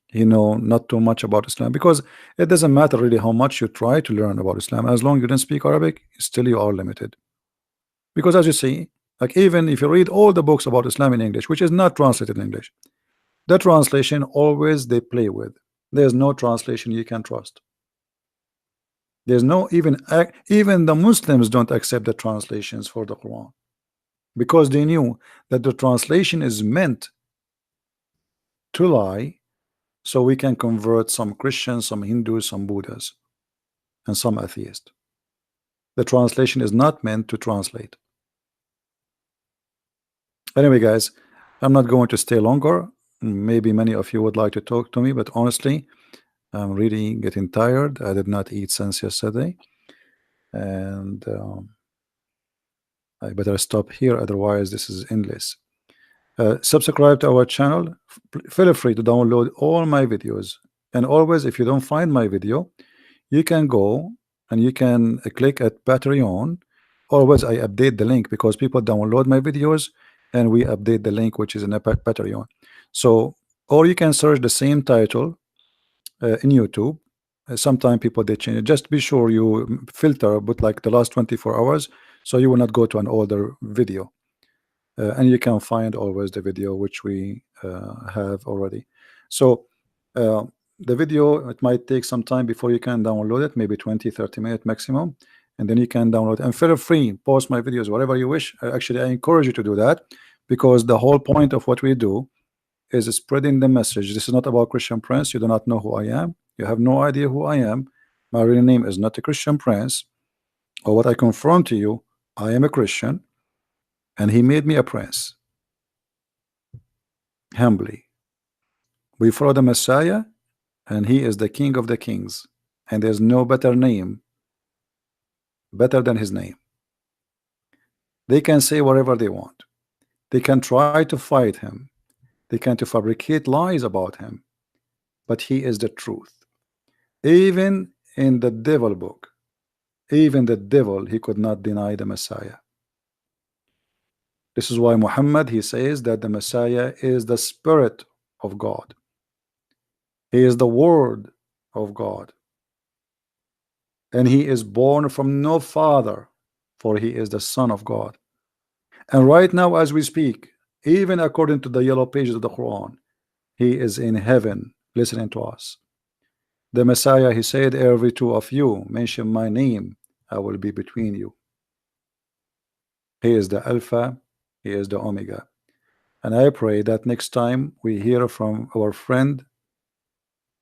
[SPEAKER 1] He know not too much about Islam, because it doesn't matter really how much you try to learn about Islam. As long as you don't speak Arabic, still you are limited. Because as you see, like even if you read all the books about Islam in English, which is not translated in English, the translation always they play with. There's no translation you can trust. There's no even the Muslims don't accept the translations for the Quran, because they knew that the translation is meant to lie, so we can convert some Christians, some Hindus, some Buddhas, and some atheists. The translation is not meant to translate. Anyway, guys, I'm not going to stay longer. Maybe many of you would like to talk to me, but honestly, I'm really getting tired. I did not eat since yesterday, and I better stop here, otherwise this is endless. Subscribe to our channel. Feel free to download all my videos, and always, if you don't find my video, you can go and you can click at Patreon. Always I update the link, because people download my videos and we update the link which is in a Patreon. So, or you can search the same title in YouTube. Sometimes people they change it. Just be sure you filter, but like the last 24 hours, so you will not go to an older video. and you can find always the video which we have already. So the video, it might take some time before you can download it, maybe 20-30 minutes maximum, and then you can download. And feel free, post my videos whatever you wish. Actually, I encourage you to do that, because the whole point of what we do is spreading the message. This is not about Christian Prince. You do not know who I am. You have no idea who I am. My real name is not a Christian Prince. Or what I confirm to you, I am a Christian, and he made me a prince. Humbly, we follow the Messiah, and he is the King of the Kings, and there's no better name better than his name. They can say whatever they want. They can try to fight him. They can to fabricate lies about him, but he is the truth. Even in the devil book, even the devil, he could not deny the Messiah. This is why Muhammad, he says that the Messiah is the Spirit of God. He is the Word of God, and he is born from no father, for he is the Son of God. And right now as we speak, even according to the yellow pages of the Quran, he is in heaven listening to us. The Messiah, he said, every two of you mention my name, I will be between you. He is the Alpha, he is the Omega. And I pray that next time we hear from our friend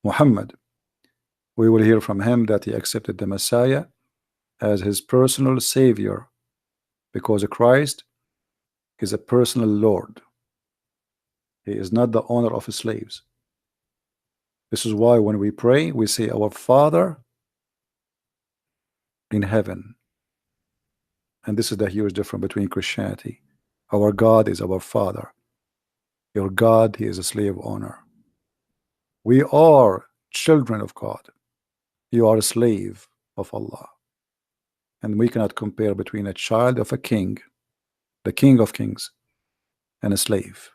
[SPEAKER 1] Muhammad, we will hear from him that he accepted the Messiah as his personal Savior, because Christ is a personal Lord. He is not the owner of his slaves. This is why when we pray, we say, our Father in heaven. And this is the huge difference between Christianity. Our God is our Father. Your God, he is a slave owner. We are children of God. You are a slave of Allah. And we cannot compare between a child of a king, the King of Kings, and a slave.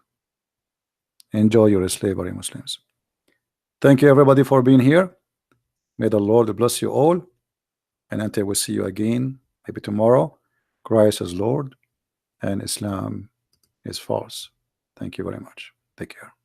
[SPEAKER 1] Enjoy your slavery, Muslims. Thank you everybody for being here. May the Lord bless you all. And until we see you again, maybe tomorrow, Christ is Lord and Islam is false. Thank you very much. Take care.